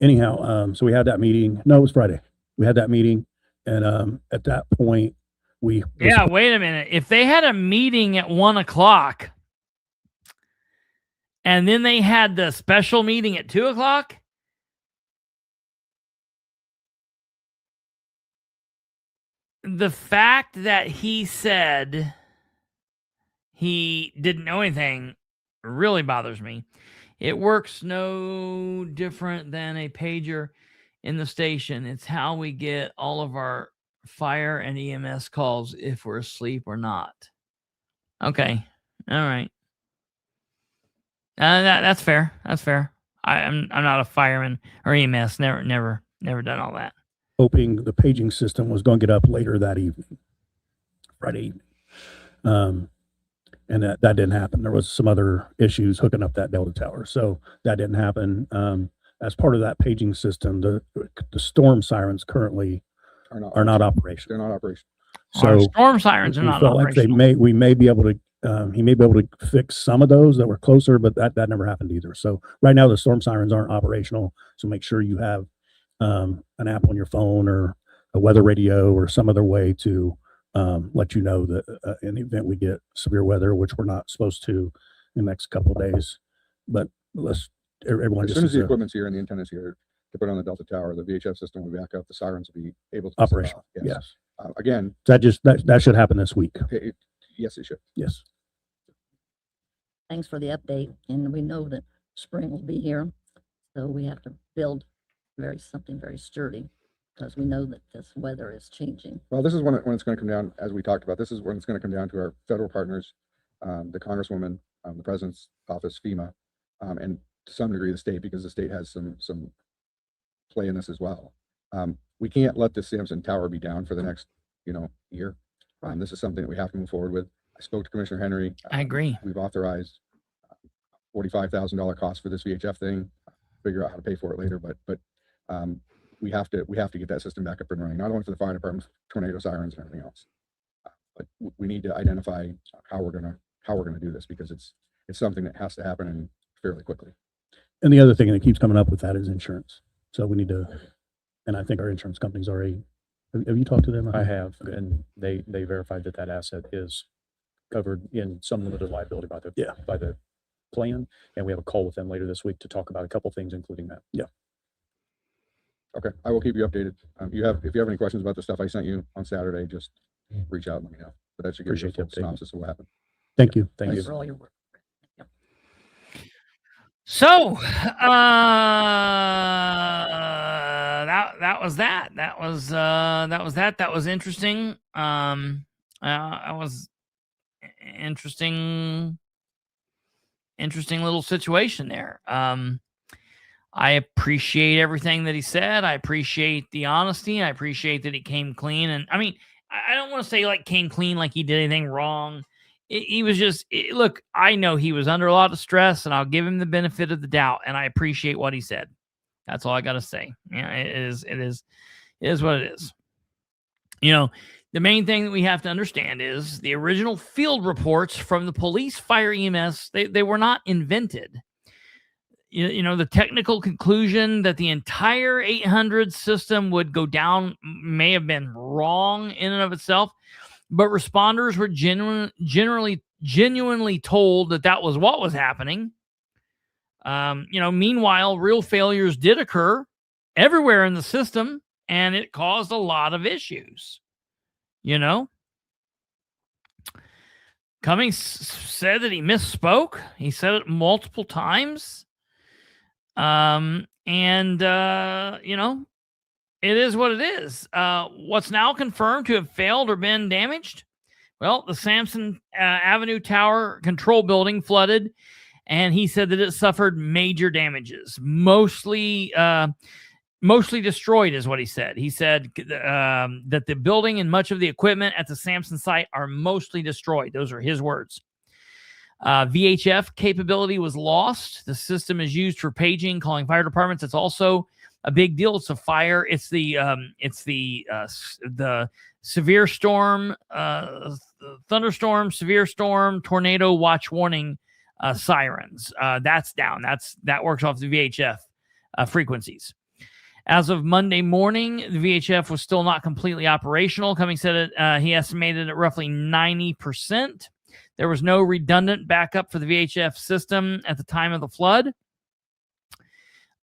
Anyhow, so we had that meeting. No, it was Friday. We had that meeting, and at that point, wait a minute. If they had a meeting at 1 o'clock, and then they had the special meeting at 2 o'clock, the fact that he said he didn't know anything really bothers me. It works no different than a pager in the station. It's how we get all of our fire and EMS calls if we're asleep or not. Okay. All right. That's fair. That's fair. I'm not a fireman or EMS. Never done all that. Hoping the paging system was going to get up later that evening, Friday evening. And that didn't happen. There was some other issues hooking up that Delta tower. So that didn't happen. As part of that paging system, the storm sirens currently are not operational. They're not operational. So our storm sirens are not operational. Like we may be able to, he may be able to fix some of those that were closer, but that never happened either. So right now the storm sirens aren't operational. So make sure you have an app on your phone or a weather radio or some other way to let you know that in the event we get severe weather, which we're not supposed to in the next couple of days. But everyone as soon as the equipment's here and the antenna's here to put on the Delta tower, the VHF system will back up. The sirens will be able to operational. Yes. Again, that should happen this week. Yes, it should. Yes. Thanks for the update, and we know that spring will be here, so we have to build something very sturdy, because we know that this weather is changing. Well, this is when it's going to come down, as we talked about. This is when it's going to come down to our federal partners, the Congresswoman, the President's office, FEMA, and to some degree the state, because the state has some play in this as well. We can't let the Sampson Tower be down for the next year. This is something that we have to move forward with. I spoke to Commissioner Henry. I agree. We've authorized $45,000 cost for this VHF thing. Figure out how to pay for it later, but we have to get that system back up and running, not only for the fire department, tornado sirens and everything else, but we need to identify how we're gonna do this, because it's something that has to happen and fairly quickly. And the other thing that keeps coming up with that is insurance. So we need to, and I think our insurance company's already. Have you talked to them? I have, and they verified that asset is covered in some limited liability by the plan, and we have a call with them later this week to talk about a couple things, including that. Yeah. Okay, I will keep you updated. If you have any questions about the stuff I sent you on Saturday, just reach out and let me know. But that should give you a full synopsis of what happened. Thank you. Thanks for all your work. Yep. So that was that. That was interesting. That was interesting little situation there. I appreciate everything that he said. I appreciate the honesty. I appreciate that he came clean. And I mean, I don't want to say like came clean like he did anything wrong. He was just, look, I know he was under a lot of stress, and I'll give him the benefit of the doubt. And I appreciate what he said. That's all I got to say. Yeah, it is what it is. The main thing that we have to understand is the original field reports from the police, fire, EMS, they were not invented. The technical conclusion that the entire 800 system would go down may have been wrong in and of itself, but responders were genuinely told that was what was happening. Meanwhile, real failures did occur everywhere in the system, and it caused a lot of issues. Cummings said that he misspoke. He said it multiple times. It is what it is. What's now confirmed to have failed or been damaged? Well, the Sampson Avenue Tower control building flooded, and he said that it suffered major damages, mostly destroyed is what he said. He said that the building and much of the equipment at the Sampson site are mostly destroyed. Those are his words. VHF capability was lost. The system is used for paging, calling fire departments. It's also a big deal. It's a fire. It's the severe storm, thunderstorm, severe storm, tornado watch warning sirens. That's down. That works off the VHF frequencies. As of Monday morning, the VHF was still not completely operational. Cummings said he estimated at roughly 90%. There was no redundant backup for the VHF system at the time of the flood.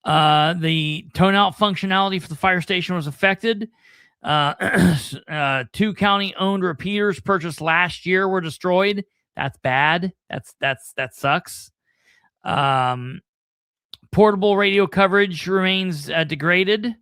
The tone-out functionality for the fire station was affected. 2 county-owned repeaters purchased last year were destroyed. That's bad. That sucks. Portable radio coverage remains degraded,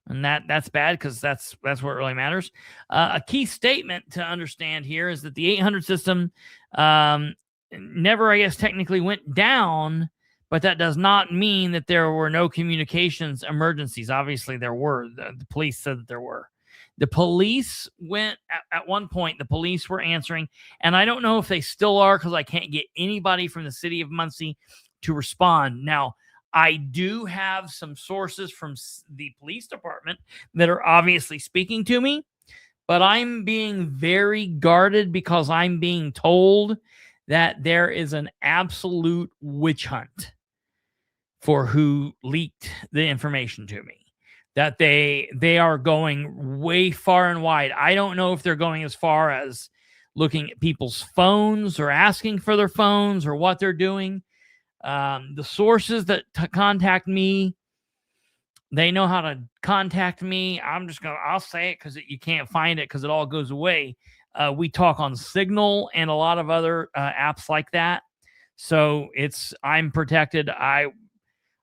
and that's bad because that's what really matters. A key statement to understand here is that the 800 system never, I guess, technically went down, but that does not mean that there were no communications emergencies. Obviously, there were. The police said that there were. The police went, at one point, the police were answering, and I don't know if they still are because I can't get anybody from the city of Muncie to respond. Now, I do have some sources from the police department that are obviously speaking to me, but I'm being very guarded because I'm being told that there is an absolute witch hunt for who leaked the information to me. That they are going way far and wide. I don't know if they're going as far as looking at people's phones or asking for their phones or what they're doing. The sources that contact me, they know how to contact me. I'll say it because you can't find it because it all goes away. We talk on Signal and a lot of other apps like that. So I'm protected.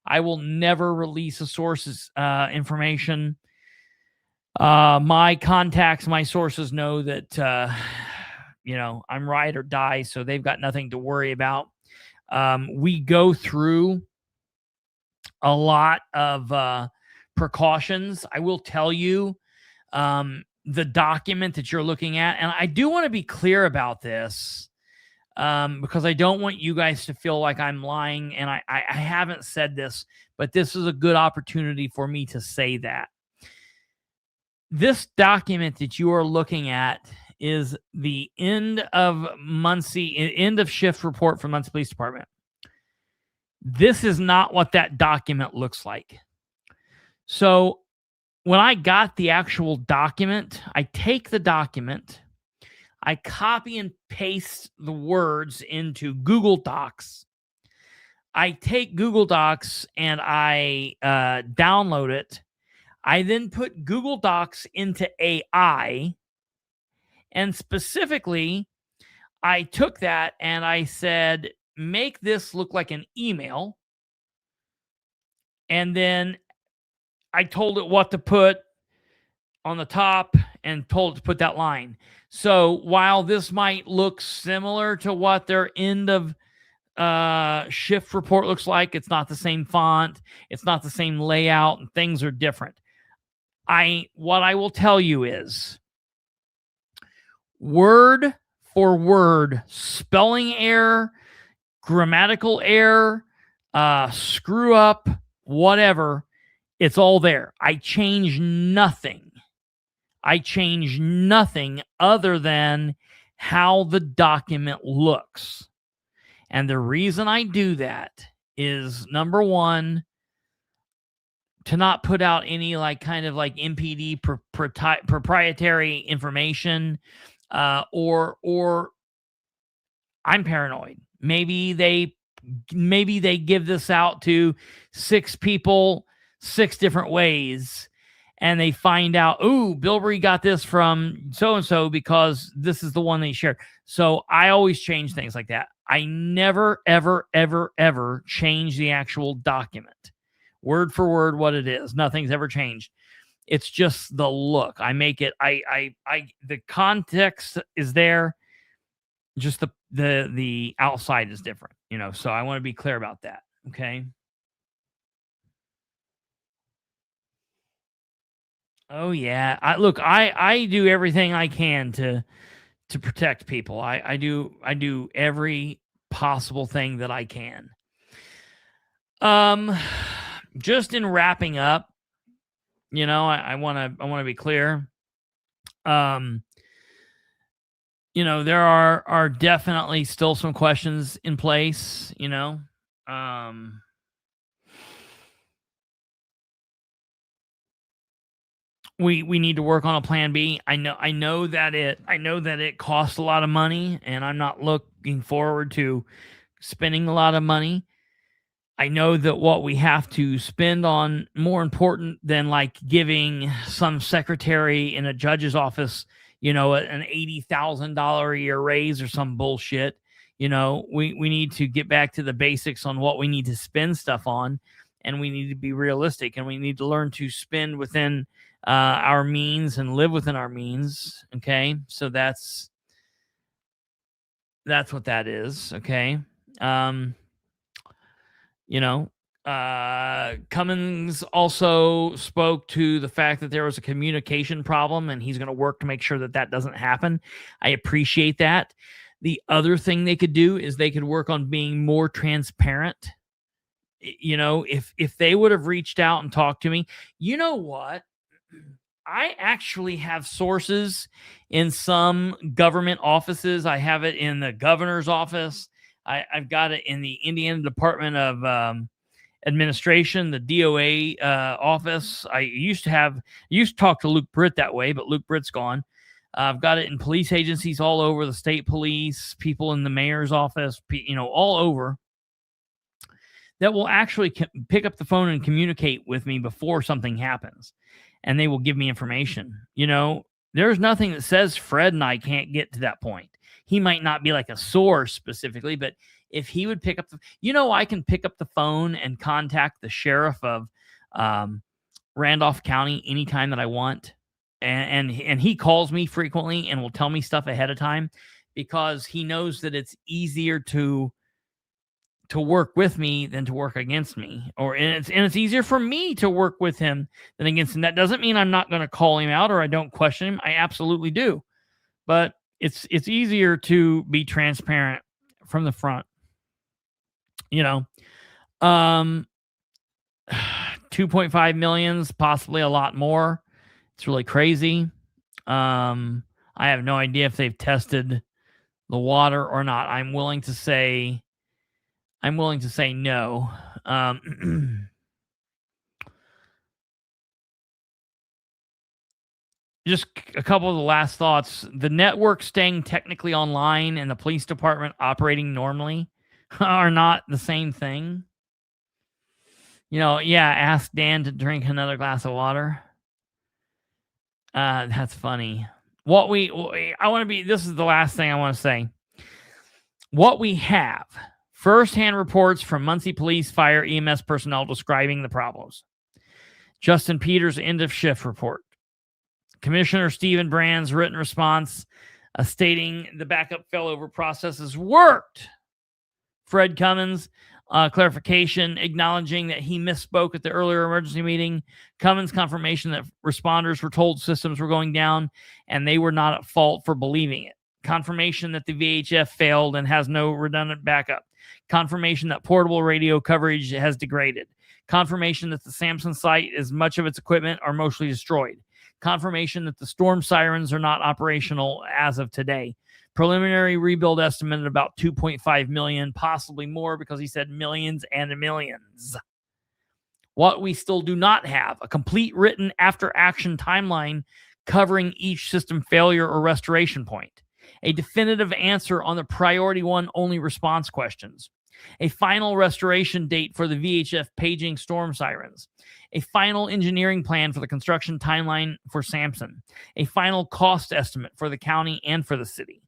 I will never release a source's information. My contacts, my sources know that, I'm ride or die, so they've got nothing to worry about. We go through a lot of precautions. I will tell you the document that you're looking at, and I do want to be clear about this. Because I don't want you guys to feel like I'm lying, and I haven't said this, but this is a good opportunity for me to say that. This document that you are looking at is the end of shift report from Muncie Police Department. This is not what that document looks like. So when I got the actual document, I take the document, I copy and paste the words into Google Docs. I take Google Docs and I download it. I then put Google Docs into AI. And specifically, I took that and I said, make this look like an email. And then I told it what to put on the top and told it to put that line. So while this might look similar to what their end of shift report looks like, it's not the same font, it's not the same layout, and things are different. What I will tell you is word for word, spelling error, grammatical error, screw up, whatever, it's all there. I change nothing. I change nothing other than how the document looks. And the reason I do that is, number one, to not put out any kind of MPD proprietary information, or I'm paranoid. Maybe they give this out to 6 people 6 different ways, and they find out, ooh, Bilbrey got this from so-and-so because this is the one they shared. So I always change things like that. I never, ever, ever, ever change the actual document. Word for word what it is. Nothing's ever changed. It's just the look. I make it, the context is there. Just the outside is different, so I want to be clear about that. Okay. Oh yeah. I do everything I can to protect people. I do every possible thing that I can. Just in wrapping up, I want to be clear. There are definitely still some questions in place, we need to work on a plan B. I know that it costs a lot of money, and I'm not looking forward to spending a lot of money. I know that what we have to spend on more important than like giving some secretary in a judge's office, an $80,000 a year raise or some bullshit. We need to get back to the basics on what we need to spend stuff on, and we need to be realistic, and we need to learn to spend within our means and live within our means. Okay. So that's what that is. Okay. Cummins also spoke to the fact that there was a communication problem, and he's going to work to make sure that doesn't happen. I appreciate that. The other thing they could do is they could work on being more transparent. If they would have reached out and talked to me, you know what? I actually have sources in some government offices. I have it in the governor's office. I've got it in the Indiana Department of Administration, the DOA office. I used to talk to Luke Britt that way, but Luke Britt's gone. I've got it in police agencies all over, the state police, people in the mayor's office, all over, that will actually pick up the phone and communicate with me before something happens. And they will give me information. There's nothing that says Fred and I can't get to that point. He might not be like a source specifically, but if he would pick up I can pick up the phone and contact the sheriff of Randolph County anytime that I want. And he calls me frequently and will tell me stuff ahead of time, because he knows that it's easier to work with me than to work against me, and it's easier for me to work with him than against him. That doesn't mean I'm not going to call him out or I don't question him. I absolutely do, but it's easier to be transparent from the front. 2.5 million, possibly a lot more. It's really crazy. I have no idea if they've tested the water or not. I'm willing to say no. Just a couple of the last thoughts. The network staying technically online and the police department operating normally are not the same thing. Ask Dan to drink another glass of water. That's funny. This is the last thing I want to say. What we have: first-hand reports from Muncie Police, Fire, EMS personnel describing the problems. Justin Peters' end-of-shift report. Commissioner Stephen Brand's written response stating the backup failover processes worked. Fred Cummins' clarification acknowledging that he misspoke at the earlier emergency meeting. Cummins' confirmation that responders were told systems were going down and they were not at fault for believing it. Confirmation that the VHF failed and has no redundant backup. Confirmation that portable radio coverage has degraded. Confirmation that the Sampson site is much of its equipment are mostly destroyed. Confirmation that the storm sirens are not operational as of today. Preliminary rebuild estimate at about 2.5 million, possibly more, because he said millions and millions. What we still do not have: a complete written after-action timeline covering each system failure or restoration point. A definitive answer on the priority one only response questions. A final restoration date for the VHF paging storm sirens. A final engineering plan for the construction timeline for Sampson. A final cost estimate for the county and for the city.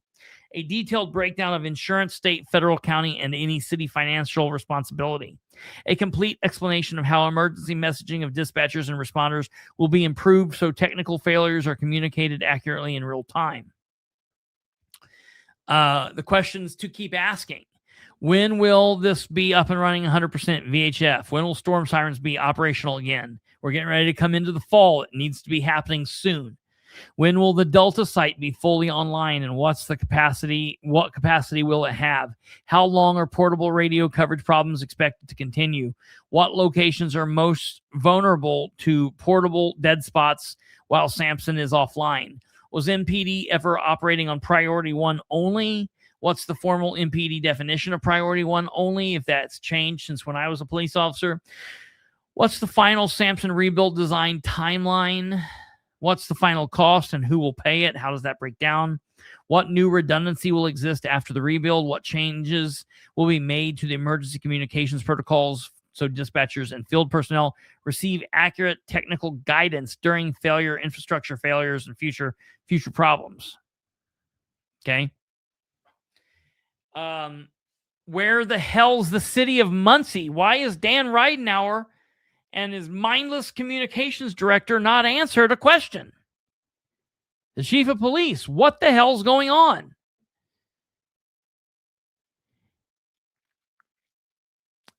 A detailed breakdown of insurance, state, federal, county, and any city financial responsibility. A complete explanation of how emergency messaging of dispatchers and responders will be improved so technical failures are communicated accurately in real time. The questions to keep asking: when will this be up and running 100% VHF? When will storm sirens be operational again? We're getting ready to come into the fall. It needs to be happening soon. When will the Delta site be fully online, and what's the capacity? What capacity will it have? How long are portable radio coverage problems expected to continue? What locations are most vulnerable to portable dead spots while Samson is offline? Was MPD ever operating on priority 1 only? What's the formal MPD definition of priority 1 only, if that's changed since when I was a police officer? What's the final Samson rebuild design timeline? What's the final cost and who will pay it? How does that break down? What new redundancy will exist after the rebuild? What changes will be made to the emergency communications protocols so dispatchers and field personnel receive accurate technical guidance during failure, infrastructure failures, and future problems? Okay. Where the hell's the city of Muncie? Why is Dan Ridenauer and his mindless communications director not answered a question? The chief of police, what the hell's going on?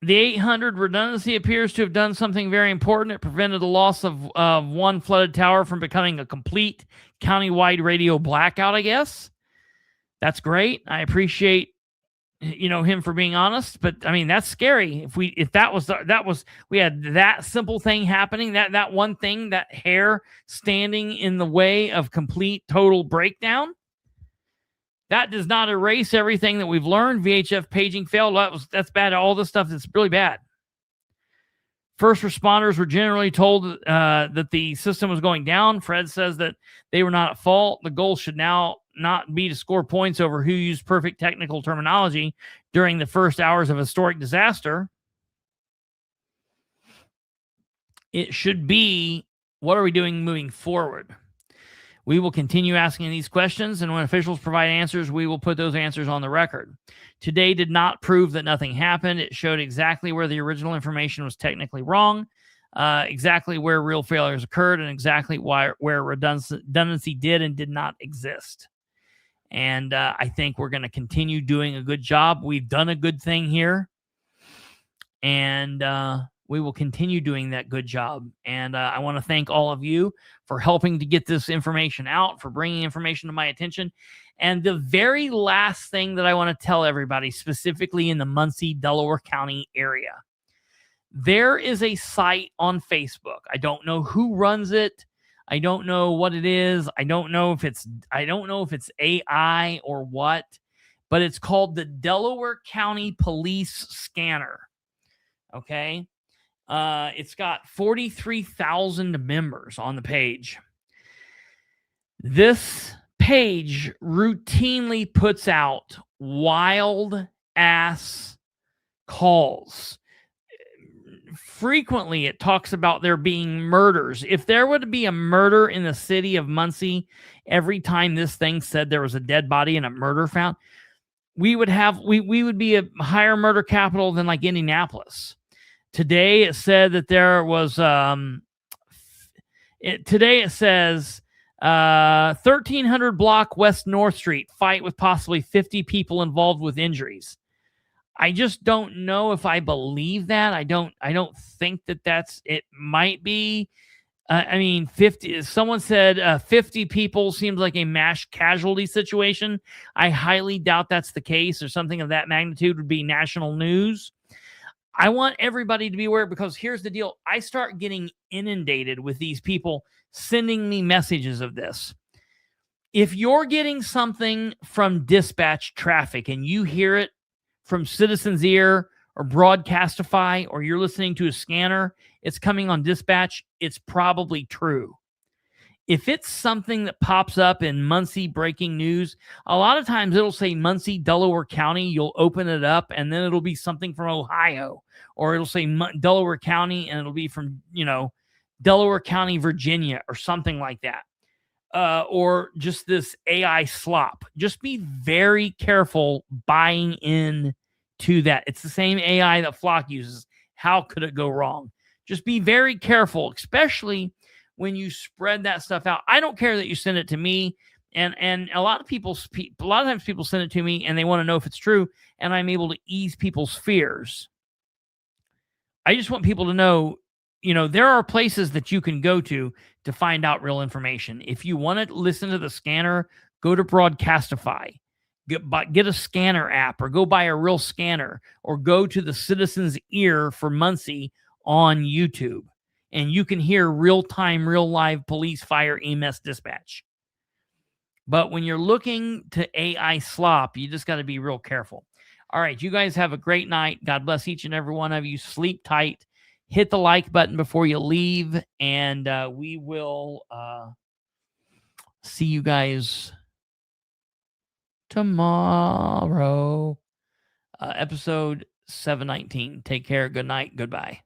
The 800 redundancy appears to have done something very important. It prevented the loss of one flooded tower from becoming a complete countywide radio blackout, I guess. That's great. I appreciate him for being honest, but I mean, that's scary. If we had that simple thing happening, that one thing, that hair standing in the way of complete total breakdown, that does not erase everything that we've learned. VHF paging failed. That's bad. All this stuff is really bad. First responders were generally told that the system was going down. Fred says that they were not at fault. The goal should now not be to score points over who used perfect technical terminology during the first hours of a historic disaster. It should be, what are we doing moving forward? We will continue asking these questions, and when officials provide answers, we will put those answers on the record. Today did not prove that nothing happened. It showed exactly where the original information was technically wrong, exactly where real failures occurred, and exactly where redundancy did and did not exist. And I think we're going to continue doing a good job. We've done a good thing here, and we will continue doing that good job. And I want to thank all of you for helping to get this information out, for bringing information to my attention. And the very last thing that I want to tell everybody, specifically in the Muncie, Delaware County area, there is a site on Facebook. I don't know who runs it. I don't know what it is. I don't know if it's AI or what, but it's called the Delaware County Police Scanner. Okay. It's got 43,000 members on the page. This page routinely puts out wild ass calls. Frequently, it talks about there being murders. If there were to be a murder in the city of Muncie, every time this thing said there was a dead body and a murder found, we would be a higher murder capital than like Indianapolis. Today, it said that there was, today it says 1300 block West North Street, fight with possibly 50 people involved with injuries. I just don't know if I believe that. I don't think that that's, it might be. 50, someone said 50 people seems like a mass casualty situation. I highly doubt that's the case, or something of that magnitude would be national news. I want everybody to be aware, because here's the deal. I start getting inundated with these people sending me messages of this. If you're getting something from dispatch traffic and you hear it from Citizen's Ear or Broadcastify, or you're listening to a scanner, it's coming on dispatch, it's probably true. If it's something that pops up in Muncie breaking news, a lot of times it'll say Muncie, Delaware County. You'll open it up and then it'll be something from Ohio, or it'll say Delaware County and it'll be from, Delaware County, Virginia, or something like that. Or just this AI slop. Just be very careful buying in to that. It's the same AI that Flock uses. How could it go wrong? Just be very careful, especially when you spread that stuff out. I don't care that you send it to me, and a lot of times people send it to me and they want to know if it's true, and I'm able to ease people's fears. I just want people to know there are places that you can go to find out real information. If you want to listen to the scanner, go to Broadcastify. Get a scanner app, or go buy a real scanner, or go to the Citizen's Ear for Muncie on YouTube, and you can hear real-time, real live police, fire, EMS dispatch. But when you're looking to AI slop, you just got to be real careful. All right, you guys have a great night. God bless each and every one of you. Sleep tight. Hit the like button before you leave, and we will see you guys tomorrow. Episode 719. Take care. Good night. Goodbye.